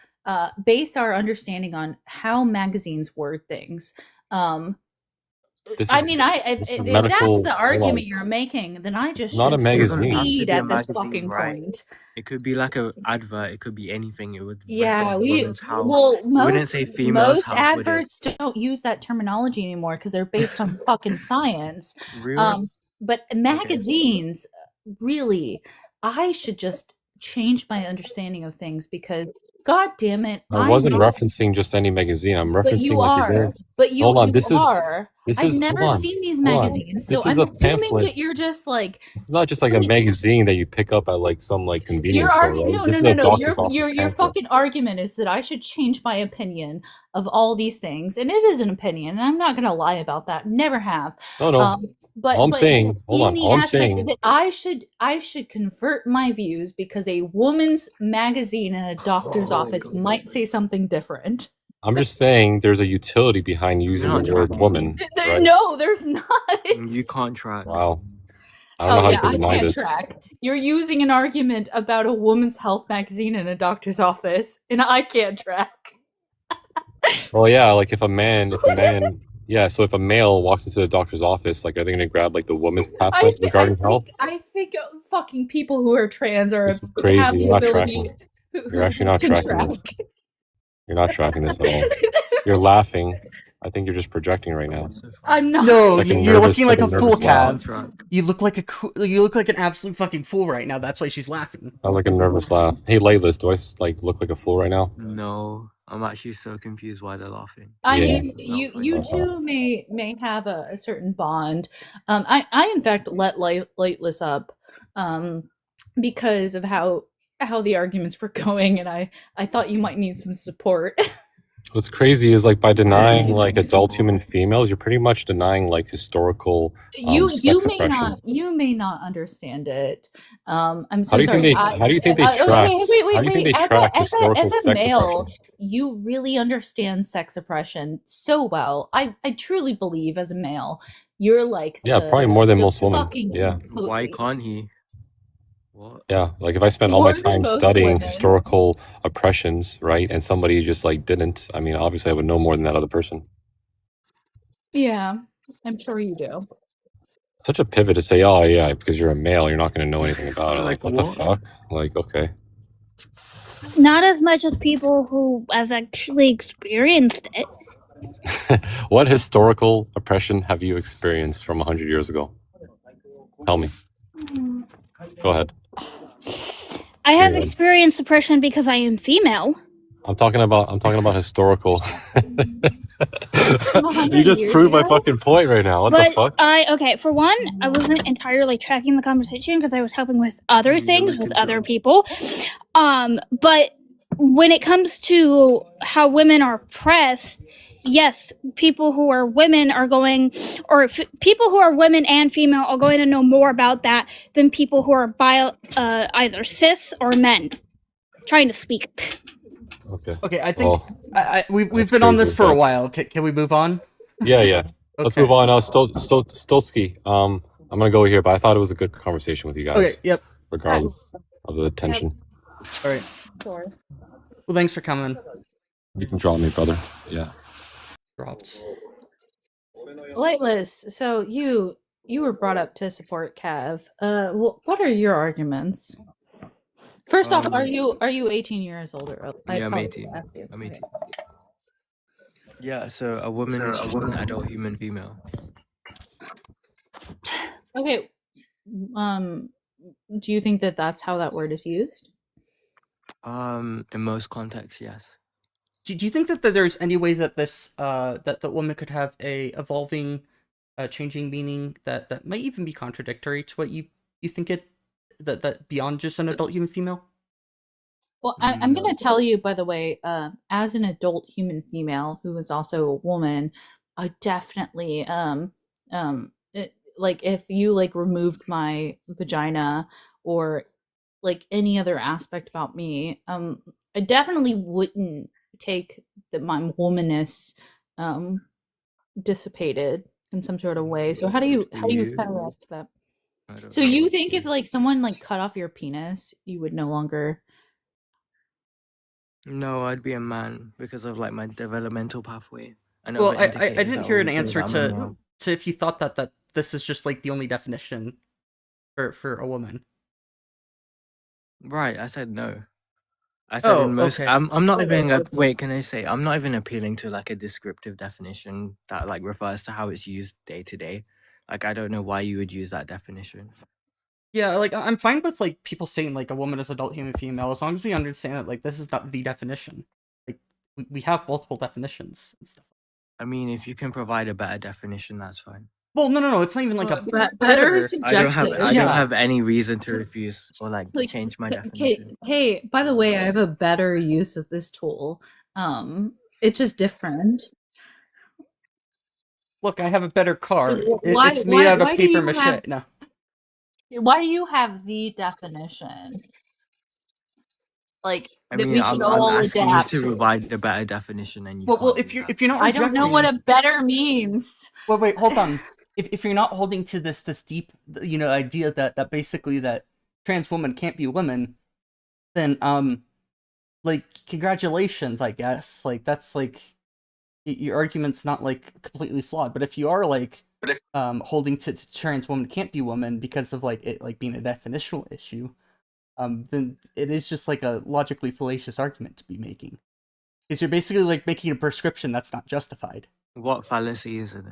base our understanding on how magazines word things. This I is- mean, this is if a that's medical- the hold argument on. you're making, then I just not a should magazine. succeed It doesn't have to be a at this magazine, fucking right? point. It could be like a advert. It could be anything. It would Yeah, reference women's health. well, It wouldn't say female's most health, would it? adverts don't use that terminology anymore because they're based on fucking science. Really? But magazines, really, I should just change my understanding of things because, god damn it, I wasn't referencing just any magazine. I'm referencing But you like are. you're- But you, Hold on, you this is- are. this I've is- never hold on, seen these hold on. magazines, This so is I'm a assuming pamphlet. that you're just like It's not just like a magazine that you pick up at like some like convenience store, right? No, This is no, a no. doctor's office Your pamphlet. fucking argument is that I should change my opinion of all these things, and it is an opinion, and I'm not gonna lie about that. Never have. No. But All I'm saying, hold in on, the all I'm aspect saying- that I should convert my views because a woman's magazine in a doctor's office might say something different. I'm just saying there's a utility behind using not the word tracking. woman. Right? No, there's not. You can't track. Wow. I don't know how you can I deny can't this. track. You're using an argument about a woman's health magazine in a doctor's office, and I can't track. Well, yeah, like if a man, yeah, so if a male walks into the doctor's office, like are they gonna grab like the woman's pamphlet regarding health? I think fucking people who are trans are This is crazy. have the You're not ability. tracking. who You're actually not can tracking this. You're not tracking this at all. You're laughing. I think you're just projecting right now. So far. I'm not. No, Like a you're nervous- looking like a like a fool, nervous laugh. Cav. Track. You look like an absolute fucking fool right now. That's why she's laughing. I like a nervous laugh. Hey, Laylis, do I like look like a fool right now? No, I'm actually so confused why they're laughing. I Yeah. mean, you two may have a certain bond. I in fact let Lightless up, because of how the arguments were going, and I thought you might need some support. What's crazy is like by denying like adult human females, you're pretty much denying like historical sex oppression. You may not understand it. I'm so How do you sorry. think they? How do you think they okay, track? wait. How do you think they As a- track as a historical sex male, oppression? you really understand sex oppression so well. I truly believe as a male, you're like Yeah, probably more than the most women. fucking- Yeah. Why can't he? What? Yeah, like if I spent all my More than time most studying women. historical oppressions, right, and somebody just like didn't, I mean, obviously I would know more than that other person. Yeah, I'm sure you do. Such a pivot to say, oh yeah, because you're a male, you're not going to know anything about it. Like, Like, what the what? fuck? Like, okay. Not as much as people who have actually experienced it. What historical oppression have you experienced from 100 years ago? Tell me. Go ahead. I have Yeah. experienced oppression because I am female. I'm talking about historical. You 100 just years proved my ago? fucking point right now. What the But fuck? okay, for one, I wasn't entirely tracking the conversation because I was helping with other things with other people. But when it comes to how women are oppressed, yes, people who are women are going, or people who are women and female are going to know more about that than people who are either cis or men trying to speak. Okay. Okay, I think we've that's been on this crazy, for a but- while. Can we move on? Yeah. Let's move on. Stolsky. I'm gonna go here, but I thought it was a good conversation with you guys. Okay, yep. Regardless of the tension. All right. Sure. Well, thanks for coming. You can drop me, brother. Yeah. Dropped. Lightless, so you were brought up to support Cav. What are your arguments? First off, are you 18 years old or Yeah, I'm 18. I'm 18. Yeah, so a woman is just an adult human female. Okay. Do you think that that's how that word is used? In most contexts, yes. Do you think that there's any way that this that the woman could have a evolving, changing meaning that might even be contradictory to what you think it that beyond just an adult human female? Well, I'm going to tell you, by the way, as an adult human female who is also a woman, I definitely like if you like removed my vagina or like any other aspect about me, I definitely wouldn't take that my womanness dissipated in some sort of way. So how do you kind of react to that? So you think if like someone like cut off your penis, you would no longer? No, I'd be a man because of like my developmental pathway. Well, I didn't hear an answer to if you thought that this is just like the only definition for a woman. Right, I said no. I said in most. Okay. I'm not even. Wait, can I say I'm not even appealing to like a descriptive definition that like refers to how it's used day to day. Like I don't know why you would use that definition. Yeah, like I'm fine with like people saying like a woman is adult human female as long as we understand that like this is not the definition. Like we have multiple definitions and stuff. I mean, if you can provide a better definition, that's fine. Well, no, it's not even like a better. I don't have any reason to refuse or like change my definition. Hey, by the way, I have a better use of this tool. It's just different. Look, I have a better car. It's made out of paper mache. No. Why do you have the definition? Like I mean, I'm asking you to provide a better definition, and you. Well, if you're not, I don't know what a better means. Well, wait, hold on. If you're not holding to this deep, idea that basically that trans women can't be women, then like congratulations, I guess. Like that's like your argument's not like completely flawed. But if you are like holding to trans woman can't be woman because of like it like being a definitional issue, then it is just like a logically fallacious argument to be making. Because you're basically like making a prescription that's not justified. What fallacy is it?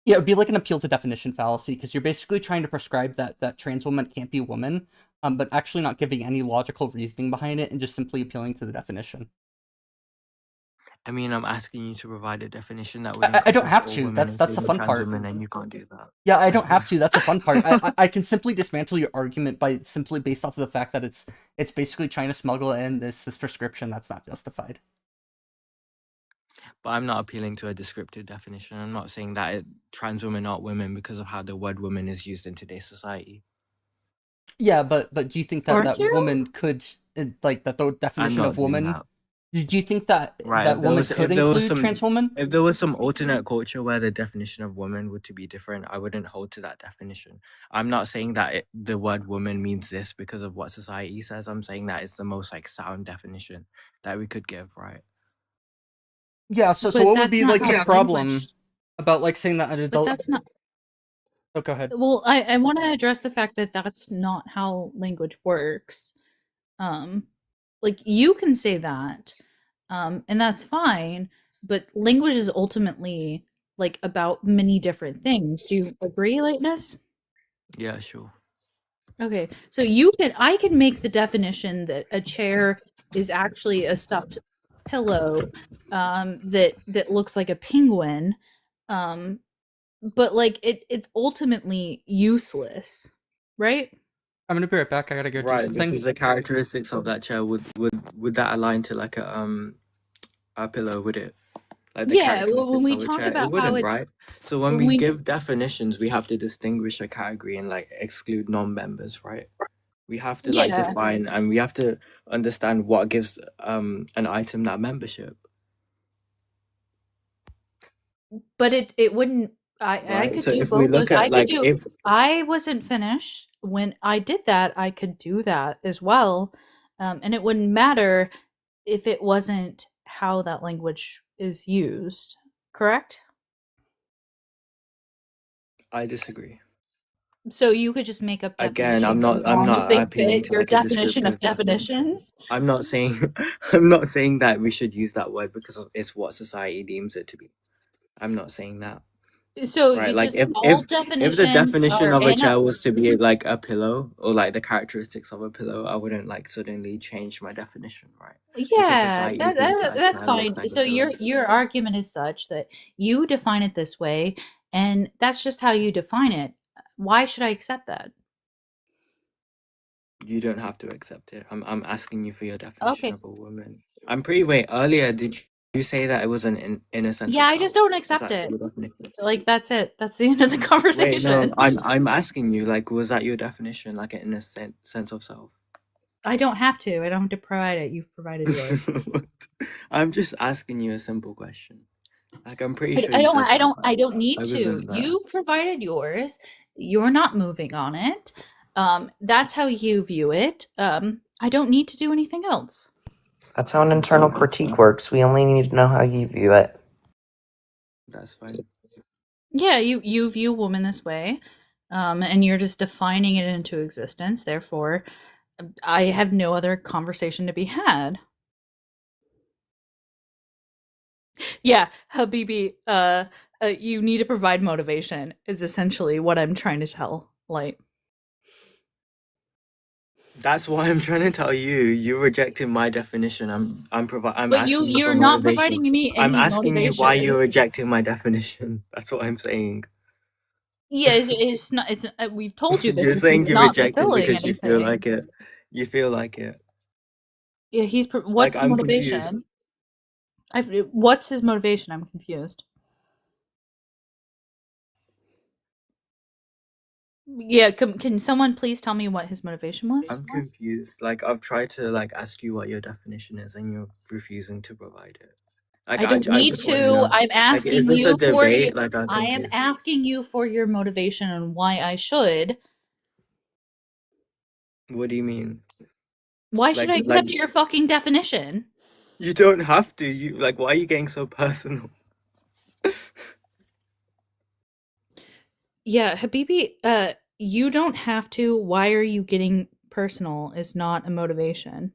Yeah, it would be like an appeal to definition fallacy, because you're basically trying to prescribe that trans woman can't be a woman, but actually not giving any logical reasoning behind it and just simply appealing to the definition. I mean, I'm asking you to provide a definition that would. I don't have to. That's the fun part. And you can't do that. Yeah, I don't have to. That's the fun part. I can simply dismantle your argument by simply based off of the fact that it's basically trying to smuggle in this prescription that's not justified. But I'm not appealing to a descriptive definition. I'm not saying that trans women aren't women because of how the word woman is used in today's society. Yeah, but do you think that woman could, like, that the definition of woman... Do you think that that woman could include trans woman? If there was some alternate culture where the definition of woman were to be different, I wouldn't hold to that definition. I'm not saying that the word woman means this because of what society says. I'm saying that it's the most like sound definition that we could give, right? Yeah, so what would be like the problem about like saying that an adult? But that's not. Oh, go ahead. Well, I want to address the fact that that's not how language works. Like you can say that, and that's fine. But language is ultimately like about many different things. Do you agree, Lightness? Yeah, sure. Okay, so I can make the definition that a chair is actually a stuffed pillow that looks like a penguin, but like it's ultimately useless, right? I'm gonna be right back. I gotta go do Right, something. because the characteristics of that chair would that align to like a pillow, would it? Like the Yeah, when characteristics we of a talk chair, it about how wouldn't, it's right? So when when we we give definitions, we have to distinguish a category and like exclude non-members, right? We have to like yeah, define and we have to understand what gives an item that membership, but it wouldn't. I right? could So do if we both those. look at like if I wasn't finished when I did that. I could do that as well, and it wouldn't matter if it wasn't how that language is used. Correct. I disagree. So you could just make up Again, definitions as I'm long as not they appealing fit to your like a definition of descriptive definition. definitions. I'm not saying I'm not saying that we should use that word because it's what society deems it to be. I'm not saying that. So Right, you like just all if the definitions definition are of a in a, chair was to be like a pillow or like the characteristics of a pillow, I wouldn't like suddenly change my definition, right? Because yeah, society thinks that a that's chair looks fine. like a So pillow. your argument is such that you define it this way, and that's just how you define it. Why should I accept that? You don't have to accept it. I'm asking you for your definition Okay. of a woman. I'm pretty wait, earlier did you say that it was an inner sense Yeah, of I just self? don't Was accept that it. your definition? Like that's it. That's the end of the Wait, no, conversation. I'm asking you, like, was that your definition, like an inner sense of self? I don't have to. I don't have to provide it. You've provided yours. I'm just asking you a simple question. Like, I'm pretty sure I you don't said I that, don't but I don't need I to. wasn't there. You provided yours. You're not moving on it. That's how you view it. I don't need to do anything else. That's how an internal critique works. We only need to know how you view it. That's fine. Yeah, you view woman this way. And you're just defining it into existence. Therefore, I have no other conversation to be had. Yeah, Habibi, you need to provide motivation is essentially what I'm trying to tell Light. That's why I'm trying to tell you. You rejected my definition. I'm But asking you for you're not motivation. providing me I'm any asking you why motivation. you're rejecting my definition. That's what I'm saying. Yeah, it's not. It's we've told you this. You're It's saying you not reject it fulfilling because you feel anything. like it. You feel like it. Yeah, Like, what's the I'm confused. motivation? What's his motivation? I'm confused. Yeah, can someone please tell me what his motivation was? I'm confused. Like, I've tried to like ask you what your definition is, and you're refusing to provide it. Like, I don't I need just want to to. know. I'm Like, is asking this a you for you. debate? Like, I'm I am confused. asking you for your motivation and why I should. What do you mean? Why should I Like accept your fucking definition? you don't have to. You like, why are you getting so personal? Yeah, Habibi, you don't have to. Why are you getting personal is not a motivation.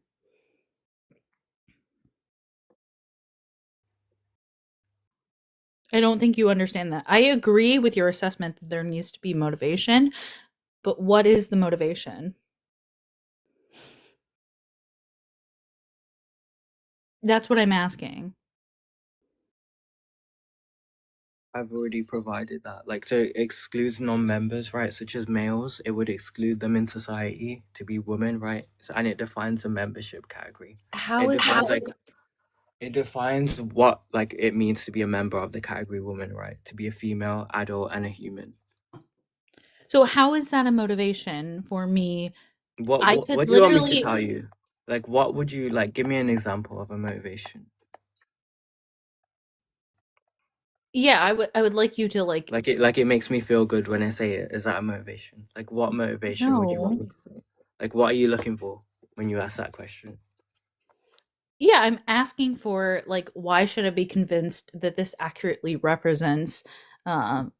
I don't think you understand that. I agree with your assessment that there needs to be motivation, but what is the motivation? That's what I'm asking. I've already provided that. Like, so it excludes non-members, right? Such as males, it would exclude them in society to be women, right? So, and it defines a membership category. How It is defines that? like it defines what like it means to be a member of the category woman, right? To be a female, adult, and a human. So how is that a motivation for me? I could What do you want me to literally, tell you? Like, what would you like? Give me an example of a motivation. yeah, I would like you to like Like it makes me feel good when I say it. Is that a motivation? Like, what motivation would you want no. me to say? Like, what are you looking for when you ask that question? Yeah, I'm asking for like why should I be convinced that this accurately represents um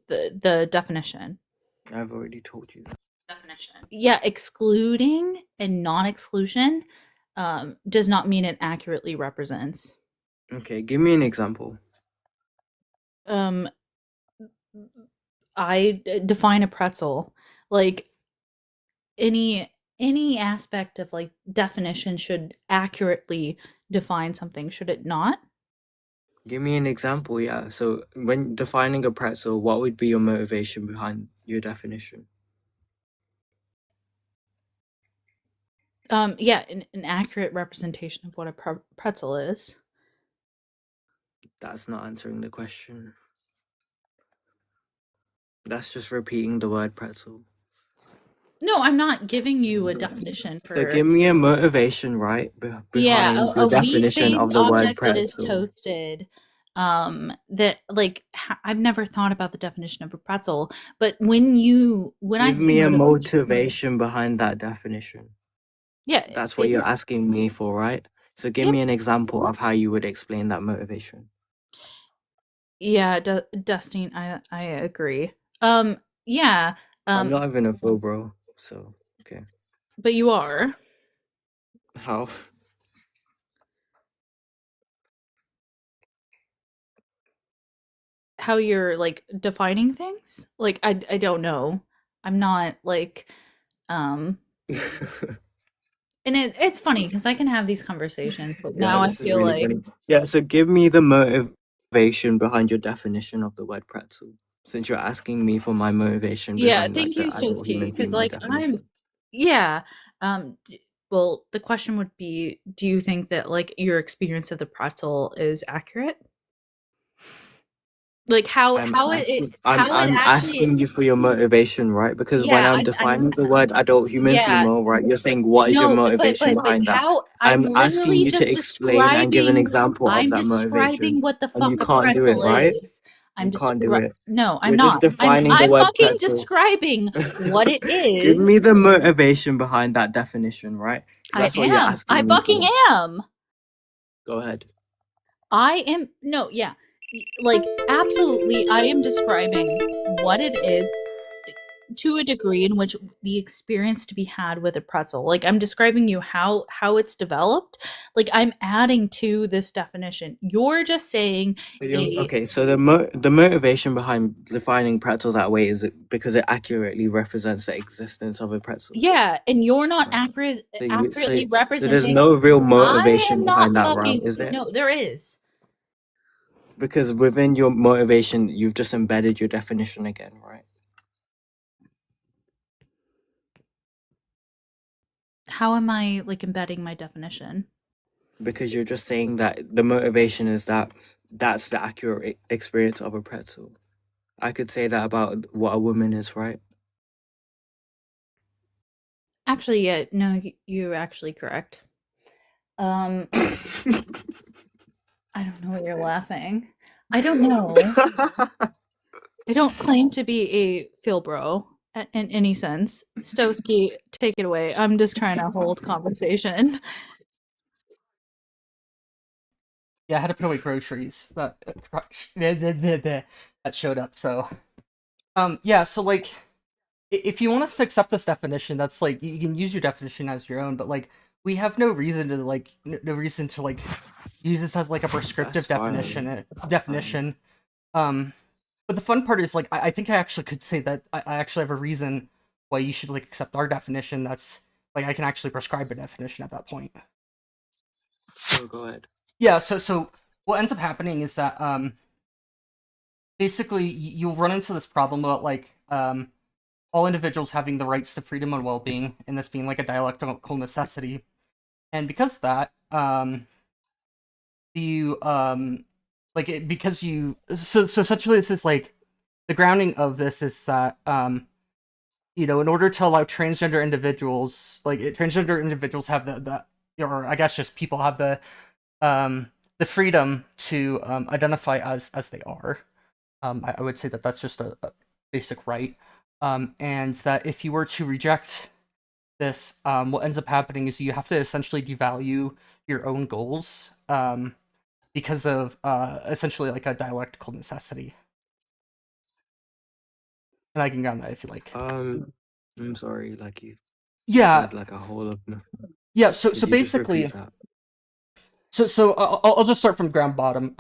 the definition? I've already told you that. Yeah, excluding and non-exclusion does not mean it accurately represents. Okay, give me an example. Um I define a pretzel like any aspect of like definition should accurately define something, should it not? Give me an example, yeah. So when defining a pretzel, what would be your motivation behind your definition? Yeah, an accurate representation of what a pretzel is. That's not answering the question. That's just repeating the word pretzel. No, I'm not giving you a definition So for. give me a motivation, right, Yeah, behind the a wheat definition based of the word object that is pretzel. toasted. That like I've never thought about the definition of a pretzel, but when I Give say me a motivation, motivation behind that definition. yeah, That's what you're asking me for, right? So give me an example of how you would explain that motivation. yeah, Dustin, I agree. Yeah, I'm not even a fool, bro. So okay. but you are. How? How you're like defining things? Like I don't know. I'm not like and it's funny because I can have these conversations, but Yeah, now I this is feel really like funny. Yeah, so give me the motivation behind your definition of the word pretzel. Since you're asking me for my motivation yeah, behind like thank you, the adult Soski, human because female like definition. yeah, well, the question would be, do you think that like your experience of the pretzel is accurate? Like how I'm it asking how it I'm actually asking you for your motivation, right? Because when yeah, I'm defining the word adult human yeah, female, right, you're saying what is your no, motivation but behind that? how I'm I'm asking literally you to just explain and give an describing example of I'm that describing motivation. what the And you fuck a can't do it, pretzel right? is. You can't do it. No, I'm You're just not. defining the I'm word fucking pretzel. describing what it Give me is. the motivation behind that definition, right? Because I that's what you're am. I asking me fucking for. am. Go ahead. I am no, yeah. Like absolutely I am describing what it is to a degree in which the experience to be had with a pretzel. Like I'm describing you how it's developed. Like I'm adding to this definition. You're just saying Okay, so the motivation behind defining pretzel that way is because it accurately represents the existence of a pretzel. yeah, and you're not Right. accurately So there's representing. no real I motivation am not behind that, right? fucking Is it? no, there is. Because within your motivation, you've just embedded your definition again, right? How am I like embedding my definition? Because you're just saying that the motivation is that that's the accurate experience of a pretzel. I could say that about what a woman is, right? Actually, yeah, no, you're actually correct. I don't know what you're laughing. I don't know. I don't claim to be a Philbro in any sense. Stosky, take it away. I'm just trying to hold conversation. Yeah, I had to put away groceries that showed up. So, yeah. So like, if you want us to accept this definition, that's like you can use your definition as your own. But like, we have no reason to like no reason to like use this as like a prescriptive That's fine. definition. But the fun part is like I think I actually could say that I actually have a reason why you should like accept our definition. That's like I can actually prescribe a definition at that point. So go ahead. Yeah. So what ends up happening is that basically you'll run into this problem about like all individuals having the rights to freedom and well-being, and this being like a dialectical necessity. And because of that, you like it because you so essentially this is like the grounding of this is that you know, in order to allow transgender individuals, like transgender individuals have the or I guess just people have the freedom to identify as they are. I would say that that's just a basic right. And that if you were to reject this, what ends up happening is you have to essentially devalue your own goals because of essentially like a dialectical necessity. And I can go on that if you like. I'm sorry, like you Yeah, said like a whole of nothing. yeah. So Could you just basically, repeat that? so I'll just start from ground bottom.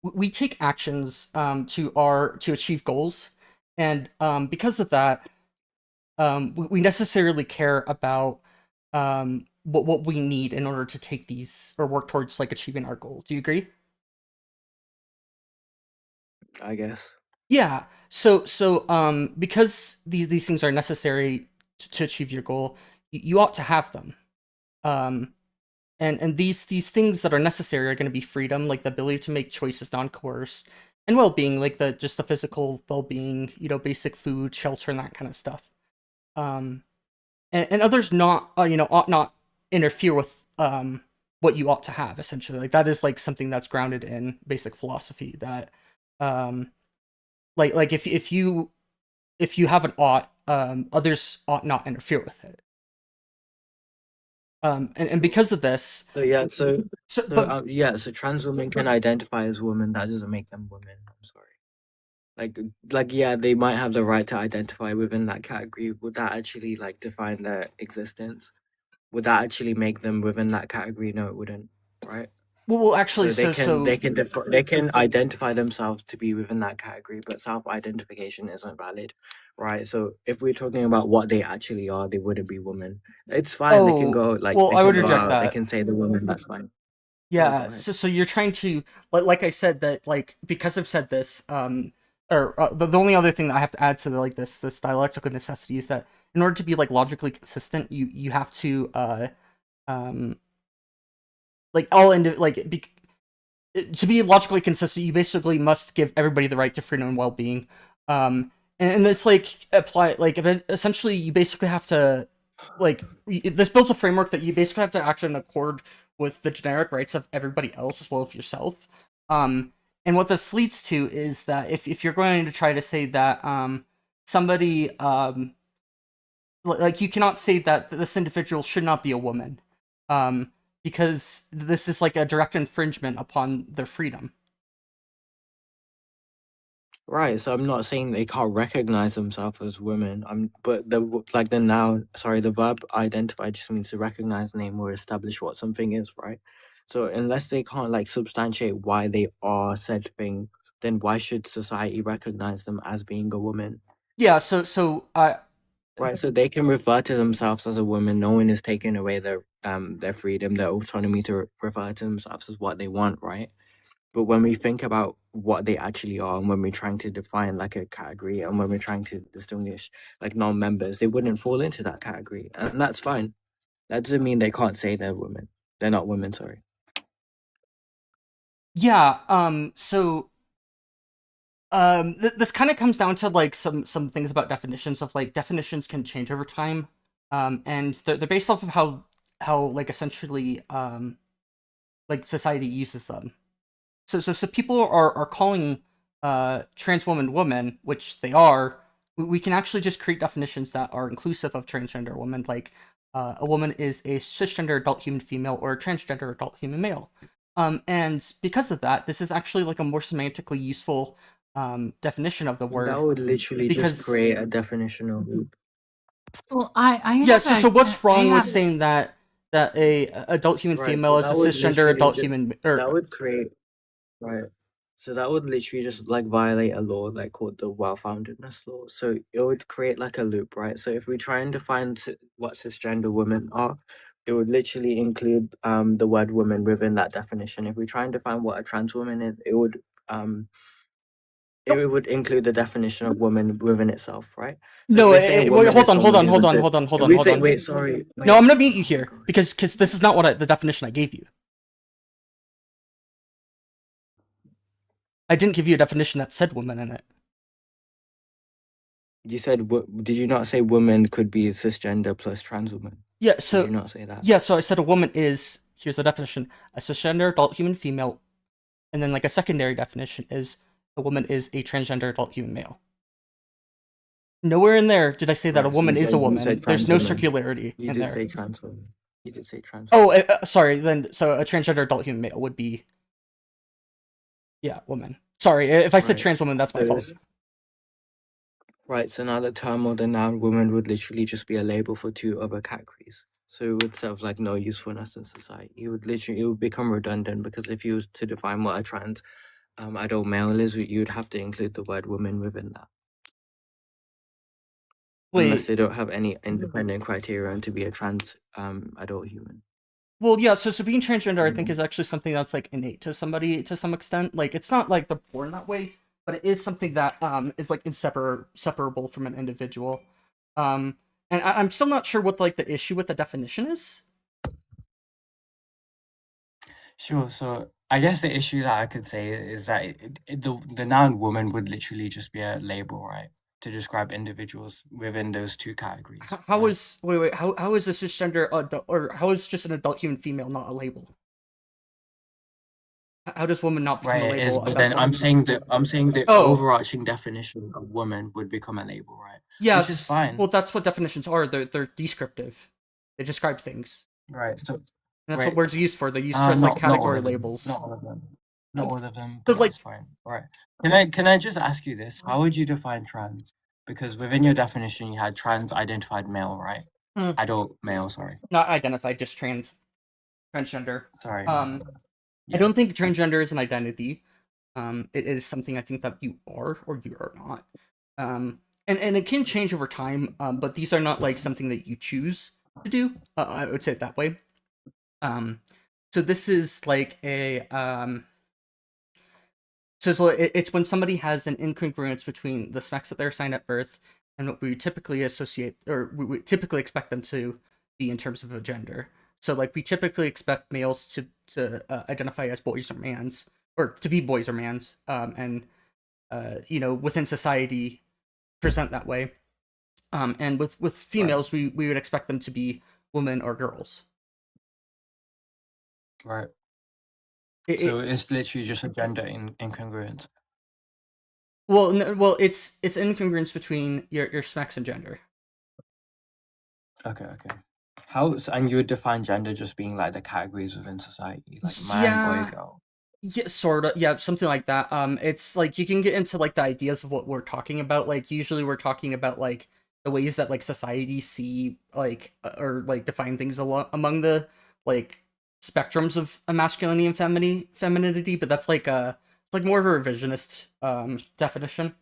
We take actions to achieve goals, and because of that, we necessarily care about what we need in order to take these or work towards like achieving our goal. Do you agree? I guess. Yeah. Because these things are necessary to achieve your goal, you ought to have them. Um, and these things that are necessary are going to be freedom, like the ability to make choices non-coerced, and well-being, like the physical well-being, basic food, shelter, and that kind of stuff. Um, and others not, ought not interfere with what you ought to have. Essentially, like that is like something that's grounded in basic philosophy. That, like if you have an ought, others ought not interfere with it. And because of this, So yeah, so but yeah, so trans women can identify as women. That doesn't make them women. I'm sorry. Like yeah, they might have the right to identify within that category. Would that actually like define their existence? Would that actually make them within that category? No, it wouldn't, right? well, actually, So they can identify themselves to be within that category, but self-identification isn't valid, right? So if we're talking about what they actually are, they wouldn't be women. It's fine. They can go like well, they I would can go reject out. They that. can say the woman. That's fine. Yeah, go Yeah, ahead. so you're trying to, like I said, that like because I've said this, or the only other thing that I have to add to this dialectical necessity is that in order to be like logically consistent, you have to um like all into like to be logically consistent, you basically must give everybody the right to freedom and well-being. And this like apply like essentially you basically have to like this builds a framework that you basically have to act in accord with the generic rights of everybody else as well as yourself. And what this leads to is that if you're going to try to say that somebody like you cannot say that this individual should not be a woman, because this is like a direct infringement upon their freedom. Right, so I'm not saying they can't recognize themselves as women. But the noun, sorry, the verb identify just means to recognize, name, or establish what something is, right? So unless they can't like substantiate why they are said thing, then why should society recognize them as being a woman? Yeah, so Right, so they can refer to themselves as a woman. No one is taking away their freedom, their autonomy to refer to themselves as what they want, right? But when we think about what they actually are, and when we're trying to define like a category, and when we're trying to distinguish like non-members, they wouldn't fall into that category, and that's fine. That doesn't mean they can't say they're women. They're not women. Sorry. yeah, this kind of comes down to like some things about definitions of like definitions can change over time, and they're based off of how like essentially like society uses them. So people are calling trans women, which they are. We can actually just create definitions that are inclusive of transgender women, like a woman is a cisgender adult human female or a transgender adult human male. And because of that, this is actually like a more semantically useful definition of the word. That would literally because just create a definitional loop. Well, I yeah. have So what's wrong with have- saying that a adult human Right, female so is a that would cisgender literally adult ju- human or that would create right. So that would literally just like violate a law like called the well-foundedness law. So it would create like a loop, right? So if we try and define what cisgender women are, it would literally include the word woman within that definition. If we try and define what a trans woman is, it would include the definition of woman within itself, right? So no. if we're saying Wait, woman hold is on, hold someone on, who's hold on, into- hold on, hold if on, we hold say, on. wait, sorry. No, wait. I'm gonna mute you Oh my here God. because this is not what the definition I gave you. I didn't give you a definition that said woman in it. You said, did you not say woman could be cisgender plus trans woman? Yeah, Did so you not say that? yeah, so I said a woman is, here's the definition, a cisgender adult human female, and then like a secondary definition is a woman is a transgender adult human male. Nowhere in there did I say that a Right, so woman is a you woman. said There's trans no woman. circularity You in did there. say trans woman. You did say trans Oh, woman. sorry. Then so a transgender adult human male would be, yeah, woman. Sorry, if I said Right. trans woman, that's my So fault. it's- Right, so now the term or the noun woman would literally just be a label for two other categories. So it would serve like no usefulness in society. It would become redundant because if you was to define what a trans adult male is, you'd have to include the word woman within that. unless Wait. they don't have any independent criterion to be a trans adult human. Well, yeah. So being transgender, I think, Mhm. is actually something that's like innate to somebody to some extent. Like it's not like they're born that way, but it is something that is like separable from an individual. Um, and I'm still not sure what like the issue with the definition is. Sure. So I guess the issue that I could say is that the noun woman would literally just be a label, right, to describe individuals within those two categories, How right? is wait how is a cisgender adult, or how is just an adult human female not a label? How does woman not become Right, a it is, label at but that then point? I'm saying the Oh, overarching definition of woman would become a label, right? Which is yes. fine. Well, that's what definitions are. They're descriptive. They describe things. Right. So And that's what right. words are used for. They're used for as like Not all category of them. labels. Not all of them. Not all of them, So but like that's fine. All right. Can I just ask you this? How would you define trans? Because within your definition you had trans identified male, right? hmm, Adult male, sorry. not identified, just transgender. Sorry, my Um, bad. I Yeah. don't think transgender is an identity. It is something I think that you are or you are not. And it can change over time. But these are not like something that you choose to do. I would say it that way. Um, so this is like a so it's when somebody has an incongruence between the specs that they're assigned at birth and what we typically associate or we typically expect them to be in terms of a gender. So like we typically expect males to identify as boys or mans, or to be boys or mans, and within society present that way. And with Right. females, we would expect them to be women or girls. Right. It, So it it's literally just a gender incongruence. well, no, well, it's incongruence between your specs and gender. Okay, okay. And you would define gender just being like the categories within society, like man, boy, Yeah, girl. yeah, sort of. Yeah, something like that. It's like you can get into like the ideas of what we're talking about. Like usually we're talking about like the ways that like society see like or like define things among the like spectrums of masculinity and femininity. But that's like more of a revisionist definition.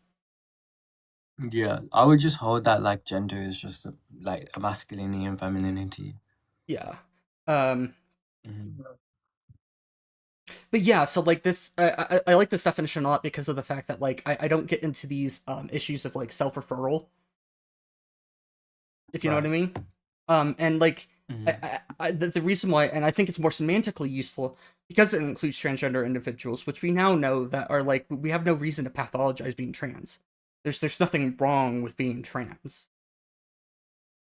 Yeah, I would just hold that like gender is just like a masculinity and femininity. Yeah. Um. Mhm. But yeah, so like this, I like this definition a lot because of the fact that like I don't get into these issues of like self referral, if you know what I Right. mean. And like Mhm. the reason why, and I think it's more semantically useful because it includes transgender individuals, which we now know that are like we have no reason to pathologize being trans. There's nothing wrong with being trans.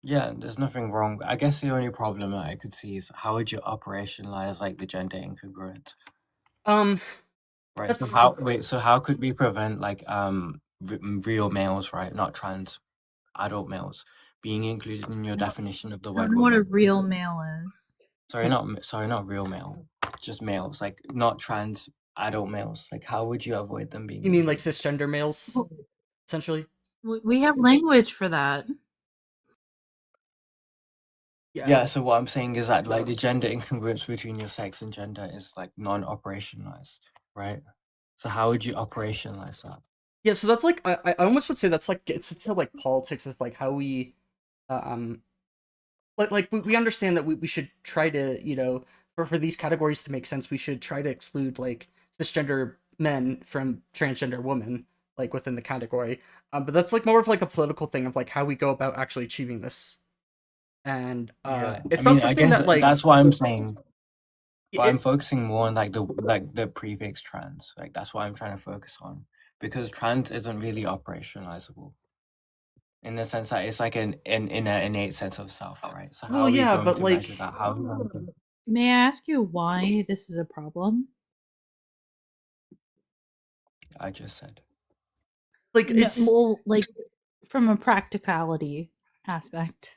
Yeah, there's nothing wrong. I guess the only problem that I could see is how would you operationalize like the gender incongruence? Um, Right. So that's how could we prevent like real males, right, not trans adult males, being included in your definition of the I don't word know what a woman? real male is. Sorry, not real male, just males, like not trans adult males. Like, how would you avoid them being you mean like included? cisgender males, essentially? We have language for that. Yeah. Yeah, so what I'm saying is that like the gender incongruence between your sex and gender is like non-operationalized, right? So how would you operationalize that? Yeah, so that's like I almost would say that's like it's into like politics of like how we um like we understand that we should try to for these categories to make sense we should try to exclude like cisgender men from transgender women like within the category, but that's like more of like a political thing of like how we go about actually achieving this, and Yeah, I it's not mean, I something guess that like that's what I'm saying. But I'm it focusing more on like the prefix trans. Like that's what I'm trying to focus on because trans isn't really operationalizable in the sense that it's like an innate sense of self, right? So how well are we yeah going but to measure like that? How are we going to... May I ask you why this is a problem? I just said. like No, it's well, like from a practicality aspect.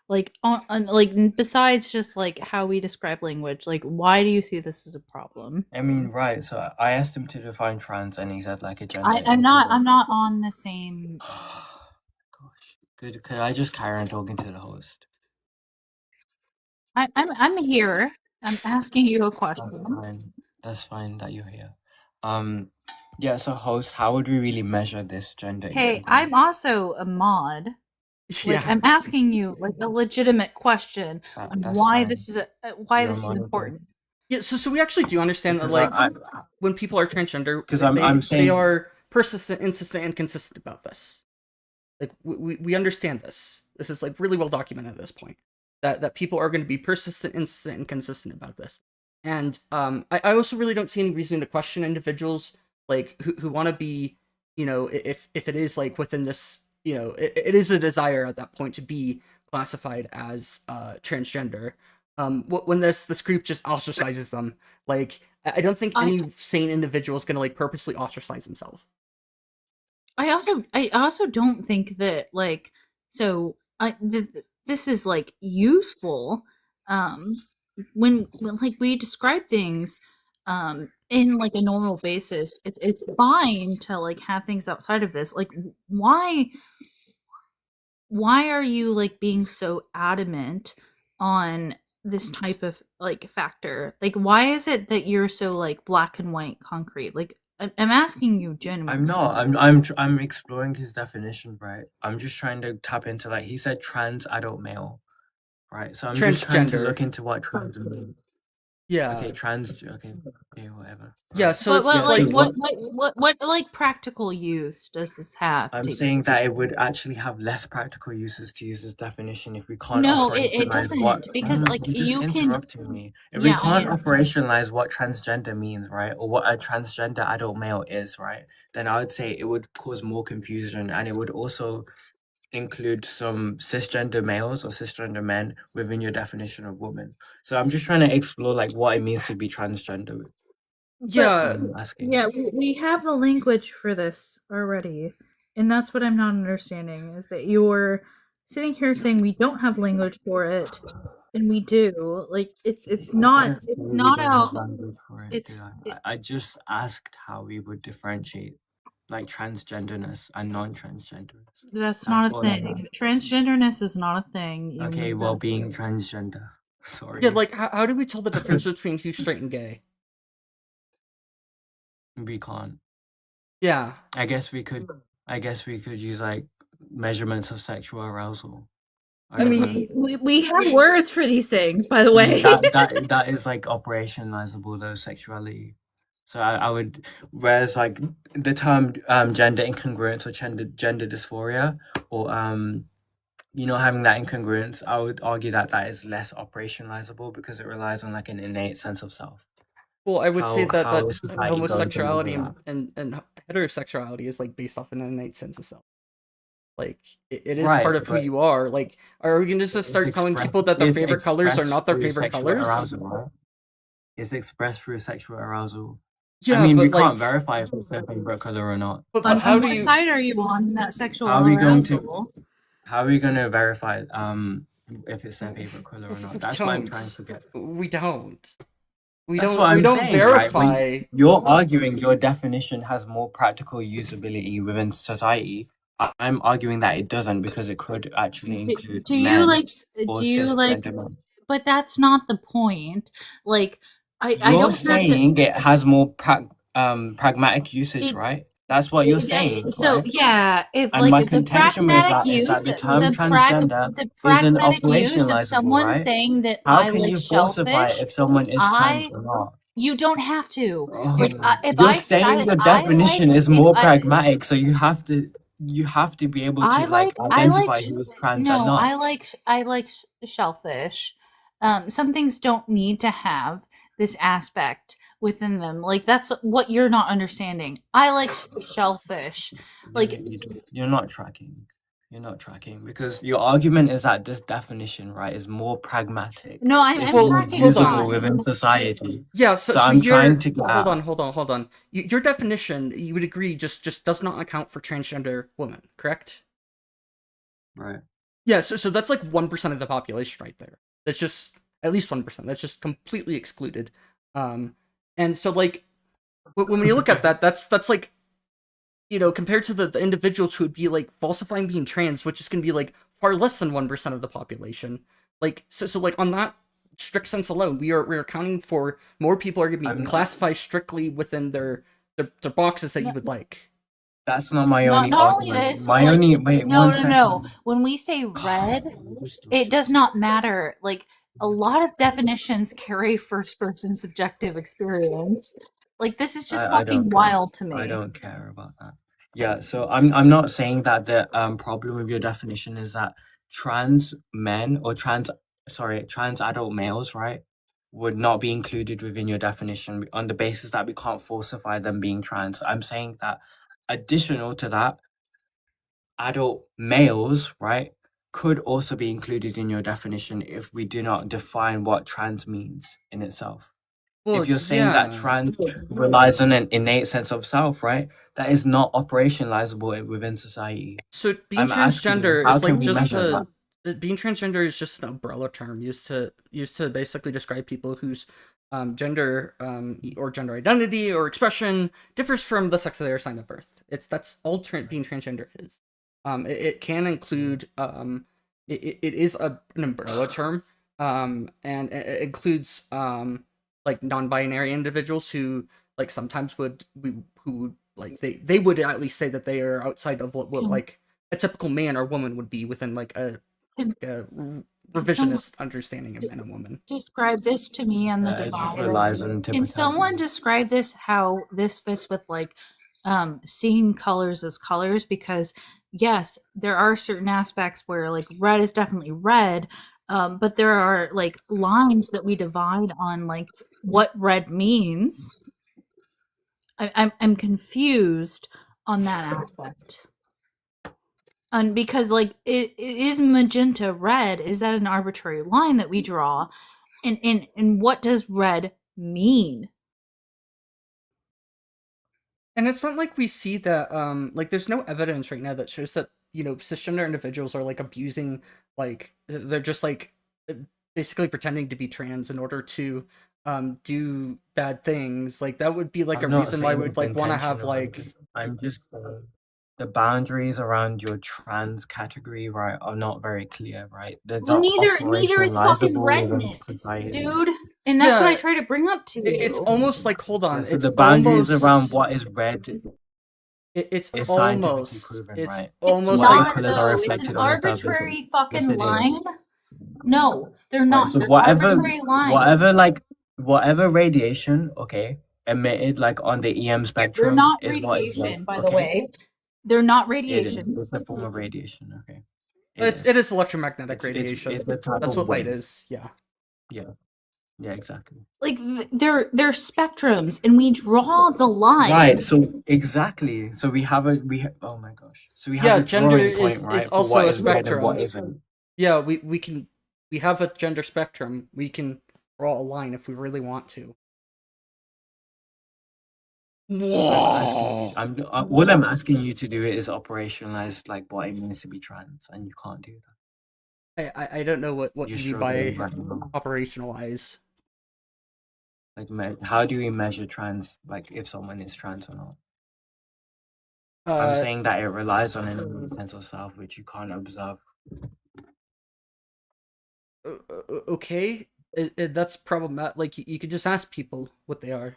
Like like besides just like how we describe language, like why do you see this as a problem? I mean, right. So I asked him to define trans, and he said like a gender I'm incongruent. not on the same. Gosh, could I just carry on talking to the host? I'm here. I'm asking you a That's question. fine. That's fine that you're here. Um, yeah. So host, how would we really measure this gender Hey, incongruence? I'm also a mod. Like, Yeah. I'm asking you like a legitimate question on That's why fine. this is why You're this is monitored. important. Yeah, so we actually do understand that, Because like, I when people are transgender, because they I'm they saying are persistent, insistent, and consistent about this. Like, we understand this. This is like really well documented at this point. That people are going to be persistent, insistent, and consistent about this. And I also really don't see any reason to question individuals like who want to be, if it is like within this, it is a desire at that point to be classified as transgender. When this group just ostracizes them, like I don't think I any sane individual is going to like purposely ostracize himself. I also don't think that like so this is like useful um when like we describe things in like a normal basis. It's fine to like have things outside of this. Like why are you like being so adamant on this type of like factor? Like why is it that you're so like black and white concrete? Like I'm asking you genuinely. I'm not. I'm exploring his definition, right? I'm just trying to tap into, like, he said trans adult male, right? So I'm just trying to look Transgender. into what trans means. Yeah. Okay, trans. Okay, whatever. Yeah, Right. so But it's what like like what like practical use does this have I'm to saying that it would actually have less practical uses to use this definition if we can't No, it operationalize what. doesn't because like You're just you can interrupting me. If we yeah, I can't am. operationalize what transgender means, right, or what a transgender adult male is, right, then I would say it would cause more confusion, and it would also include some cisgender males or cisgender men within your definition of woman. So I'm just trying to explore like what it means to be transgender. But That's what yeah, I'm asking. yeah, we have the language for this already. And that's what I'm not understanding is that you're sitting here saying we don't have language for it and we do. Like it's I not didn't say it's we not don't have out language for it, did it's I? I just asked how we would differentiate like transgenderness and non-transgenderness. that's That's not a all I'm thing. asking. Transgenderness is not a thing. You Okay, need well, to being transgender. yeah. Sorry, Like, how do we tell the difference between who's straight and gay? we can't. Yeah, I guess we could. I guess we could use like measurements of sexual arousal. I I don't mean, know. we have words for these things, by the I mean, way. that is like operationalizable though, sexuality. So I would, whereas like the term gender incongruence or gender dysphoria, or having that incongruence, I would argue that that is less operationalizable because it relies on like an innate sense of self. well, I would say that How is society going to homosexuality measure that? and heterosexuality is like based off an innate sense of self. Like, it is Right, part of who but you are. Like, are we gonna just start telling people that their it's favorite colors are expressed not their through favorite sexual colors? arousal, right? It's expressed through sexual arousal. I Yeah, mean, we but like, can't verify if it's their favorite color or not. but On how do what you? side are you on that sexual How are we going to arousal? how are we going to verify if it's their favorite color or not? We That's what I'm trying don't. to get. We don't. That's what We I'm don't saying, right? When verify. you're arguing your definition has more practical usability within society, I'm arguing that it doesn't because it could actually include Do you men like or do you like cisgender men. but that's not the point. Like I You're don't have to saying it has more pragmatic usage, it, right? That's what you're saying, so right? yeah, if And like my the contention with pragmatic that is that use the term transgender the isn't pragmatic use of operationalizable, someone right? saying that How I can like you falsify shellfish, if someone is trans I or not? you don't have to. Like Oh, if you're I say saying your I like definition is if more I pragmatic, so you have to be able to like I like identify who is trans and no, not. I like shellfish. Some things don't need to have this aspect within them. Like that's what you're not understanding. I like shellfish. Like You're not tracking. You're not tracking because your argument is that this definition, right, is more pragmatic. no, It's I'm Well, more tracking hold usable on. fine. within society. Yeah, so So so I'm trying your to get hold on. Your definition, you would agree, just does not account for transgender women, correct? right. Yeah, so that's like 1% of the population right there. That's just at least 1%. That's just completely excluded. And so like when you look at that, that's like, compared to the individuals who would be like falsifying being trans, which is gonna be like far less than 1% of the population. Like so like on that strict sense alone, we're accounting for more people are gonna be I'm not. classified strictly within their boxes that you would like. That's not my only Not only argument. this, My like, only wait no, one no, second. no. When we say red, it does not matter. Like, a lot of definitions carry first person subjective experience. Like, this is just I fucking don't care. wild to me. I don't care about that. Yeah, so I'm not saying that the problem with your definition is that trans men or trans adult males, right, would not be included within your definition on the basis that we can't falsify them being trans. I'm saying that additional to that, adult males, right, could also be included in your definition if we do not define what trans means in itself. Well, If you're saying that yeah. trans relies on an innate sense of self, right, that is not operationalizable within society. So being I'm asking you, transgender how is like can we just measure that? being transgender is just an umbrella term used to basically describe people whose gender or gender identity or expression differs from the sex that they are assigned at birth. That's all being transgender is. It can include it is an umbrella term, and it includes like non-binary individuals who like sometimes who like they would at least say that they are outside of what like a typical man or woman would be within like a revisionist understanding of man and woman. Describe this to me on the It just divider. relies on Can someone describe this, how this fits with like seeing colors as colors? Because yes, there are certain aspects where like red is definitely red, but there are like lines that we divide on like what red means. I'm confused on that aspect. And because like it is magenta red, is that an arbitrary line that we draw? And what does red mean? And it's not like we see that like there's no evidence right now that shows that, you know, cisgender individuals are like abusing, like they're just like basically pretending to be trans in order to do bad things. Like that would be like I'm a not reason why saying we'd it's like want to have intentional. like I'm just saying the boundaries around your trans category, right, are not very clear, right? They're Well, not neither is fucking operationalizable within redness, society. dude. And that's what I yeah, try to bring up to you. it's almost like hold Yeah, on, so it's the boundaries almost around what is red it's is scientifically almost proven, it's right? It's So almost whatever not like colors are though. It's reflected an on the surface. arbitrary Yes, fucking it is. line. No, they're Right, not. so They're arbitrary lines. whatever radiation, okay, emitted like on the EM They're spectrum not is what is red, radiation, by the okay? way. They're not It is. radiation. It's a form of radiation, okay? it is electromagnetic It's radiation. a type That's of what light wave. is. Yeah. Yeah. Yeah, exactly. Like they're spectrums, and we draw the line. Right, so exactly. So oh my gosh. So we have Yeah, a gender drawing point, is right, for also what a is red and what spectrum. isn't. Yeah, we have a gender spectrum. We can draw a line if we really want to. What I'm asking you to do is operationalize like what it means to be trans, and you can't do that. I don't know what You're you mean by struggling right now. operationalize. Like, how do we measure trans, like if someone is trans or not? I'm Uh, saying that it relies on an sense of self which you can't observe. okay, that's problematic. Like you could just ask people what they are.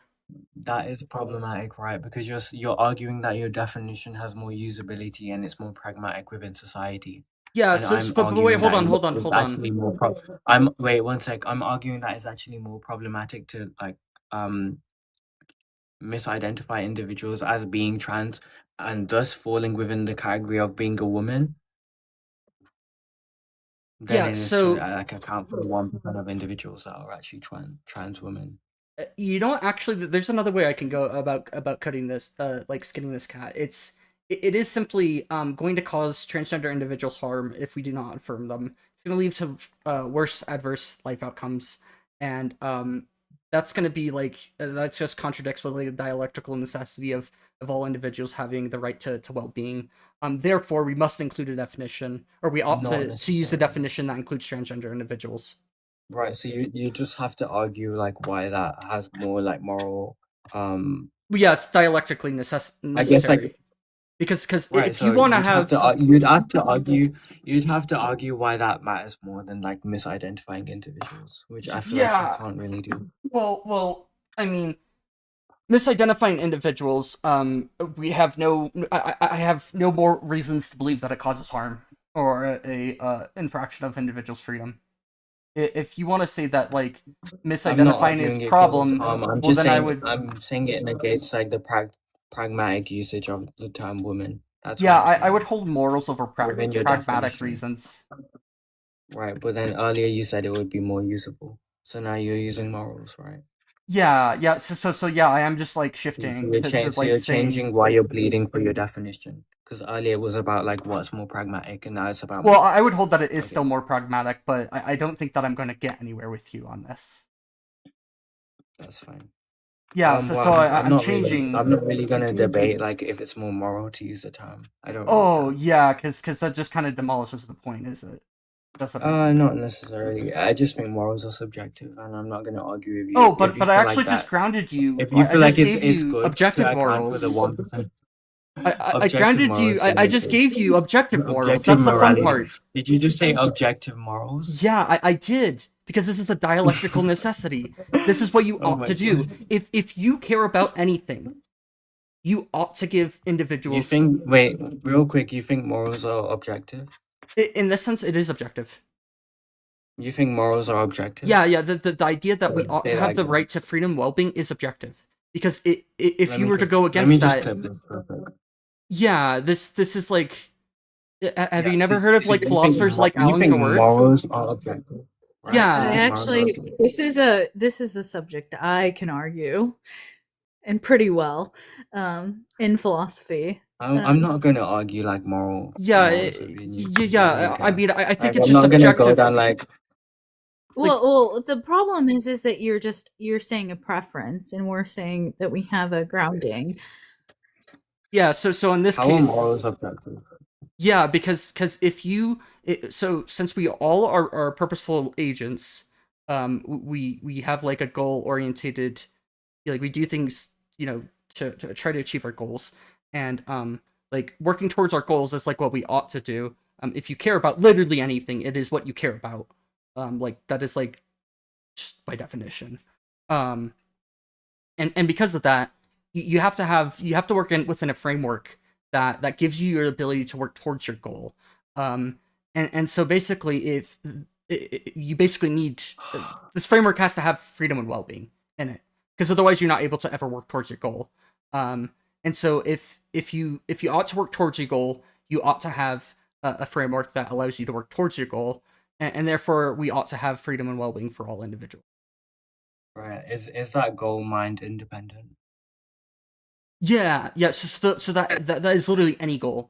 That is problematic, right? Because you're arguing that your definition has more usability and it's more pragmatic within society. Yeah. And So, I'm but wait, arguing hold that on, hold on, it's hold on. actually more I'm wait one sec. I'm arguing that it's actually more problematic to like misidentify individuals as being trans and thus falling within the category of being a woman than Yeah. it is to So like account for 1% of individuals that are actually trans women. you don't actually. There's another way I can go about cutting this, like skinning this cat. It is simply going to cause transgender individuals harm if we do not affirm them. It's going to lead to worse adverse life outcomes, and that's going to be like that just contradicts with like the dialectical necessity of all individuals having the right to well-being. Therefore, we must include a definition, or we ought Not to use a necessarily. definition that includes transgender individuals. Right, so you just have to argue like why that has more like moral Yeah, it's dialectically I guess necessary. like Because right, if so you want to you'd have have to you'd have to argue why that matters more than like misidentifying individuals, which I feel like you can't really do. well, I mean, misidentifying individuals, we have I have no more reasons to believe that it causes harm or a infraction of individuals' freedom. If you want to say that like I'm not misidentifying is arguing it causes problem, harm. I'm well just then I saying would I'm saying it negates like the pragmatic usage of the term woman. That's what yeah, I'm I would saying. hold morals over Within your pragmatic definition. reasons. Right, but then earlier you said it would be more usable. So now you're using morals, right? Yeah. So yeah, I am just like So shifting you're, to so like you're saying changing why you're bleeding for your definition. Because earlier it was about like what's more pragmatic, and now it's about well, morals. I would hold that it is Okay. still more pragmatic, but I don't think that I'm going to get anywhere with you on this. That's fine. Yeah, Well, I'm I'm not changing. I'm not really gonna debate like if it's more moral to use the term. I don't really Oh care. yeah, because that just kind of demolishes the point, is it? Doesn't it? Not necessarily. I just think morals are subjective, and I'm not gonna argue with you Oh, if you but I feel like actually just that. grounded you. If you I feel like just gave it's you good to objective account for the morals. 1%. I Objective grounded you. morals I just subjective. gave you objective morals. Objective That's the fun morality. part. Did you just say objective morals? Yeah, I did. Because this is a dialectical necessity. This is what you Oh ought my to do. God. If you care about anything, you ought to give You individuals. think? Wait, real quick. You think morals are objective? In this sense, it is objective. You think morals are objective? Yeah. The idea that we ought Say to that have the again. right to freedom, well-being is objective. Because if Let you me were to just go let me against just that, clip this real quick. yeah, this is like. Have Yeah. you never heard of So like you philosophers like you Alan think Kaworth? morals are objective, right? Yeah. I You think morals are actually objective. this is a subject I can argue and pretty well in philosophy. I'm not gonna argue like morals with you. I I mean, I think Like, it's I'm just not gonna go objective. down like Like, Well, the problem is that you're saying a preference, and we're saying that we have a grounding. yeah. So in this how are case, morals objective? yeah, because if you so since we all are purposeful agents, we have like a goal orientated, like we do things, to try to achieve our goals, and like working towards our goals is like what we ought to do. If you care about literally anything, it is what you care about. Like that is like just by definition. Um, and because of that, you have to work within a framework that gives you your ability to work towards your goal. And so basically, if you basically need this framework has to have freedom and well-being in it, because otherwise you're not able to ever work towards your goal. And so if you ought to work towards your goal, you ought to have a framework that allows you to work towards your goal, and therefore we ought to have freedom and well-being for all individuals. Right. Is that goal mind independent? Yeah. So that is literally any goal.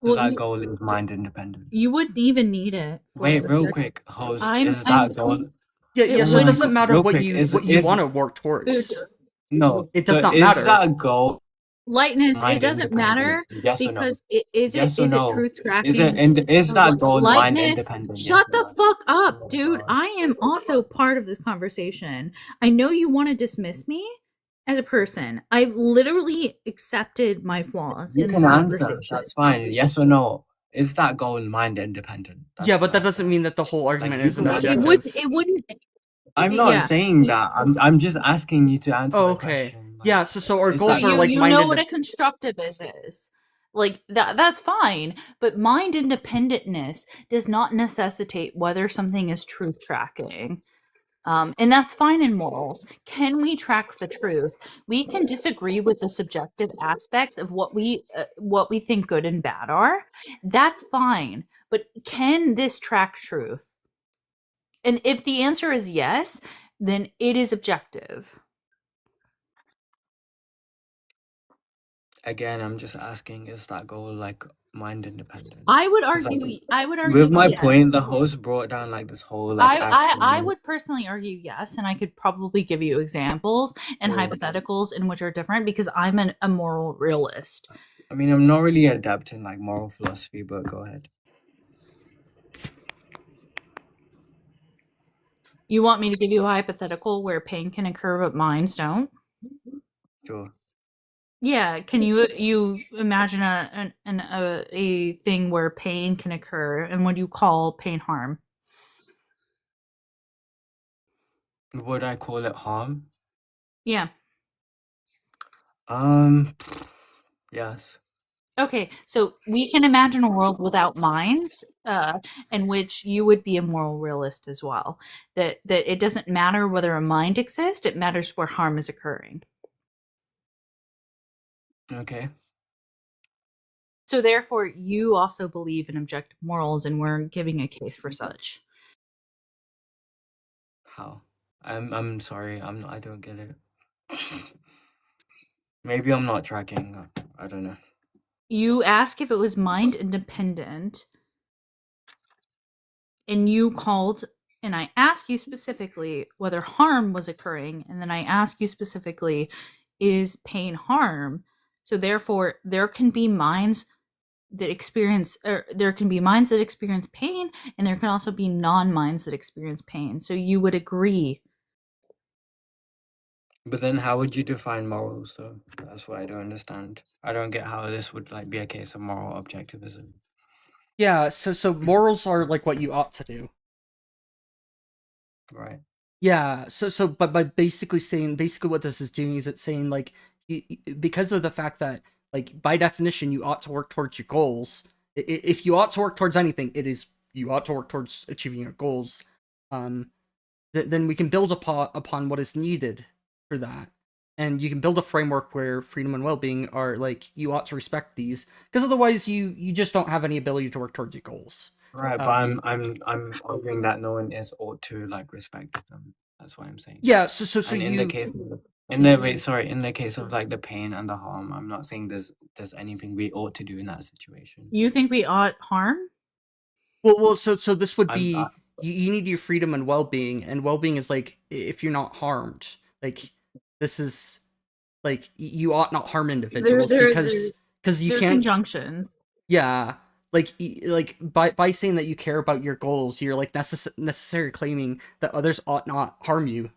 So Well, that goal is mind independent. you wouldn't even need it. Wait, real quick, host. Is I'm that goal? Yeah. So it doesn't matter real what quick, you want to work towards. no, It does not is matter. that goal Lightness, it mind doesn't matter independent? Yes or no? because Yes or is it no? truth tracking? Is that goal mind Lightness? independent? Shut Yes or the no? fuck up, dude. I am also part of this conversation. I know you want to dismiss me as a person. I've literally accepted my flaws You in can this answer. conversation. That's fine. Yes or no? Is that goal mind independent? That's Yeah, what but that I'm doesn't mean that the whole argument you isn't can answer. objective. It wouldn't. I'm not Yeah. saying that. I'm just asking you to answer Oh, the okay. question. Like, Yeah. So our is goals that are like you mind know what a constructivist is. Like that's fine, but mind independentness does not necessitate whether something is truth tracking. And that's fine in morals. Can we track the truth? We can disagree with the subjective aspects of what we think good and bad are. That's fine. But can this track truth? And if the answer is yes, then it is objective. Again, I'm just asking, is that goal like mind independent? I would 'Cause, argue. like, I would argue. with my yes. point, the host brought down like this whole like action. I would personally argue yes, and I could probably give you examples and Cool. hypotheticals in which are different because I'm a moral realist. I mean, I'm not really adept in like moral philosophy, but go ahead. You want me to give you a hypothetical where pain can occur but minds don't? Sure. Yeah, can you imagine a thing where pain can occur, and what do you call pain harm? Would I call it harm? Yeah. Yes. Okay, so we can imagine a world without minds, in which you would be a moral realist as well. That it doesn't matter whether a mind exists; it matters where harm is occurring. Okay. So therefore, you also believe in objective morals, and we're giving a case for such. How? I'm sorry. I don't get it. Maybe I'm not tracking. I don't know. You ask if it was mind independent, and you called, and I ask you specifically whether harm was occurring, and then I ask you specifically, is pain harm? So therefore, there can be minds that experience, or there can be minds that experience pain, and there can also be non-minds that experience pain. So you would agree. But then how would you define morals though? That's what I don't understand. I don't get how this would like be a case of moral objectivism. Yeah, so morals are like what you ought to do. Right. Yeah, but by basically what this is doing is it's saying like because of the fact that like by definition you ought to work towards your goals. If you ought to work towards anything, it is you ought to work towards achieving your goals. Then we can build upon what is needed for that, and you can build a framework where freedom and well-being are like you ought to respect these, because otherwise you just don't have any ability to work towards your goals. Right, but I'm arguing that no one is ought to like respect them. That's what I'm saying. Yeah, so And in you the case in the case of like the pain and the harm, I'm not saying there's anything we ought to do in that situation. You think we ought harm? well so this would I'm be you need your freedom and well-being, and well-being is like if you're not harmed. Like this is like you ought not harm individuals because you Their can't. conjunction. Yeah, like by saying that you care about your goals, you're like necessarily claiming that others ought not harm you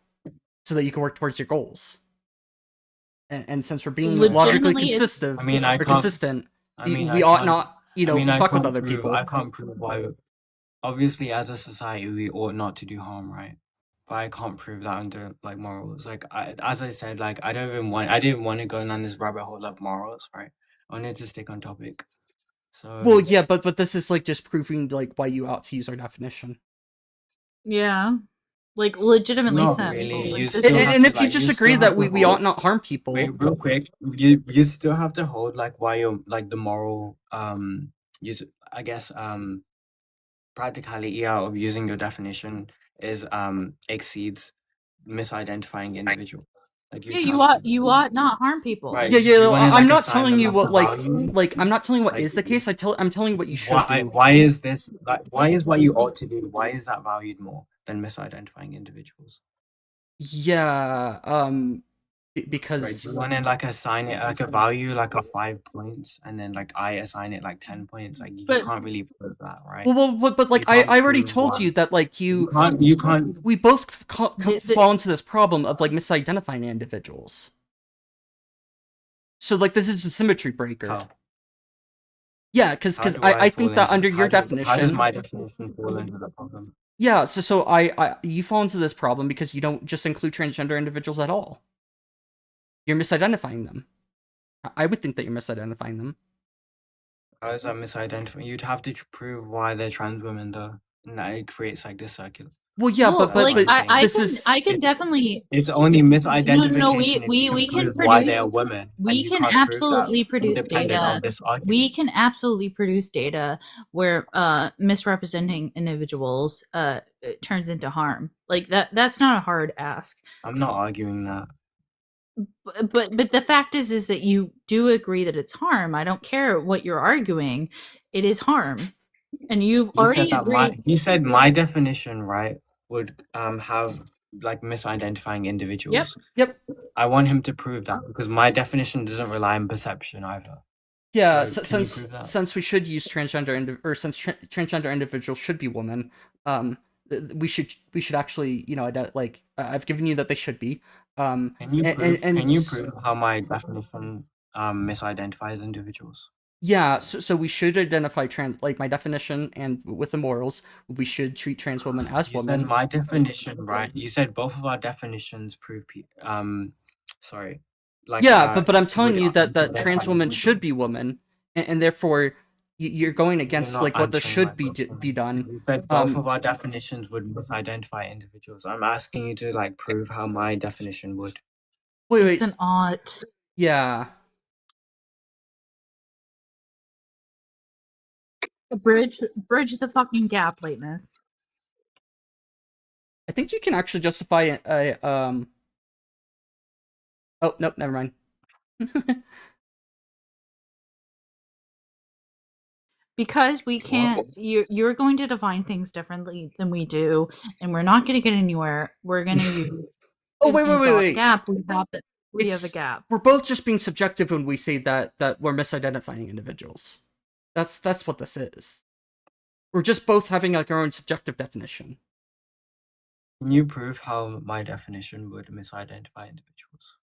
so that you can work towards your goals. And since we're being logically Legitimately, it's- consistent, I mean, I or can't- consistent, I mean, we I ought can't- not, I mean, I fuck with can't other prove- people. I can't prove why. Obviously, as a society, we ought not to do harm, right? But I can't prove that under like morals. Like as I said, like I didn't want to go down this rabbit hole of morals, right? I wanted to stick on topic. So Well, yeah, but this is like just proving like why you ought to use our definition. Yeah. Like legitimately Not simple. really. Like, You this still is- have And to, if you like, just you agree still that have to we ought hold- not harm people. Wait, real quick, you still have to hold like why you're like the moral use I guess practicality out of using your definition is exceeds misidentifying individual. Like yeah, you ought not harm people. Right. Yeah, Do you wanna, I'm like, not assign telling them you like what a like value? I'm not telling you what Like, is the case. I'm telling you what you should do. why is this like why is what you ought to do, why is that valued more than misidentifying individuals? Yeah, Right. because Do you wanna like assign it like a value, like a 5 points, and then like I assign it like 10 points? Like you But- can't really prove that, right? but like You can't I already prove told why. you that like You can't we both The- fall into this problem of like misidentifying individuals. So like this is a symmetry breaker. How? Yeah, because How do I fall think that into- under your how does definition, my definition fall into the problem? yeah. So I you fall into this problem because you don't just include transgender individuals at all. You're misidentifying them. I would think that you're misidentifying them. How is that misidentifying? You'd have to prove why they're trans women though, and that it creates like this circular. Well, yeah, Well, but like I this can is I can definitely It's only misidentification No, if you we can prove why produce- they're women. we and you can can't prove that absolutely produce independent data. of this argument. We can absolutely produce data where misrepresenting individuals turns into harm. Like that's not a hard ask. I'm not arguing that. But the fact is that you do agree that it's harm. I don't care what you're arguing. It is harm. And you've already agreed. He said my definition, right, would have like misidentifying individuals. Yep. I want him to prove that because my definition doesn't rely on perception either. Yeah, So, can you since prove that? since we should use since transgender individuals should be women, we should actually like I've given you that they should be. Can you prove, and can you prove how my definition misidentifies individuals? Yeah, so we should identify trans, like my definition, and with the morals, we should treat trans women as You women. said my definition, right? You said both of our definitions prove sorry. like Yeah, but I'm telling would you that identify trans women should be women, and therefore you're going You're against not like what the answering my should question. be done. You said both of our definitions would misidentify individuals. I'm asking you to like prove how my definition would. Wait, It's an ought. Yeah. Bridge the fucking gap, lateness. I think you can actually justify a Oh, nope, never mind. Because we can't, you're going to define things differently than we do, and we're not going to get anywhere. We're going to use Oh, wait. gap. We have a gap. We're both just being subjective when we say that we're misidentifying individuals. That's what this is. We're just both having like our own subjective definition. Can you prove how my definition would misidentify individuals?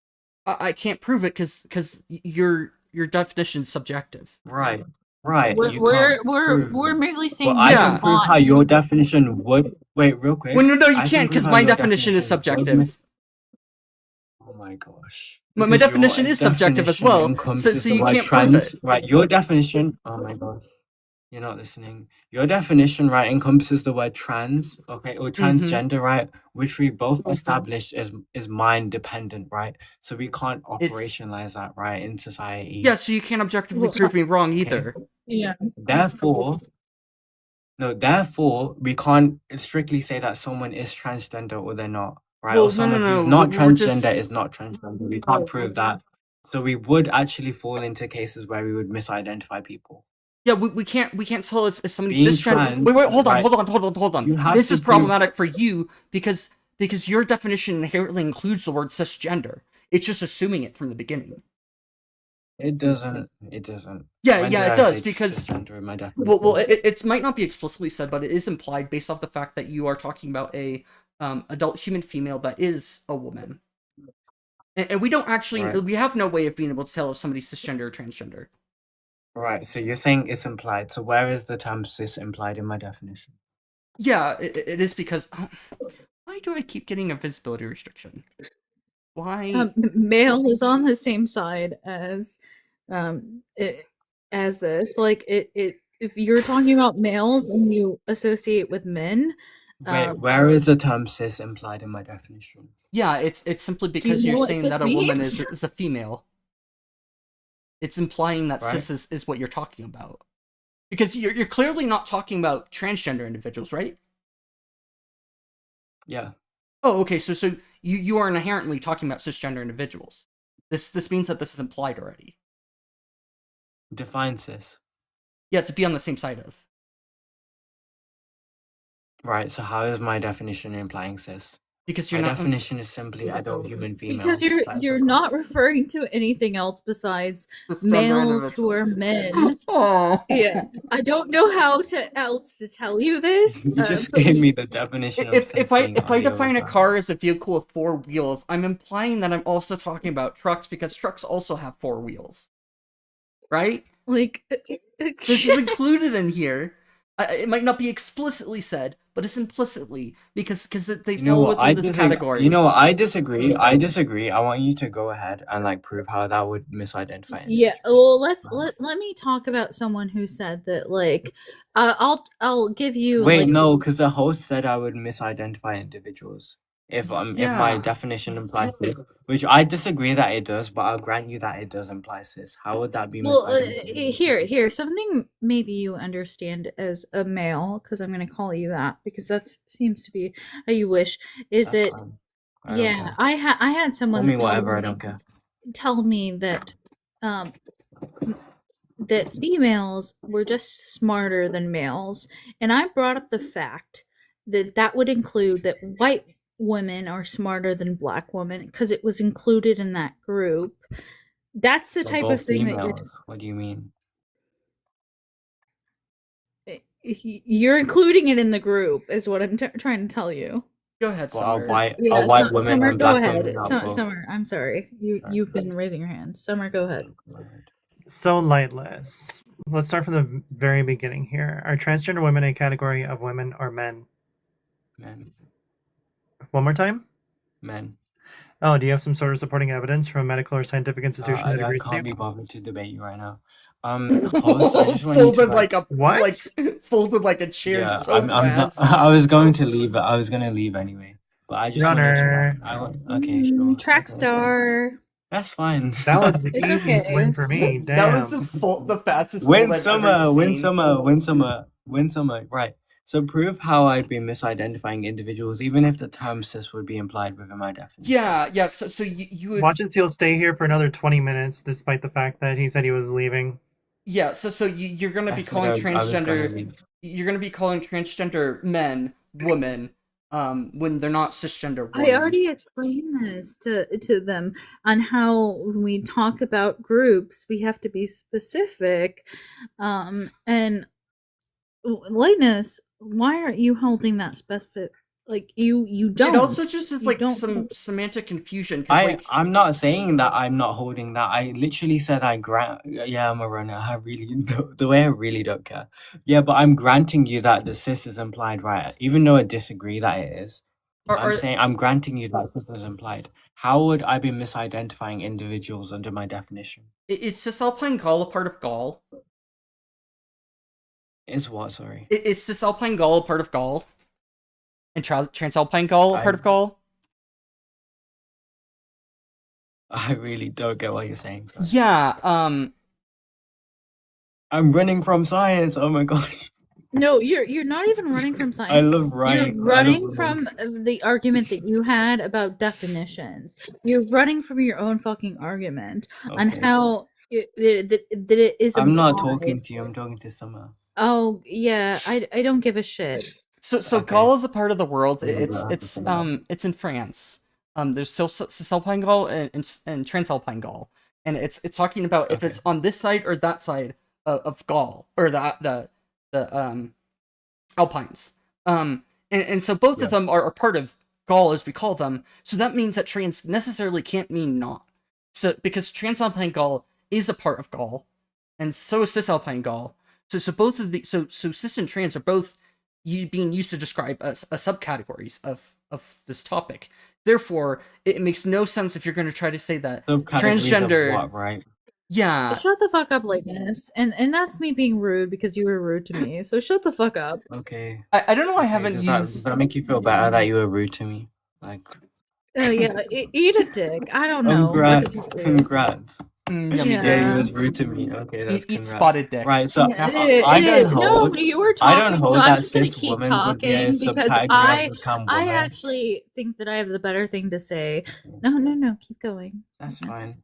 I can't prove it because your definition is subjective. Right. We're merely saying I can prove how your definition would. Wait, real quick. Well, no, you can't because my definition is subjective. Oh my gosh. My definition is subjective as well, so you can't prove it. Right, your definition. Oh my gosh. You're not listening. Your definition, right, encompasses the word trans, okay, or transgender, right, which we both established is mind dependent, right? So we can't operationalize that, right, in society. Yeah, so you can't objectively prove me wrong either. Yeah. Therefore, we can't strictly say that someone is transgender or they're not, right? Well, or someone who's not transgender is not transgender. We can't prove that. So we would actually fall into cases where we would misidentify people. Yeah, we can't tell if somebody's cisgender. Wait, hold on. This is problematic for you because your definition inherently includes the word cisgender. It's just assuming it from the beginning. It doesn't. Yeah, it does because it might not be explicitly said, but it is implied based off the fact that you are talking about a adult human female that is a woman, and we don't actually we have no way of being able to tell if somebody's cisgender or transgender. Right, so you're saying it's implied. So where is the term cis implied in my definition? Yeah, it is because... why do I keep getting a visibility restriction? Why? Male is on the same side as this. Like, if you're talking about males and you associate with men... Wait, where is the term cis implied in my definition? Yeah, it's simply because you're saying that a woman is a female. It's implying that cis is what you're talking about. Because you're clearly not talking about transgender individuals, right? Yeah. Oh, okay, so you are inherently talking about cisgender individuals. This means that this is implied already. Define cis. Yeah, to be on the same side of. Right, so how is my definition implying cis? Because your definition is simply adult human female. Because you're not referring to anything else besides males who are men. Oh. Yeah, I don't know how else to tell you this. You just gave me the definition. If I define a car as a vehicle with 4 wheels, I'm implying that I'm also talking about trucks because trucks also have 4 wheels, right? Like, this is included in here. It might not be explicitly said, but it's implicitly because they fall within this category. You know what? I disagree. I want you to go ahead and like prove how that would misidentify. Yeah. Well, let me talk about someone who said that. Like, I'll give you. Wait, no, because the host said I would misidentify individuals if my definition implies cis, which I disagree that it does, but I'll grant you that it does imply cis. How would that be misidentified? Here, something maybe you understand as a male, because I'm going to call you that because that seems to be how you wish. Is That's that I had someone tell me that that females were just smarter than males, and I brought up the fact that would include that white women are smarter than black women because it was included in that group. That's the type of thing that you're... What do you mean? You're including it in the group is what I'm trying to tell you. Go ahead, Summer. Summer. White women Summer, and go black ahead. women. Summer, I'm sorry. You've been raising your hand. Summer, go ahead. So lightless. Let's start from the very beginning here. Are transgender women a category of women or men? Men. One more time? Men. Oh, do you have some sort of supporting evidence from a medical or scientific institution that I agrees with can't you? be bothered to debate you right now. Host, I just want you to Folded like. like a What? folded like a chair Yeah, so I'm not. fast. I was going to leave. I was gonna leave anyway. But I just wanted to like. Runner. I want. Okay, sure. Track Okay. star. That's fine. That was the It's easiest okay. win for me. That was Damn. the fastest Win fold I've ever summer, win seen. summer, win summer, win summer. Right. So prove how I've been misidentifying individuals, even if the term cis would be implied within my definition. Yeah. So you would. Watch and Seal stay here for another 20 minutes, despite the fact that he said he was leaving. Yeah. So you're gonna be I calling said I was gonna transgender. leave. You're gonna be calling transgender men women, when they're not cisgender women. I already explained this to them on how when we talk about groups, we have to be specific. And Lightness, why aren't you holding that specific? Like you don't. It also just is You like don't some hold- semantic confusion. 'Cause, like, I'm not saying that I'm not holding that. I literally said I grant. Yeah, I'm a runner. I really the way I really don't care. Yeah, but I'm granting you that the cis is implied, right? Even though I disagree that it is. I'm saying I'm granting you that cis is implied. How would I be misidentifying individuals under my definition? is Cisalpine Gaul a part of Gaul? Is what? Sorry. Is Cisalpine Gaul a part of Gaul? And Transalpine Gaul a part of Gaul? I really don't get what you're saying. Sorry. Yeah. I'm running from science. Oh my god. No, you're not even running from science. I love writing. You're running from the argument that you had about definitions. You're running from your own fucking argument on how that it is. I'm not implied. talking to you. I'm talking to Summer. Oh yeah, I don't give a shit. So Gaul is a part of the world. It's in France. There's Cisalpine Gaul and Transalpine Gaul, and it's talking about if it's on this side or that side of Gaul, or the Alpines. And so both of them are part of Gaul, as we call them. So that means that trans necessarily can't mean not. So because Transalpine Gaul is a part of Gaul, and so is Cisalpine Gaul. So both of the so cis and trans are both being used to describe a subcategories of this topic. Therefore, it makes no sense if you're going to try to say that transgender. Of what, right? Yeah. Shut the fuck up, Lightness. And that's me being rude because you were rude to me. So shut the fuck up. Okay. I don't know. I haven't Does used. that make you feel better that you were rude to me? Like. Oh yeah, eat a dick. I don't know. Congrats. Yeah, he was rude to me. Okay, that's eat spotted dick. Right, so Yeah, I don't hold. No, you were talking. I don't hold so I'm that just gonna cis keep woman would be a talking because subcategory of the term I woman. actually think that I have the better thing to say. No, keep going. That's fine.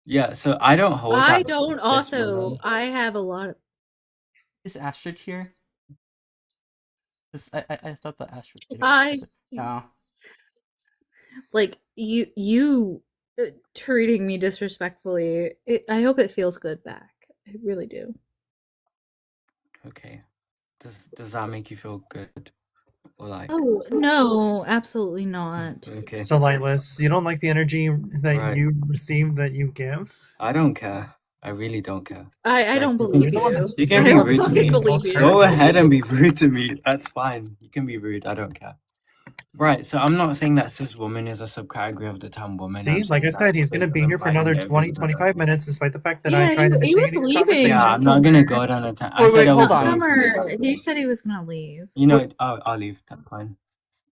Yeah, so I don't hold. I that don't cis also. woman. I have a lot of. Is Astrid here? I thought the Astrid. No. Like you treating me disrespectfully. I hope it feels good back. I really do. Okay. Does that make you feel good? Or like? Oh no, absolutely not. Okay. So Lightless, you don't like the energy that you receive that you give? I don't care. I really don't care. I don't believe you. You can be I don't rude to me. fucking believe you. Go ahead and be rude to me. That's fine. You can be rude. I don't care. Right, so I'm not saying that cis woman is a subcategory of the term woman. See, like I said, he's going to be here for another 20-25 minutes, despite the fact that I tried to he was initiate a leaving. conversation. Yeah, I'm not going to go down a time. I said I was going Summer, he said he was going to leave. You know, I'll leave. That's fine.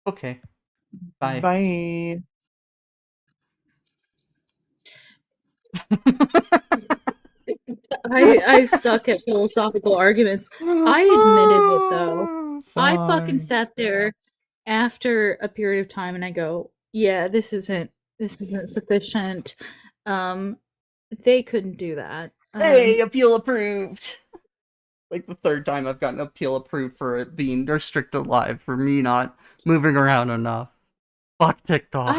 Okay. Bye. Bye. I suck at philosophical arguments. I admitted it though. I fucking sat there after a period of time and I go, yeah, this isn't sufficient. They couldn't do that. Hey, appeal approved. Like the third time I've gotten appeal approved for it being restricted live for me not moving around enough. Fuck TikTok.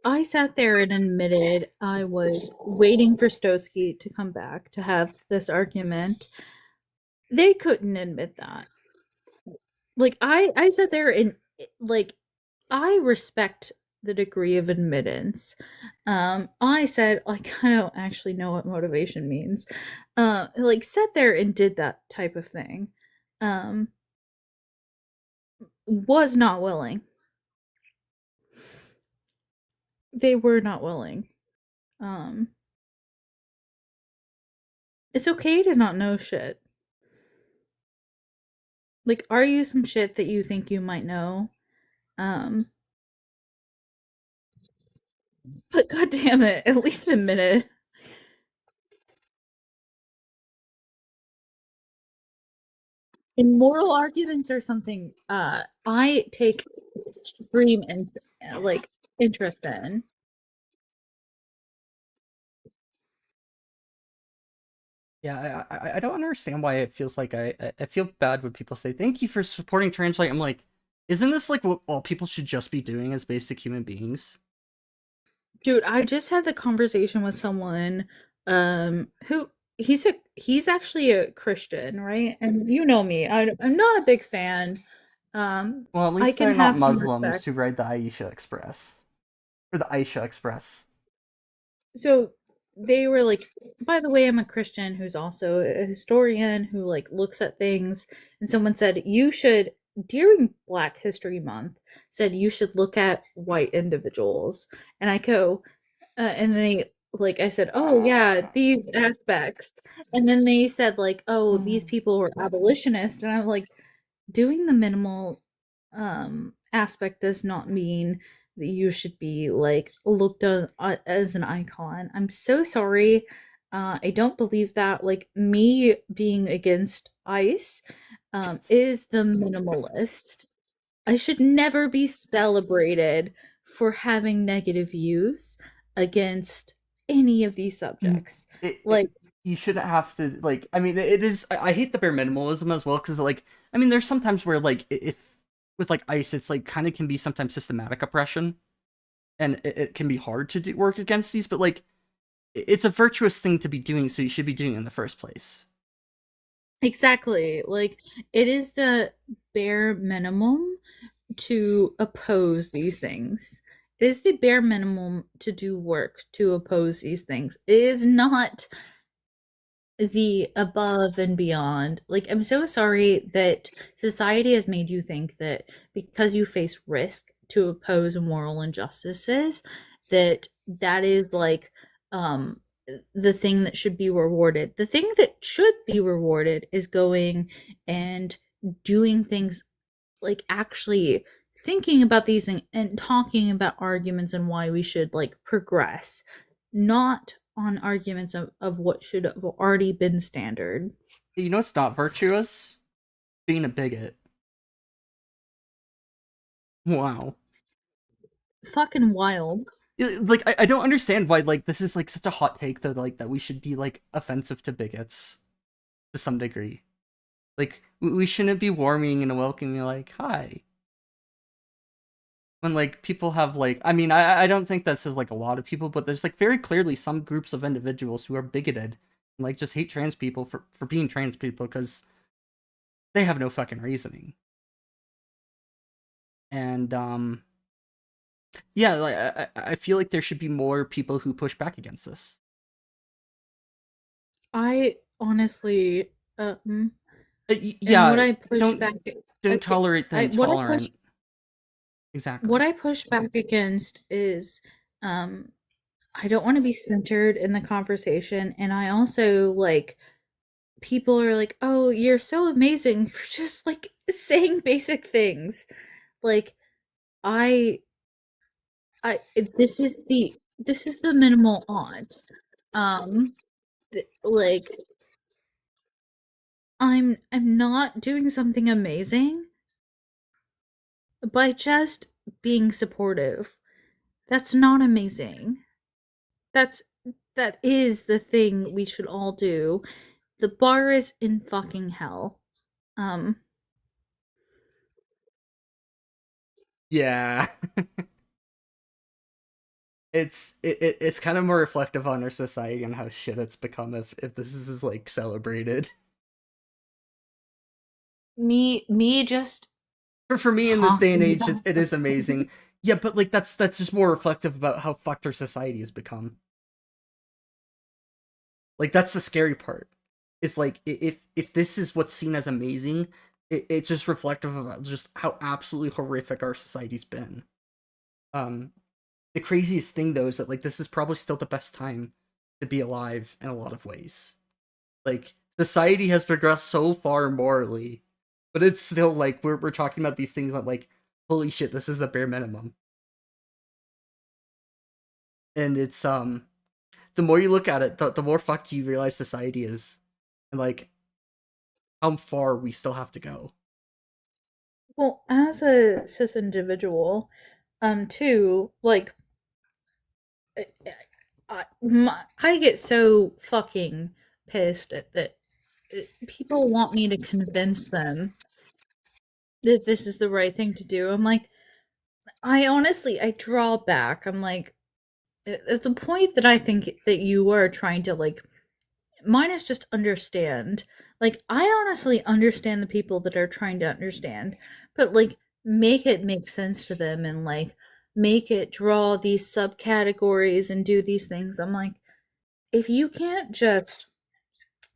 I sat there and admitted I was waiting for Stotsky to come back to have this argument. They couldn't admit that. Like I sat there and like I respect the degree of admittance. I said like I don't actually know what motivation means. Like sat there and did that type of thing. Was not willing. They were not willing. It's okay to not know shit. Like, are you some shit that you think you might know? Um, but god damn it, at least admit it. And moral arguments are something I take extreme like interest in. Yeah, I don't understand why it feels like I feel bad when people say thank you for supporting trans life. I'm like, isn't this like what all people should just be doing as basic human beings? Dude, I just had the conversation with someone who he's actually a Christian, right? And you know me, I'm not a big fan. Well, at I least can they're not have some Muslims respect. who ride the Aisha Express or the Aisha Express. So they were like, by the way, I'm a Christian who's also a historian who like looks at things. And someone said, you should, during Black History Month, said you should look at white individuals. And I go, and they, like, I said, oh, yeah, these aspects. And then they said, like, oh, these people were abolitionists. And I'm like, doing the minimal aspect does not mean that you should be like looked at as an icon. I'm so sorry. I don't believe that. Like me being against ICE is the minimalist. I should never be celebrated for having negative views against any of these subjects. Like, You shouldn't have to like. I mean, it is. I hate the bare minimalism as well because like, I mean, there's sometimes where like if with like ICE, it's like kind of can be sometimes systematic oppression, and it can be hard to work against these. But like, it's a virtuous thing to be doing, so you should be doing it in the first place. exactly. Like, it is the bare minimum to oppose these things. It is the bare minimum to do work to oppose these things. It is not the above and beyond. Like, I'm so sorry that society has made you think that because you face risk to oppose moral injustices, that that is like the thing that should be rewarded. The thing that should be rewarded is going and doing things like actually thinking about these and talking about arguments and why we should like progress, not on arguments of what should have already been standard. You know, it's not virtuous being a bigot. Wow. Fucking wild. Like I don't understand why like this is like such a hot take though, like that we should be like offensive to bigots to some degree. Like we shouldn't be warming and welcoming like hi. When like people have like I mean I don't think this is like a lot of people, but there's like very clearly some groups of individuals who are bigoted and like just hate trans people for being trans people because they have no fucking reasoning. And yeah, like I feel like there should be more people who push back against this. I honestly and what Yeah, I push back don't tolerate the what I push intolerant. Exactly. what I push back against is I don't want to be centered in the conversation, and I also like people are like, "Oh, you're so amazing for just like saying basic things." Like I this is the minimal odd. Like I'm not doing something amazing by just being supportive. That's not amazing. That's that is the thing we should all do. The bar is in fucking hell. Um Yeah. It's kind of more reflective on our society and how shit it's become if this is like celebrated. Me just For me in this day and talking age, about it is amazing. Yeah, but like that's just more reflective about how fucked our society has become. Like that's the scary part. It's like if this is what's seen as amazing, it's just reflective of just how absolutely horrific our society's been. Um, the craziest thing though is that like this is probably still the best time to be alive in a lot of ways. Like society has progressed so far morally, but it's still like we're talking about these things that like holy shit, this is the bare minimum. And it's the more you look at it, the more fucked you realize society is, and like how far we still have to go. Well, as a cis individual, too, like, I get so fucking pissed at that people want me to convince them that this is the right thing to do. I'm like, I draw back. I'm like, at the point that I think that you are trying to like, mine is just understand. Like, I honestly understand the people that are trying to understand, but like, make it make sense to them and like, make it draw these subcategories and do these things. I'm like, if you can't just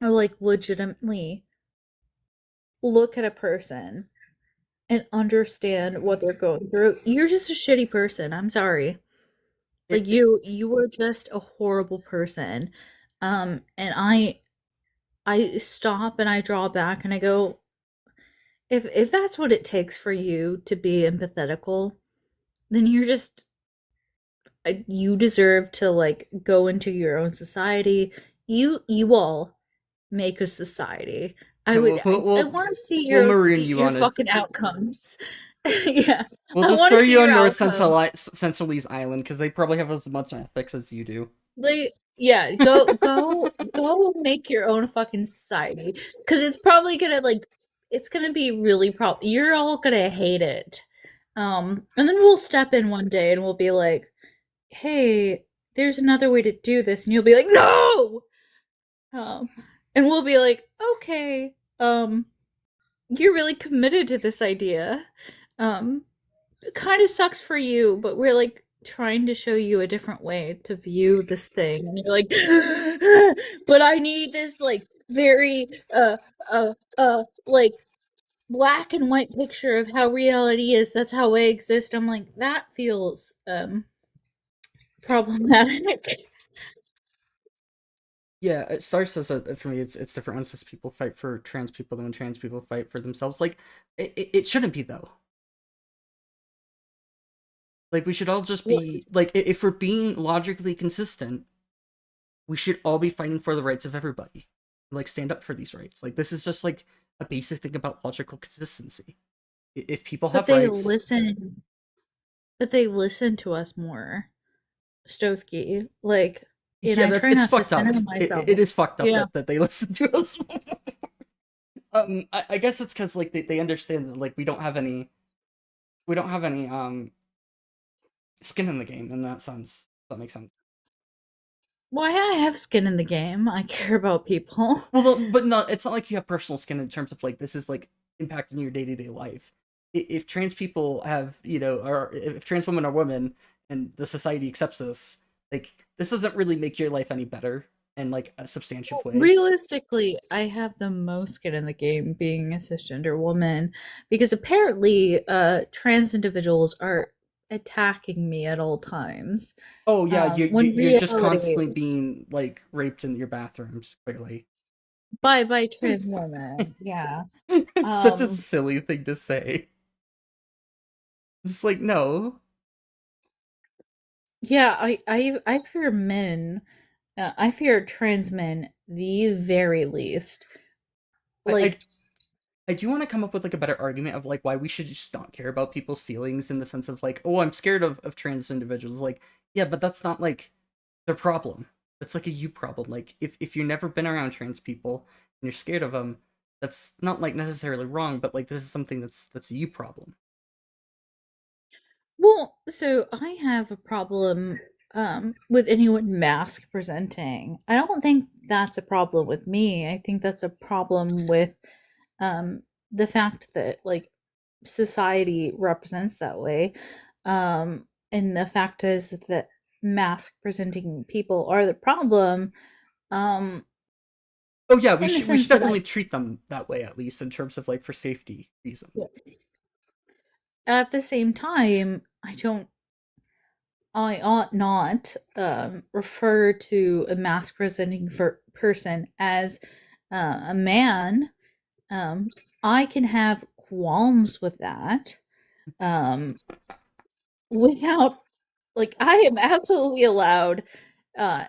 like legitimately look at a person and understand what they're going through, you're just a shitty person. I'm sorry. Like you were just a horrible person. And I stop and I draw back and I go, if that's what it takes for you to be empathetical, then you're just you deserve to like go into your own society. You all make a society. I would I want to see we'll maroon you your on it. fucking outcomes. Yeah. We'll I just wanna throw see you on your North outcomes. Centralese Island because they probably have as much ethics as you do. Like, yeah, go make your own fucking society because it's probably gonna like it's gonna be really you're all gonna hate it. And then we'll step in one day and we'll be like, hey, there's another way to do this, and you'll be like, no. Um, and we'll be like, okay, you're really committed to this idea. It kind of sucks for you, but we're like trying to show you a different way to view this thing. And you're like, but I need this like very like black and white picture of how reality is. That's how I exist. I'm like, that feels problematic. Yeah, it starts as for me. It's different when cis people fight for trans people than when trans people fight for themselves. Like it shouldn't be though. Like we should all just be like if we're being logically consistent, we should all be fighting for the rights of everybody. Like stand up for these rights. Like this is just like a basic thing about logical consistency. If people have rights, But they listen to us more. Stosky, like, and yeah, I try it's not to fucked up. center myself. It is fucked up Yeah. that they listen to us. I guess it's because like they understand that like we don't have any skin in the game in that sense. If that makes sense. Well, I have skin in the game. I care about people. Well, but not. It's not like you have personal skin in terms of like this is like impacting your day-to-day life. If trans people have, or if trans women are women and the society accepts this, like this doesn't really make your life any better in like a substantive way. Realistically, I have the most skin in the game being a cisgender woman because apparently trans individuals are attacking me at all times. Oh yeah, When you're just reality constantly being like raped in your bathrooms, clearly. by trans women, yeah. It's such a silly thing to say. It's like no. Yeah, I fear men. I fear trans men the very least. Like, I do want to come up with like a better argument of like why we should just not care about people's feelings in the sense of like, oh, I'm scared of trans individuals. Like, yeah, but that's not like their problem. That's like a you problem. Like, if you've never been around trans people and you're scared of them, that's not like necessarily wrong, but like this is something that's a you problem. well, so I have a problem with anyone mask presenting. I don't think that's a problem with me. I think that's a problem with the fact that like society represents that way. And the fact is that mask presenting people are the problem. Oh yeah, In the we sense should that definitely treat them that way at least in terms of like for safety reasons. at the same time, I don't I ought not refer to a mask presenting person as a man. I can have qualms with that. Um, without like I am absolutely allowed uh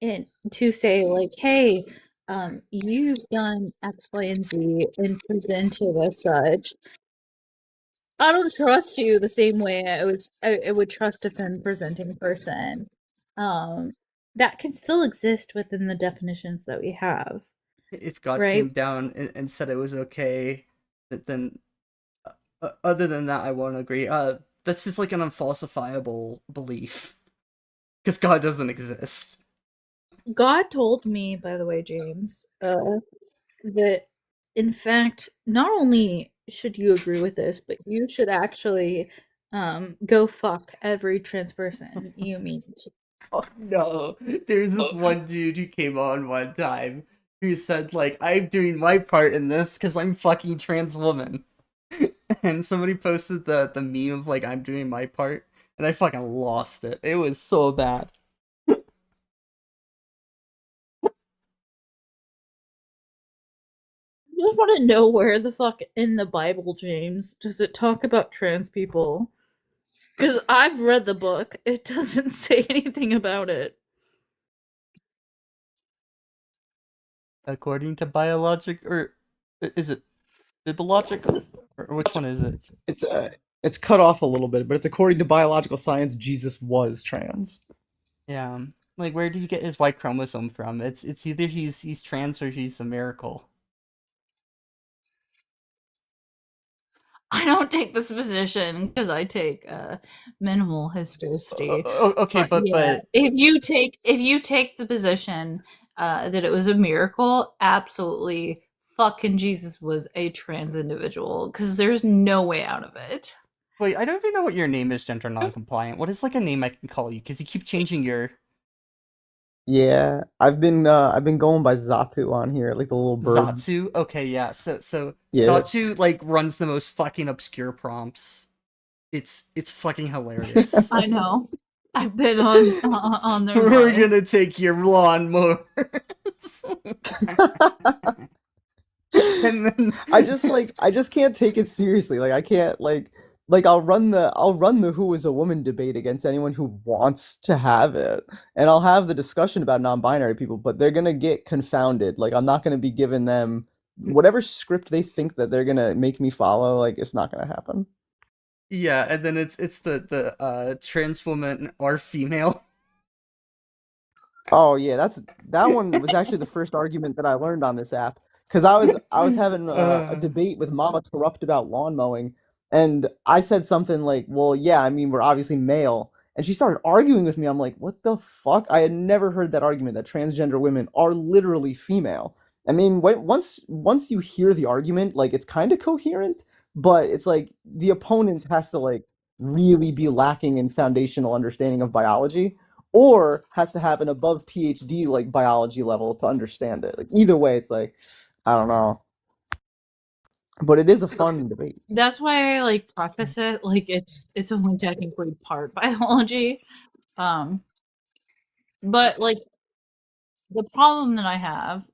in to say like, hey, you've done X, Y, and Z and presented as such. I don't trust you the same way I would trust a femme presenting person. Um, that can still exist within the definitions that we have, If God right? came down and said it was okay, then other than that, I won't agree. This is like an unfalsifiable belief because God doesn't exist. God told me, by the way, James, that in fact, not only should you agree with this, but you should actually go fuck every trans person you meet. Oh no, there's this one dude who came on one time who said like, I'm doing my part in this because I'm fucking trans woman. And somebody posted the meme of like, I'm doing my part, and I fucking lost it. It was so bad. I just want to know where the fuck in the Bible, James, does it talk about trans people? Because I've read the book. It doesn't say anything about it. According to biologic, or is it bibliologic, or which one is it? It's cut off a little bit, but it's according to biological science, Jesus was trans. Yeah, like where do you get his Y chromosome from? It's either he's trans or he's a miracle. I don't take this position because I take minimal historicity. Okay, But yeah, but if you take the position that it was a miracle, absolutely, fucking Jesus was a trans individual because there's no way out of it. wait, I don't even know what your name is, gender non-compliant. What is like a name I can call you? Because you keep changing your Yeah, I've been going by Zatu on here, like the little bird. Zatsu. Okay, yeah. So Yeah. Zatsu like runs the most fucking obscure prompts. It's fucking hilarious. I know. I've been on their We're butt. gonna take your lawnmowers. And then I just can't take it seriously. Like I can't like I'll run the who is a woman debate against anyone who wants to have it. And I'll have the discussion about non-binary people, but they're going to get confounded. Like I'm not going to be giving them whatever script they think that they're going to make me follow, like it's not going to happen. yeah, and then it's the trans woman are female. Oh yeah, that one was actually the first argument that I learned on this app because I was having a debate with Mama Corrupt about lawn mowing, and I said something like, "Well, yeah, I mean we're obviously male," and she started arguing with me. I'm like, "What the fuck?" I had never heard that argument that transgender women are literally female. I mean, once you hear the argument, like it's kind of coherent, but it's like the opponent has to like really be lacking in foundational understanding of biology or has to have an above PhD like biology level to understand it. Like either way, it's like I don't know, but it is a fun debate. That's why I like preface it like it's only technically part biology. Um, but like the problem that I have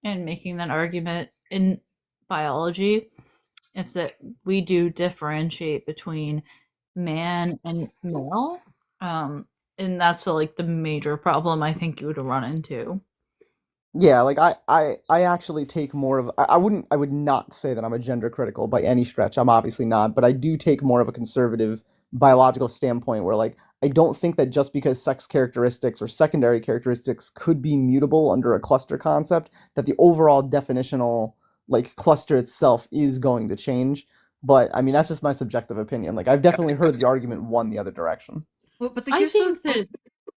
in making that argument in biology is that we do differentiate between man and male. And that's like the major problem I think you would run into. Yeah, like I actually take more of I would not say that I'm a gender critical by any stretch. I'm obviously not, but I do take more of a conservative biological standpoint where like I don't think that just because sex characteristics or secondary characteristics could be mutable under a cluster concept, that the overall definitional like cluster itself is going to change. But I mean that's just my subjective opinion. Like I've definitely heard the argument one the other direction. But I think that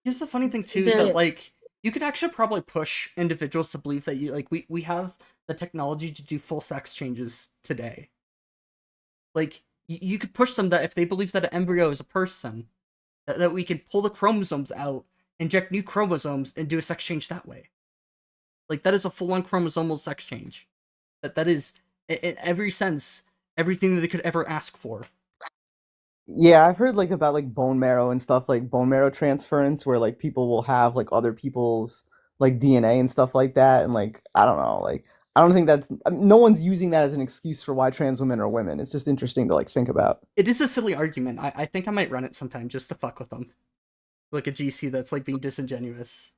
here's the funny thing too is that like you could actually probably push individuals to believe that you like we have the technology to do full sex changes today. Like you could push them that if they believe that an embryo is a person, that we could pull the chromosomes out, inject new chromosomes, and do a sex change that way. Like that is a full-on chromosomal sex change. That is in every sense everything that they could ever ask for. Yeah, I've heard like about like bone marrow and stuff, like bone marrow transference, where like people will have like other people's like DNA and stuff like that, and like I don't know, like I don't think that's no one's using that as an excuse for why trans women are women. It's just interesting to like think about. It is a silly argument. I think I might run it sometime just to fuck with them. Like a GC that's like being disingenuous.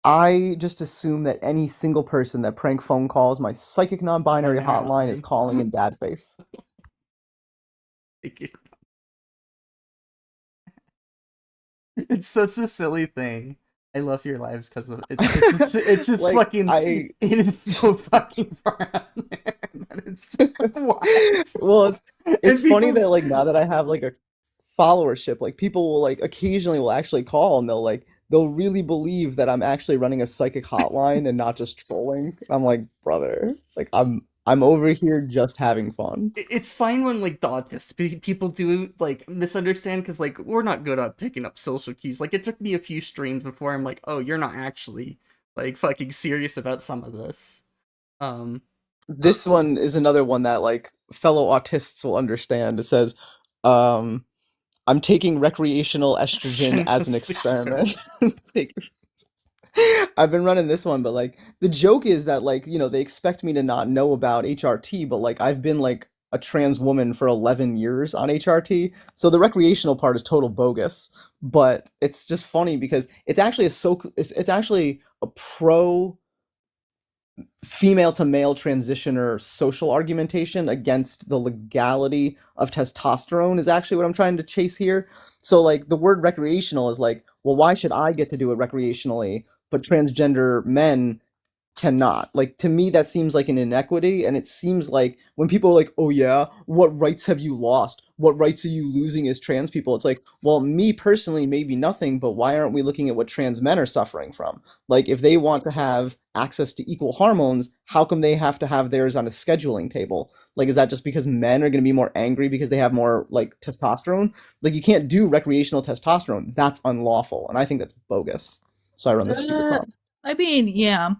I just assume that any single person that prank phone calls my psychic non-binary Binary hotline is hotline. calling in bad faith. Thank you. It's such a silly thing. I love your lives because of it's just Like fucking I it is so fucking far out there that it's just like what? well, it's And funny that people's like now that I have like a followership, like people will like occasionally will actually call and they'll really believe that I'm actually running a psychic hotline and not just trolling. I'm like, brother, like I'm over here just having fun. it's fine when like the autists people do like misunderstand because like we're not good at picking up social cues. Like it took me a few streams before I'm like, oh, you're not actually like fucking serious about some of this. Um, This one is another one that like fellow autists will understand. It says, um, I'm taking recreational estrogen as an experiment. Take- I've been running this one, but like the joke is that like, they expect me to not know about HRT, but like I've been like a trans woman for 11 years on HRT. So the recreational part is total bogus, but it's just funny because it's actually a pro female to male transitioner social argumentation against the legality of testosterone is actually what I'm trying to chase here. So like the word recreational is like, well, why should I get to do it recreationally, but transgender men cannot? Like to me that seems like an inequity, and it seems like when people are like, oh yeah, what rights have you lost, what rights are you losing as trans people, it's like, well, me personally maybe nothing, but why aren't we looking at what trans men are suffering from? Like if they want to have access to equal hormones, how come they have to have theirs on a scheduling table? Like is that just because men are going to be more angry because they have more like testosterone? Like you can't do recreational testosterone, that's unlawful, and I think that's bogus. So I run this stupid Uh, prompt. I mean, yeah.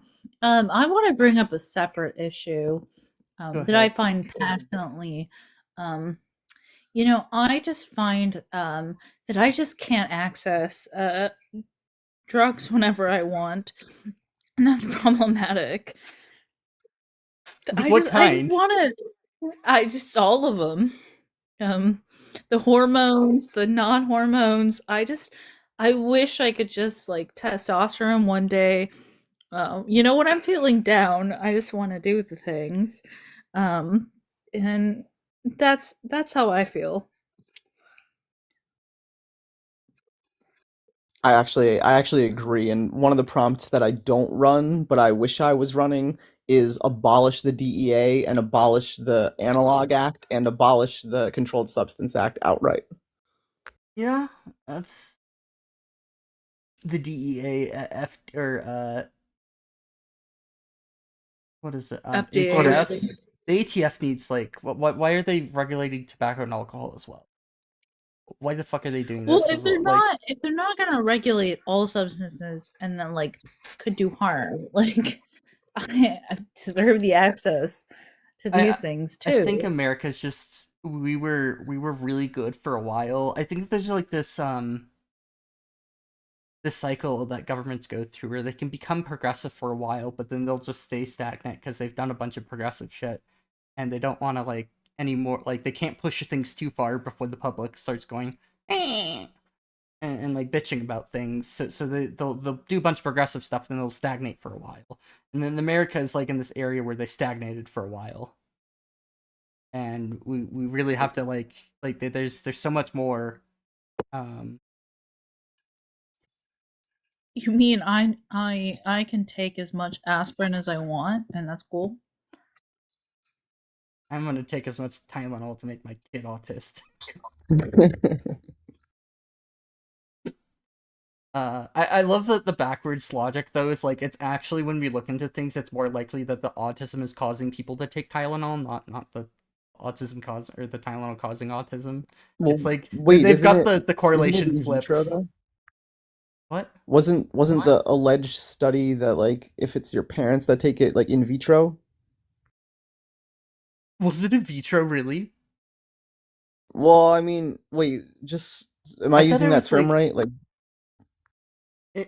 I want to bring up a separate issue go that I ahead. find passionately. Um, I just find that I just can't access drugs whenever I want, and that's problematic. Like what I kind? want to. I just all of them. Um, the hormones, the non-hormones. I wish I could just like testosterone one day. When I'm feeling down, I just want to do the things. Um, and that's how I feel. I actually agree. And one of the prompts that I don't run, but I wish I was running, is abolish the DEA and abolish the Analog Act and abolish the Controlled Substance Act outright. Yeah, that's the DEA F or what is it? FDA. ATF. The ATF needs like why are they regulating tobacco and alcohol as well? Why the fuck are they doing Well, this as well? Like if they're not gonna regulate all substances and then like could do harm, like I deserve the access to I these things I think too. America's just we were really good for a while. I think there's like this cycle that governments go through where they can become progressive for a while, but then they'll just stay stagnant because they've done a bunch of progressive shit and they don't want to like anymore. Like they can't push things too far before the public starts going and like bitching about things. So they'll do a bunch of progressive stuff, then they'll stagnate for a while. And then America is like in this area where they stagnated for a while, and we really have to like there's so much more. Um, You mean I can take as much aspirin as I want, and that's cool? I'm gonna take as much Tylenol to make my kid autist. I love that the backwards logic though is like it's actually when we look into things, it's more likely that the autism is causing people to take Tylenol, not the autism cause or the Tylenol causing autism. It's Well, like wait, they've got the isn't it correlation in vitro flipped. though? What Wasn't the alleged study that like if it's your parents that take it like in vitro? was it in vitro really? Well, I mean, wait, just am I I thought using it that was term like right? Like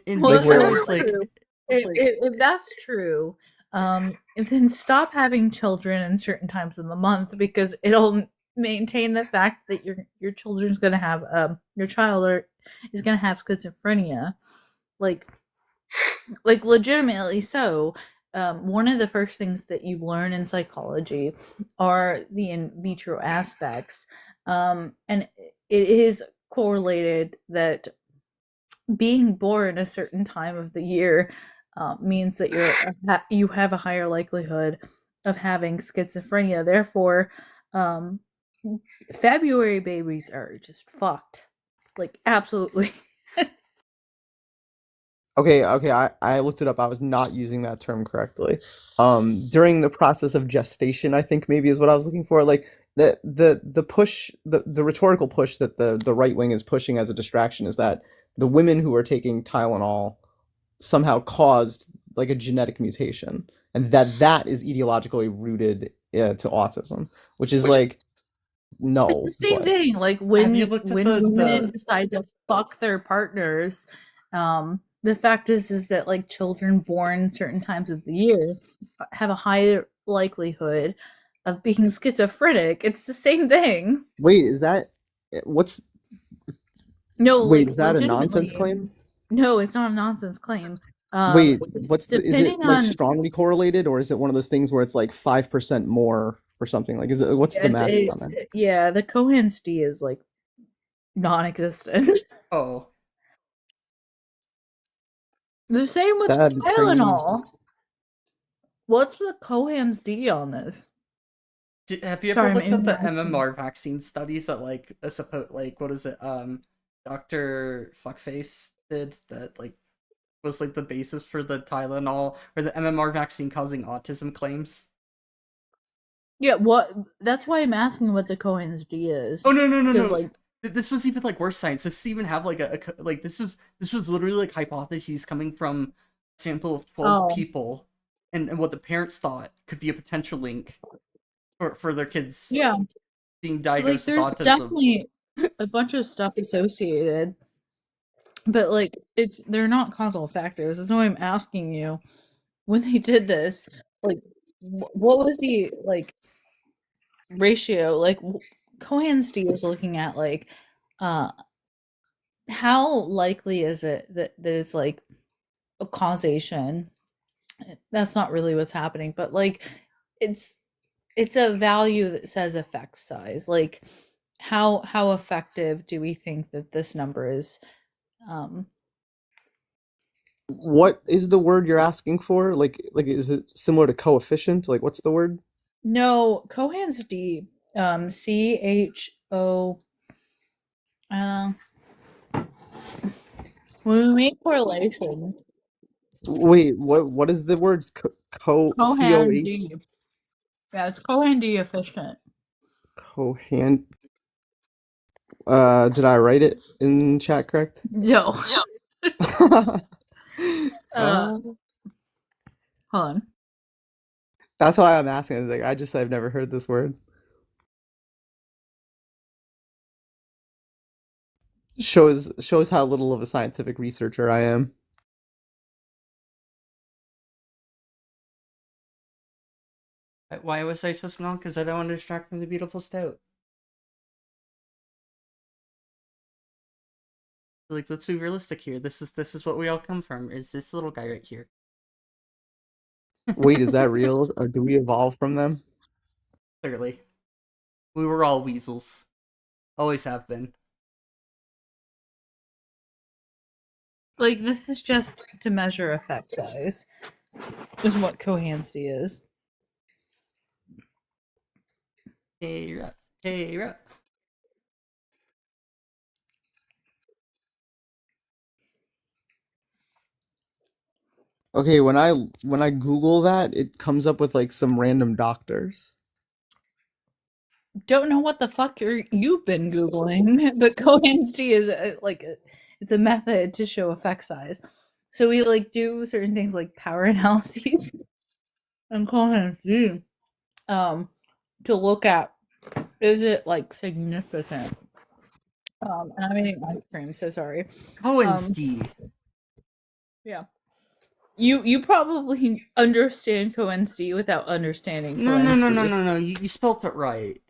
in Well, like if where vitro like is that's like true, if that's true, then stop having children in certain times of the month because it'll maintain the fact that your children's gonna have your child or is gonna have schizophrenia, like legitimately so. One of the first things that you learn in psychology are the in vitro aspects, and it is correlated that being born a certain time of the year means that you have a higher likelihood of having schizophrenia. Therefore, um, February babies are just fucked, like absolutely. okay, I looked it up. I was not using that term correctly. During the process of gestation, I think maybe is what I was looking for. Like the push, the rhetorical push that the right wing is pushing as a distraction is that the women who are taking Tylenol somehow caused like a genetic mutation, and that is ideologically rooted to autism, which is like It's the no, same but thing. Like have you looked at when women the decide to fuck their partners, the fact is that like children born certain times of the year have a higher likelihood of being schizophrenic. It's the same thing. wait, is that what's No, wait, like is that a nonsense legitimately. claim? No, it's not a nonsense claim. Wait, what's the is it Depending like on strongly correlated, or is it one of those things where it's like 5% more or something? Like is it what's the math on that? yeah, the Cohen's D is like non-existent. oh The same with That'd be crazy. Tylenol. What's the Cohen's D on this? have you ever Sorry, I'm looked at the interrupting. MMR vaccine studies that like what is it Dr. Fuckface did that like was like the basis for the Tylenol or the MMR vaccine causing autism claims? Yeah, what? That's why I'm asking what the Cohen's D is. Oh no Because no. like, This was even like worse science. This even have like like this was literally like hypotheses coming from a sample of 12 oh people and what the parents thought could be a potential link for their kids yeah, being like diagnosed with there's autism. definitely a bunch of stuff associated, but like they're not causal factors. That's why I'm asking you when they did this. Like, what was the like ratio? Like, Cohen's D is looking at like, uh, how likely is it that it's like a causation? That's not really what's happening, but like, it's it's a value that says effect size. Like, how effective do we think that this number is? Um, What is the word you're asking for? Like is it similar to coefficient? Like what's the word? no, Cohen's D, CHO. Uh, when we make correlation, Wait, what is the word? Cohen COH? D. Yeah, it's Cohen D efficient. Cohan. Did I write it in chat correct? No. Uh, Hold on. that's why I'm asking. It's like I've never heard this word. Shows how little of a scientific researcher I am. Why was I so small? Because I don't want to distract from the beautiful stout. Like, let's be realistic here. This is what we all come from. Is this little guy right here? Wait, is that real? Or do we evolve from them? Clearly, we were all weasels. Always have been. Like, this is just to measure effect size, is what Cohen's D is. Hey, rep. Hey, rep. Okay, when I Google that, it comes up with like some random doctors. Don't know what the fuck you've been Googling, but Cohen's D is it's a method to show effect size. So we like do certain things like power analyses and Cohen's D to look at Is it like significant? And I'm eating ice cream, so sorry. Cohen's D. Yeah. You probably understand Cohen's D without understanding No, no, Cohen's no, D. no, no, no. You spelt it right.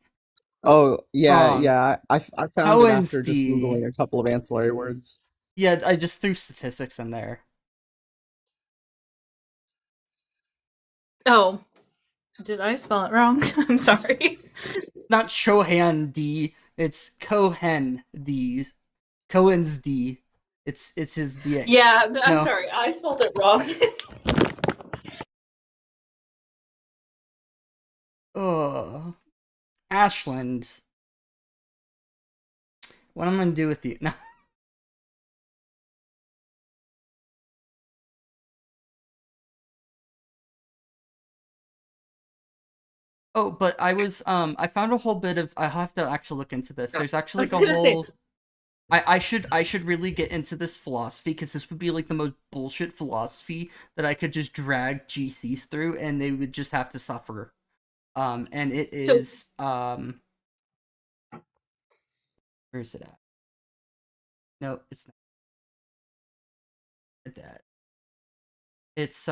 Oh yeah, Wrong. yeah. I found it Cohen's after just D. googling a couple of ancillary words. Yeah, I just threw statistics in there. Oh, did I spell it wrong? I'm sorry. Not Chohan D. It's Cohen D. Cohen's D. It's his D. Yeah, I'm No. sorry. I spelled it wrong. Oh, Ashland. What am I gonna do with you? No. Oh, but I was I found a whole bit of. I have to actually look into this. There's actually like a whole. I should really get into this philosophy because this would be like the most bullshit philosophy that I could just drag GCs through and they would just have to suffer. And it is where is it at? No, it's not that. It's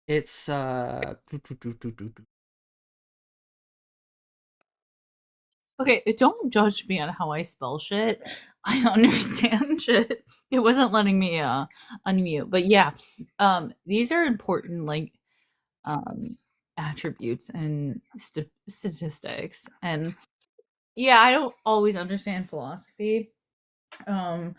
it's Okay, don't judge me on how I spell shit. I understand shit. It wasn't letting me unmute. But yeah, these are important like attributes and statistics. And yeah, I don't always understand philosophy. And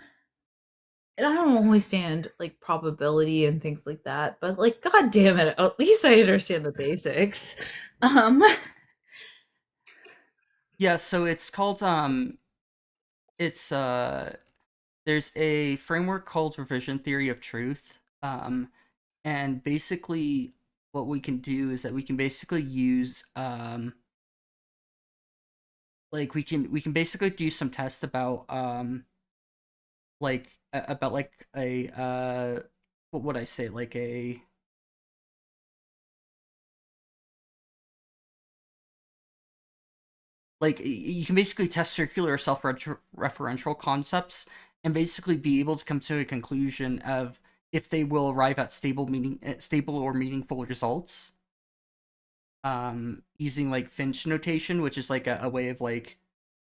I don't always stand like probability and things like that, but like god damn it, at least I understand the basics. Yeah, so it's called it's there's a framework called revision theory of truth. And basically what we can do is that we can basically use like we can basically do some tests about like about like a what would I say, like a like you can basically test circular self-referential concepts and basically be able to come to a conclusion of if they will arrive at stable or meaningful results using like Finch notation, which is like a way of like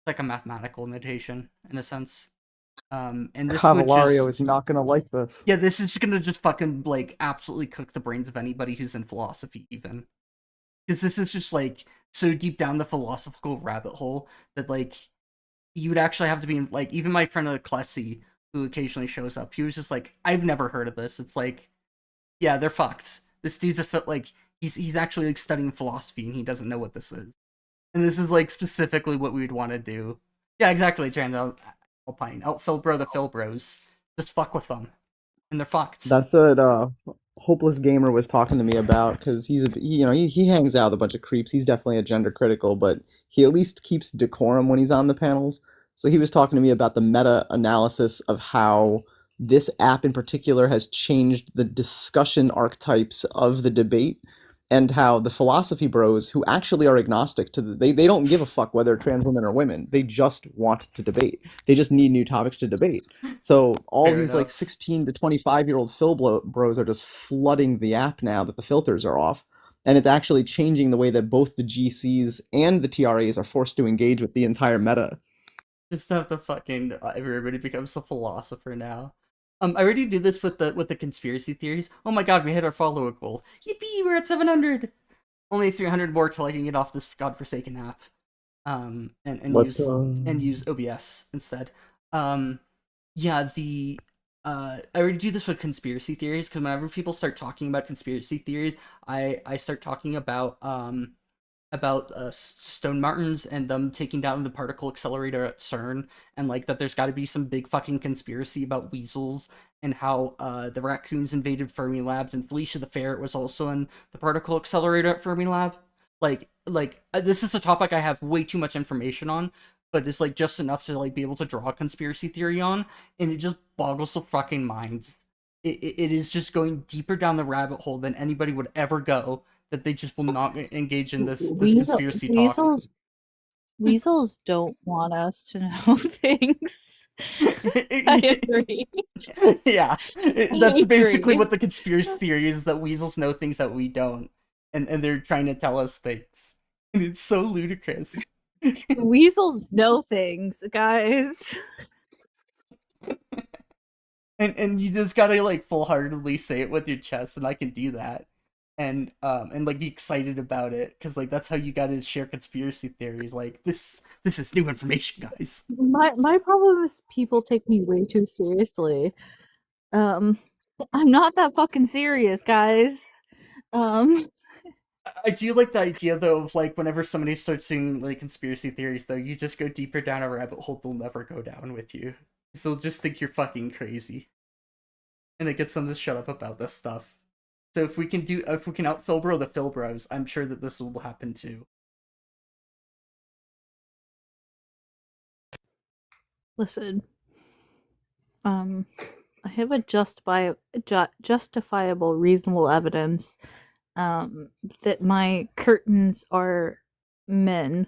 a mathematical notation in a sense. And this Cavalario would is not gonna like this. yeah, this is gonna just fucking like absolutely cook the brains of anybody who's in philosophy even. Because this is just like so deep down the philosophical rabbit hole that like you would actually have to be in, like even my friend Clessy, who occasionally shows up, he was just like, I've never heard of this. It's like, yeah, they're fucked. This dude's like he's actually like studying philosophy and he doesn't know what this is. And this is like specifically what we would want to do. Yeah, exactly, Alpine. Philbro the Philbros. Just fuck with them. And they're fucked. That's what Hopeless Gamer was talking to me about because he hangs out with a bunch of creeps. He's definitely a gender critical, but he at least keeps decorum when he's on the panels. So he was talking to me about the meta analysis of how this app in particular has changed the discussion archetypes of the debate, and how the philosophy bros who actually are agnostic to they don't give a fuck whether trans women are women. They just want to debate. They just need new topics to debate. So all Fair these enough. like 16 to 25-year-old bros are just flooding the app now that the filters are off. And it's actually changing the way that both the GCs and the TRAs are forced to engage with the entire meta. Just have to fucking everybody becomes a philosopher now. I already do this with the conspiracy theories. Oh my god, we hit our follower goal. Yippee, we're at 700. Only 300 more till I can get off this godforsaken app. And Let's go. use OBS instead. Yeah, I already do this with conspiracy theories because whenever people start talking about conspiracy theories, I start talking about Stone Martins and them taking down the particle accelerator at CERN, and like that there's got to be some big fucking conspiracy about weasels and how the raccoons invaded Fermi Labs and Felicia the Ferret was also in the particle accelerator at Fermi Lab. This is a topic I have way too much information on, but it's like just enough to like be able to draw a conspiracy theory on, and it just boggles the fucking minds. It is just going deeper down the rabbit hole than anybody would ever go. that they just will not engage in this conspiracy talk. Weasels don't want us to know things. I agree. Yeah, that's basically what the conspiracy theory is, that weasels know things that we don't, and they're trying to tell us things. And it's so ludicrous. Weasels know things, guys. And you just gotta like full-heartedly say it with your chest, and I can do that, and like be excited about it, because like that's how you gotta share conspiracy theories. Like this is new information, guys. My problem is people take me way too seriously. I'm not that fucking serious, guys. I do like the idea though of like whenever somebody starts doing like conspiracy theories though, you just go deeper down a rabbit hole they'll never go down with you. So they'll just think you're fucking crazy. And it gets them to shut up about this stuff. So if we can out Philbro the Philbros, I'm sure that this will happen too. Listen. I have a justifiable, reasonable evidence that my curtains are men.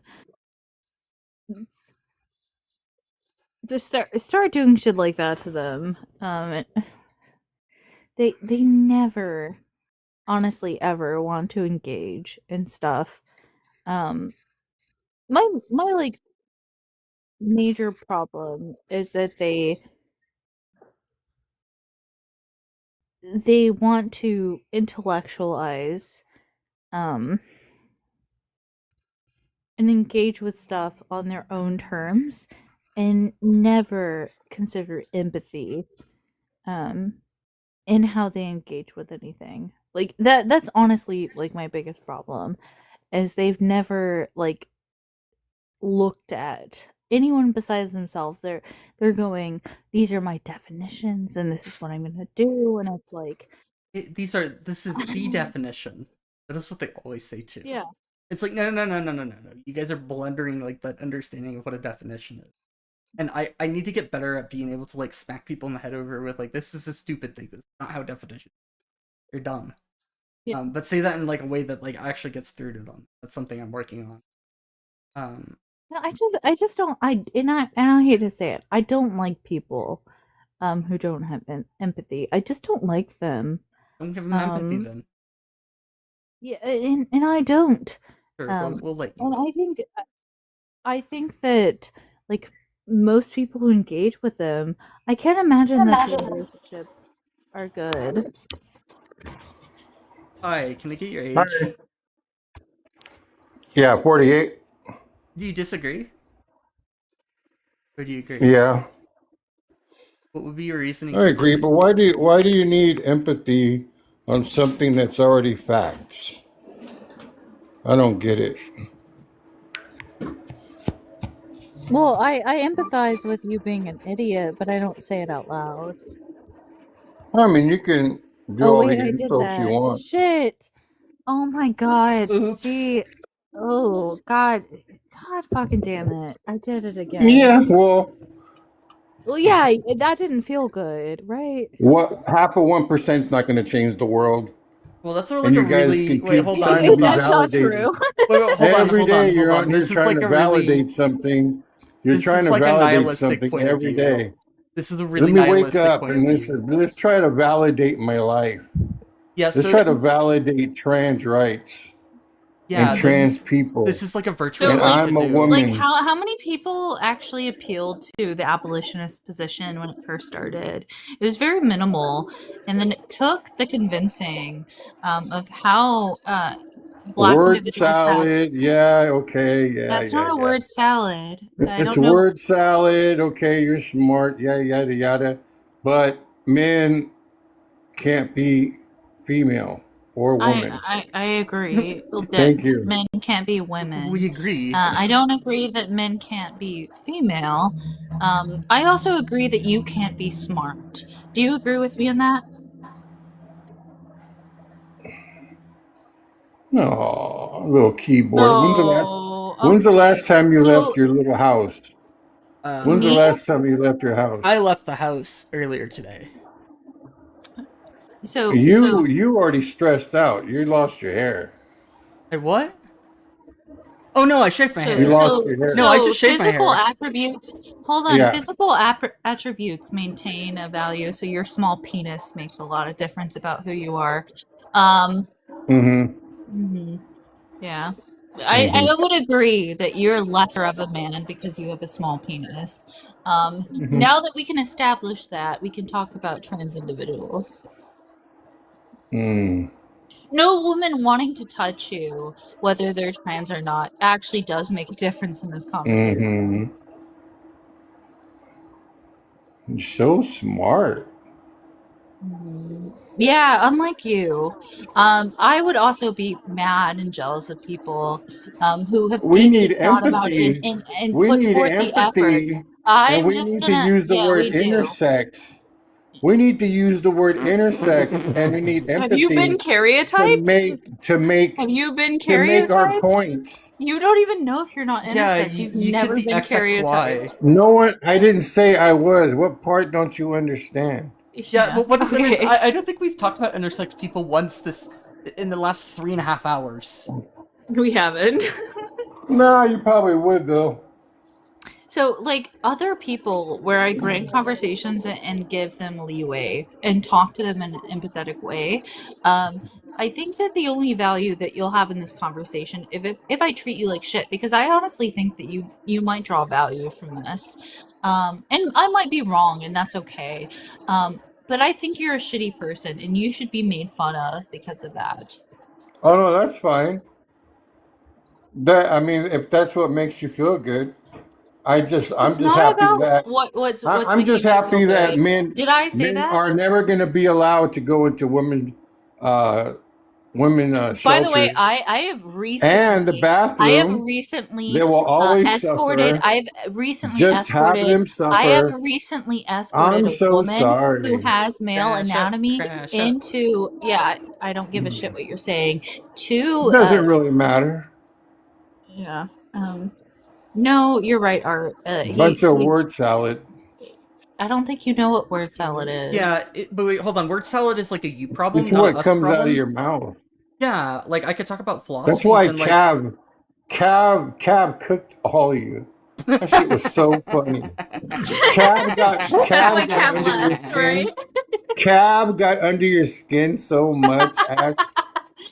Just start doing shit like that to them. They never, honestly, ever want to engage in stuff. My like major problem is that they want to intellectualize and engage with stuff on their own terms and never consider empathy in how they engage with anything. Like that's honestly like my biggest problem, is they've never like looked at anyone besides themselves. They're going, these are my definitions and this is what I'm gonna do, and it's like This is the definition. That is what they always say too. Yeah. It's like no. You guys are blundering like that understanding of what a definition is. And I need to get better at being able to like smack people in the head over with like, this is a stupid thing. This is not how definition. You're dumb. Yeah. But say that in like a way that like actually gets through to them. That's something I'm working on. No, I just don't. I hate to say it. I don't like people who don't have empathy. I just don't like them. Don't give them empathy then. Yeah, and I don't. Sure, we'll let you. And I think that like most people who engage with them, I can't imagine that the relationships are good. Hi, can I get your age? Hi. Yeah, 48. Do you disagree? Or do you agree? Yeah, What would be your reasoning? I agree. But why do you need empathy on something that's already facts? I don't get it. Well, I empathize with you being an idiot, but I don't say it out loud. I mean, you can do all the insults you want. Shit. Oh my god. Oops. See. Oh god. God fucking damn it. I did it again. Yeah, well, yeah, that didn't feel good, right? what half of 1% is not going to change the world. Well, that's like And a you guys really can wait. keep Hold trying on. to be That's not validated. true. Wait, Every day you're hold on. on here This is trying like to a really. validate something. You're This trying is to like a validate nihilistic something point of every view. day. This is a really Let me wake nihilistic up point and of view. let's try to validate my life. Yeah, Let's try to validate trans rights and trans people. This is like a virtuous and thing I'm to a do. woman. Like how many people actually appealed to the abolitionist position when it first started? It was very minimal, and then it took the convincing of how black Word individuals salad, yeah, okay, yeah, That's yeah, not a yeah. word salad. I It's don't know. word salad, okay, you're smart, yeah, yada yada. But men can't be female or woman. I agree that Thank you. men can't be women. We agree. I don't agree that men can't be female. I also agree that you can't be smart. Do you agree with me on that? Oh, little keyboard. No. When's the last time you So- left your little house? When's the Me? last time you left your house? I left the house earlier today. So You already stressed out. You lost your hair. I what? Oh no, I shaved my So, hair. You lost so, your hair. No, I so just shaved my physical hair. attributes. Hold on. Yeah. Physical attributes maintain a value. So your small penis makes a lot of difference about who you are. Mm-hmm. Yeah. I would agree that you're lesser of a man because you have a small penis. Mm-hmm. Now that we can establish that, we can talk about trans individuals. Mm. No woman wanting to touch you, whether they're trans or not, actually does make a difference in this conversation. Mm-hmm. You're so smart. Yeah, unlike you, I would also be mad and jealous of people who have We deeply need thought about it empathy. and We put need forth the effort. empathy, and I'm we just need to gonna, use the yeah, word we do. intersex. We need to use the word intersex, and we need Have you been empathy karyotyped? to Have you been make our karyotyped? points. You don't even know if you're not Yeah, intersex. You've you could never be been XXY. karyotyped. No one. I didn't say I was. What part don't you understand? Yeah, but what is okay. I don't think we've talked about intersex people once in the last 3.5 hours. We haven't. No, you probably would though. So, like other people, where I grant conversations and give them leeway and talk to them in an empathetic way, I think that the only value that you'll have in this conversation, if I treat you like shit, because I honestly think that you might draw value from this, and I might be wrong, and that's okay. But I think you're a shitty person, and you should be made fun of because of that. Oh no, that's fine. I mean, if that's what makes you feel good, I'm It's just not happy about that what's I'm making just me feel happy that good. Did I say men that? are never going to be allowed to go into uh, women By the way, shelters I have and the bathroom. They recently will always escorted. suffer. I've recently Just have escorted. them I have suffer. recently escorted I'm a so woman who sorry. has male Crash up, anatomy crash up. into. Yeah, I don't give a shit what you're saying. It To doesn't really matter. yeah. No, you're right, Art. Bunch of word salad. I don't think you know what word salad is. Yeah, but wait, hold on. Word salad is like a you problem, It's not a what us comes out of problem. your mouth. Yeah, like I could talk about That's philosophies why and like. Cab cooked all of you. That shit was so funny. Cab That's why got Cab under your left, right? skin. Cab got under your skin so much, Ash.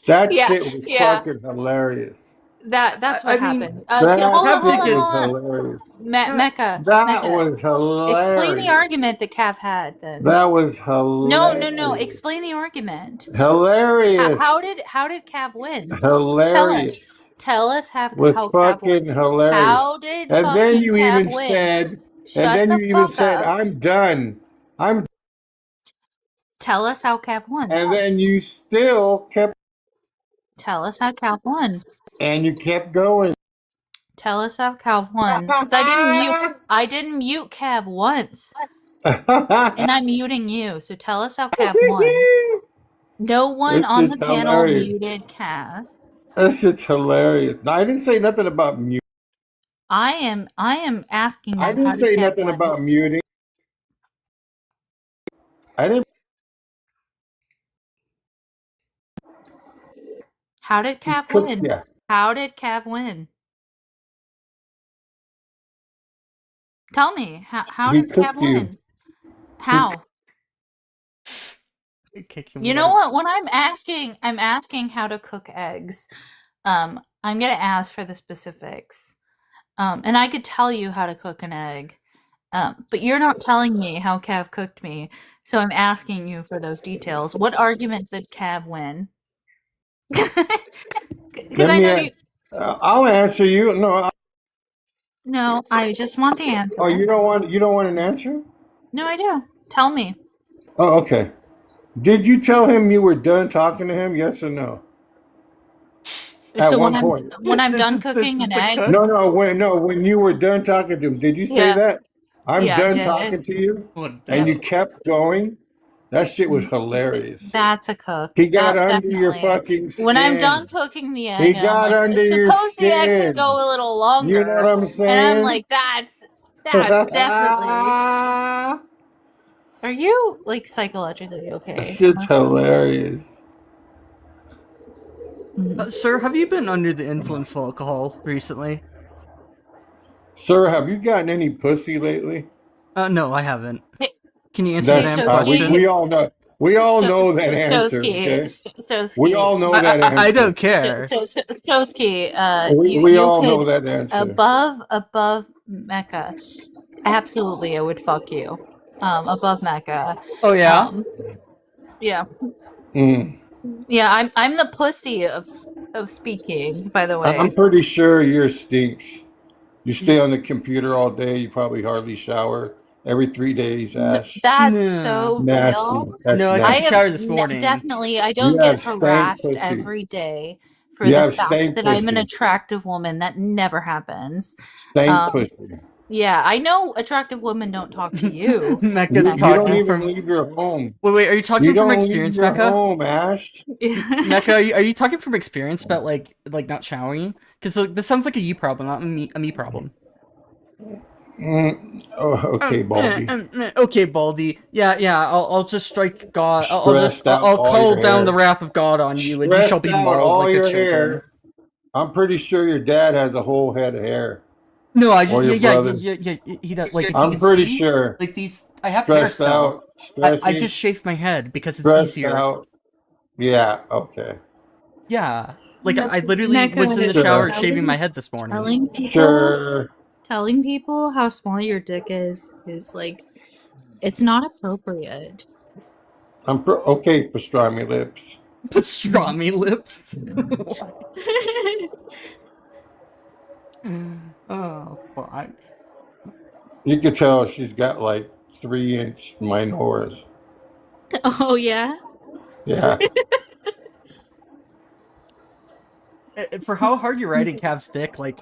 That Yeah, shit was yeah. fucking hilarious. That's what I mean, happened. That Hold on, shit hold on, was hold on. hilarious. Mecca, That Mecca. was Explain the hilarious. argument that Cav had then. That was No. hilarious. Explain the argument. Hilarious. How did Cav win? Hilarious. Tell us how Was Cav fucking won. hilarious. How did And then fucking you Cav even win? said, Shut the fuck up. I'm done. Tell us how Cav won. And then you still kept, Tell us how Cav won. and you kept going. Tell us how Cav won. 'Cause I didn't mute Cav once. And I'm muting you, so tell us how Cav won. No one This on the shit's panel hilarious. muted Cav. That shit's hilarious. No, I didn't say nothing about mute. I am asking you I how didn't did say Cav nothing win. about muting. I didn't. How did Cav Cook, win? yeah. How did Cav win? Tell me. How He did Cav cooked you. win? How? Kick him You know out. what? When I'm asking how to cook eggs, I'm gonna ask for the specifics. And I could tell you how to cook an egg. But you're not telling me how Cav cooked me, so I'm asking you for those details. What argument did Cav win? Because I know you. I'll answer you. No, I just want the answer. Oh, you don't want an answer? No, I do. Tell me. Oh, okay. Did you tell him you were done talking to him? Yes or no? At So one point. when I'm done cooking an egg. No. When you were done talking to him, did you say that? I'm Yeah, I done did. talking to you, What and you kept going. That shit was hilarious. That's a cook. He got under your Definitely. fucking skin. When I'm done cooking the egg, He and I'm got like, under your suppose the egg skin. could go a little longer. You know what I'm saying? And I'm like, that's definitely. Are you like psychologically okay? Shit's hilarious. Sir, have you been under the influence of alcohol recently? Sir, have you gotten any pussy lately? No, I haven't. Hey, Can you answer the That's damn Stokey. question? we all know. We all know that answer. Stosky, Okay. Stosky. We all know that I answer. don't care. Stosky, We you all know could that answer. above Mecca. Absolutely, I would fuck you. Above Mecca. Oh yeah. Yeah. Mm. Yeah, I'm the pussy of speaking, by the way. I'm pretty sure yours stinks. You stay on the computer all day. You probably hardly shower. Every 3 days, Ash. That's No. so Nasty. real. That's No, I took I a nasty. have shower this morning. definitely, I You don't get have stank harassed pussy. every day for You the have fact stank that I'm an pussy. attractive woman. That never happens. Stank pussy. Yeah, I know attractive women don't talk to you. Mecca's You don't talking even from. leave your home. Wait, are you talking You from don't leave experience, your Mecca? home, Ash. Mecca, are you talking from experience about like not showering? Because this sounds like a you problem, not a me problem. Oh, okay, Baldy. Okay, Baldy. Yeah. I'll just strike God. Stressed out I'll all call your down hair. the wrath of God on you, and you shall Stressed be out mauled all like the your children. hair. I'm pretty sure your dad has a whole head of hair. No, I Or just your brother. yeah. He does. Like if you I'm can pretty see, sure. like these, I have hair Stressed still. out. I Stressy. just shaved my head because it's Stressed easier. out. Yeah. Okay. Yeah. Like I literally Mecca, was in the Sure. shower shaving my head this morning. Telling people how small your dick is like, it's not appropriate. Okay, pastrami lips. Pastrami lips. Oh fuck. You could tell she's got like 3-inch minors. Oh yeah. Yeah. For how hard you're riding Cav's dick, like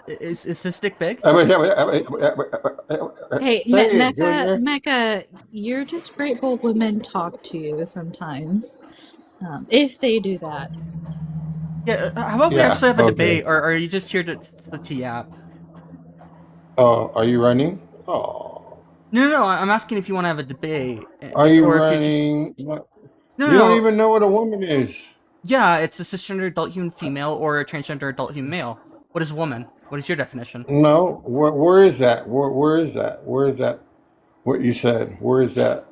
is his dick big? Hey, Say it, Junior. Mecca, you're just grateful women talk to you sometimes. If they do that. Yeah, how about we Yeah, actually have a okay. debate, or are you just here to yap? Oh, are you running? Oh. No, I'm asking if you want to have a debate. Are you or running? If you No, No, you don't even know what a woman is. Yeah, it's a cisgender adult human female or a transgender adult human male. What is a woman? What is your definition? No, where is that? Where is that? Where is that? What you said? Where is that?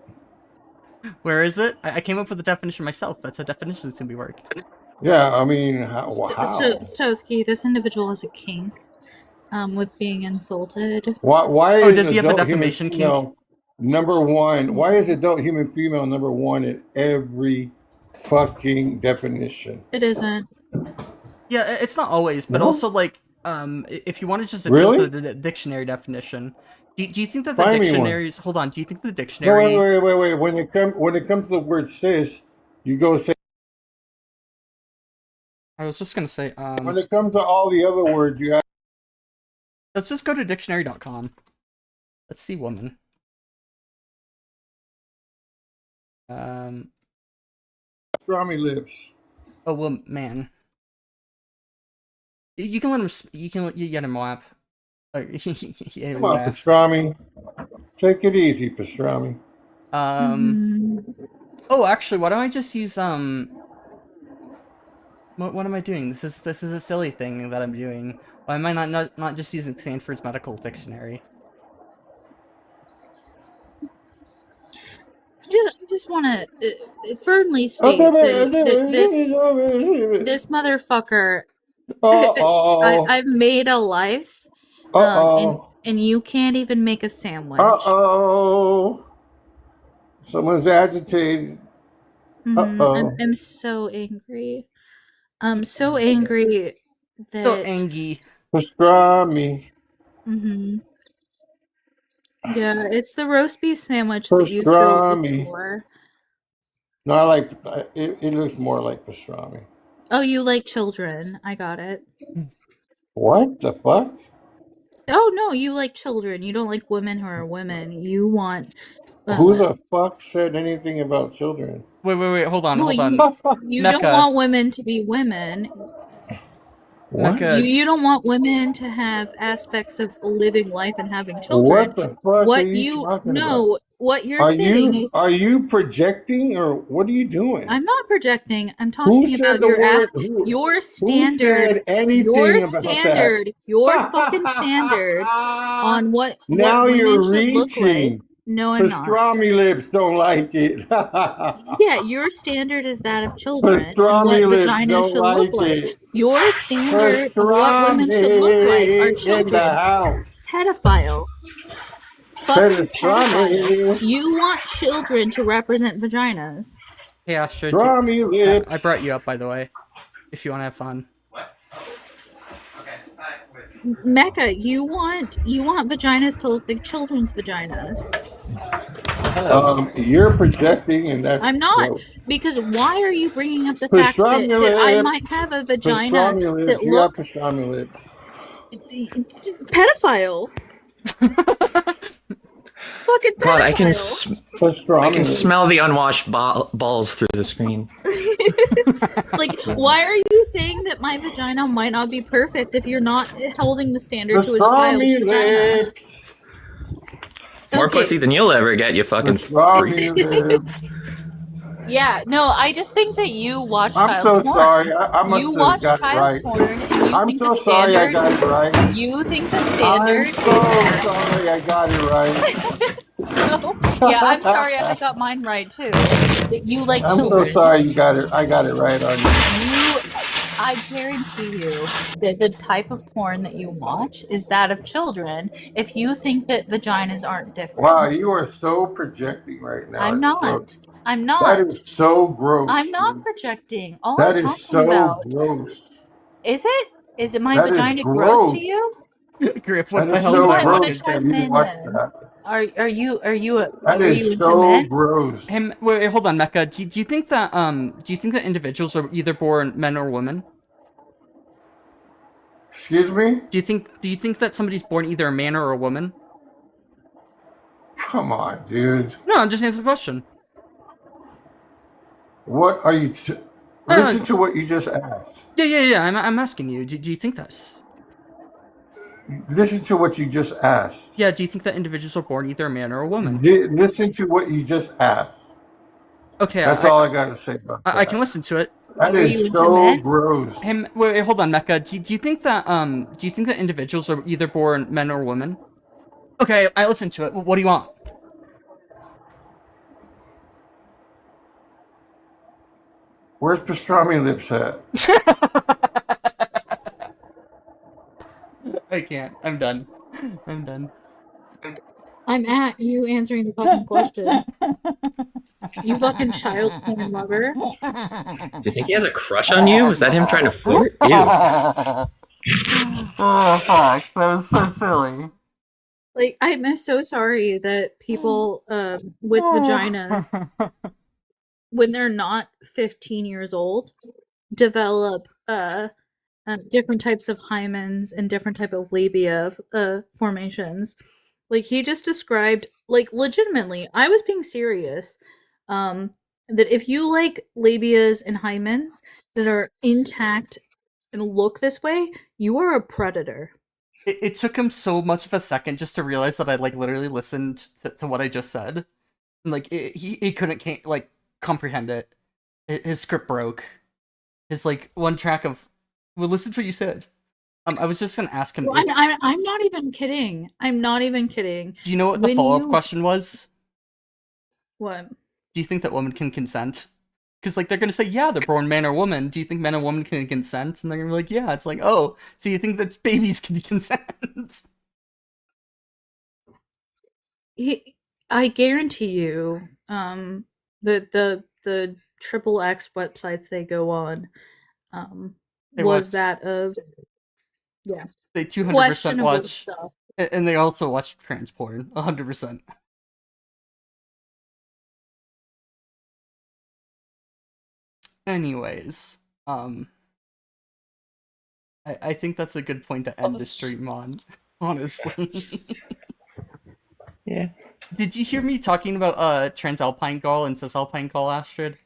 Where is it? I came up with the definition myself. That's how definitions can be work. Yeah, I mean, how? Stosky, this individual has a kink with being insulted. Why Oh, is does he have a adult human defamation kink? female number one? Why is adult human female number one in every fucking definition? It isn't. Yeah, it's not always, but No? also like if you want to just Really? appeal to the dictionary definition, do you think that the Find me one. dictionaries? Hold on, do you think the No, dictionary? wait. When it comes to the word cis, you go say. I was just gonna say When it comes to all the other words, you have. let's just go to dictionary.com. Let's see woman. Pastrami lips. Oh well, man. You can let him. You can let him whap. Come on, pastrami. Take it easy, pastrami. Oh, actually, why don't I just use What am I doing? This is a silly thing that I'm doing. Why am I not just using Stanford's medical dictionary? I just want to firmly state that this motherfucker. I've made a life, and you can't even make a sandwich. Someone's agitated. I'm so angry. I'm so angry that. So angry. Pastrami. Yeah, it's the roast beef sandwich that you sold before. No, I like it. It looks more like pastrami. Oh, you like children. I got it. What the fuck? Oh, no, you like children. You don't like women who are women. You want... Who the fuck said anything about children? Wait, hold on. You don't want women to be women. What? You don't want women to have aspects of living life and having children. What the fuck are What you you talking about? know, what you're saying is, Are you projecting or what are you doing? I'm not projecting. I'm Who talking said about the your word? your Who standard, said anything your about that? standard, your fucking standard on what Now women you're should look like. reaching. No, I'm not. Pastrami lips don't like it. Yeah, your standard is that of children and Pastrami what lips vaginas don't should look like like. it. Your standard of what women should look like are Pastrami in the children. house. Pedophile. Fucking pedophile. Pastrami. You want children to represent vaginas. Hey Astrid, Pastrami lips. I brought you up, by the way, if you want to have fun. Mecca, you want vaginas to look like children's vaginas. You're projecting, and that's I'm not, gross. because why are you bringing up the fact Pastrami that I lips. might have a vagina Pastrami that lips. You got looks pastrami lips. pedophile? Fucking pedophile. God, I can Pastrami lips. smell the unwashed balls through the screen. Like, why are you saying that my vagina might not be perfect if you're not holding the standard to a child's Pastrami vagina? lips. More Okay. pussy than you'll ever get, you fucking Pastrami freak. lips. Yeah, no, I just think that you watch I'm child so porn. sorry. I must You have watch got it child right. porn and you I'm think so the sorry I standard. got it right. You think the I'm standard so sorry I got it right. Yeah, I'm sorry I got mine right too. That you like I'm children. so sorry you got it. I got it right on you. I guarantee you that the type of porn that you watch is that of children. If you think that vaginas aren't different. Wow, you are so projecting right now. I'm It's not. gross. I'm not. That is so gross. I'm not dude. projecting. All That I'm is talking so about. gross. Is it? Is it my That is vagina gross to gross. you? Griff, what That the is hell so am I What walking a gross that through? you men watch then. that. Are you That are is you into so men? gross. Hey, wait, hold on, Mecca. Do you think that individuals are either born men or women? Excuse me? Do you think that somebody's born either a man or a woman? Come on, dude. No, I'm just answering the question. What are you... Listen to what you just asked. Yeah. I'm asking you. Do you think that's... Listen to what you just asked. Yeah, do you think that individuals are born either a man or a woman? Listen to what you just asked. Okay, That's all I got to say about that. I can listen to it. That is so gross. Hey, wait, hold on, Mecca. Do you think that individuals are either born men or women? Okay, I listened to it. What do you want? Where's pastrami lips at? I can't. I'm done. I'm done. I'm at you answering the fucking question. You fucking child porn lover. Do you think he has a crush on you? Is that him trying to flirt? Ew. Oh, fuck. That was so silly. Like, I'm so sorry that people with vaginas, when they're not 15 years old, develop different types of hymens and different type of labia formations. Like, he just described, like, legitimately, I was being serious, that if you like labias and hymens that are intact and look this way, you are a predator. It took him so much of a second just to realize that I like literally listened to what I just said. And, like he couldn't comprehend it. His script broke. His like one track of well, listen to what you said. I was just gonna ask him. Well, I'm not even kidding. I'm not even kidding. Do you know what the follow-up question was? What? Do you think that women can consent? Because like they're gonna say, yeah, they're born man or woman. Do you think men and women can consent? And they're gonna be like, yeah. It's like, oh, so you think that babies can consent? I guarantee you, the triple X websites they go on, was that of They 200% questionable watch, stuff. and they also watch trans porn, 100%. Anyways, I think that's a good point to end the stream on, honestly. Yeah. Did you hear me talking about Transalpine Gaul and Cisalpine Gaul, Astrid?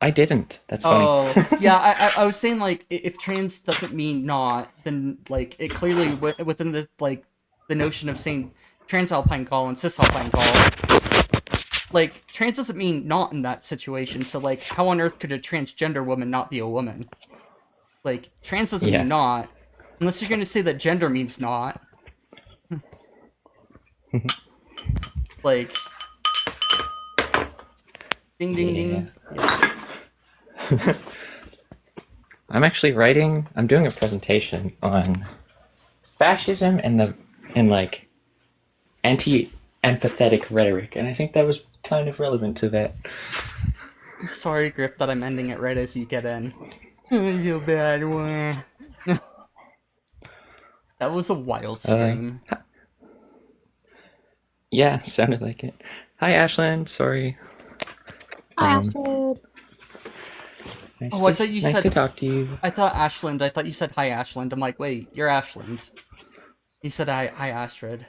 I didn't. That's Oh, funny. yeah, I was saying, like, if trans doesn't mean not, then, like, it clearly, within the, like, the notion of saying transalpine call and cisalpine call, like, trans doesn't mean not in that situation, so, like, how on earth could a transgender woman not be a woman? Like, trans doesn't Yeah. mean not, unless you're gonna say that gender means not. Like, ding, ding, ding. Yeah. I'm doing a presentation on fascism and like anti-empathetic rhetoric, and I think that was kind of relevant to that. Sorry, Griff, that I'm ending it right as you get in. I feel bad. That was a wild stream. Yeah, sounded like it. Hi, Ashland. Sorry. Hi, Astrid. Nice, Oh, I thought you nice said. to talk to you. I thought Ashland. I thought you said hi, Ashland. I'm like, wait, you're Ashland. You said hi, Astrid.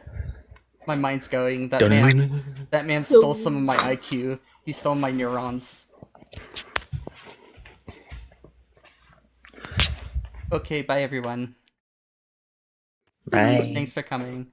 My mind's going. That man stole some of my IQ. He stole my neurons. Okay, bye everyone. Bye. Thanks for coming.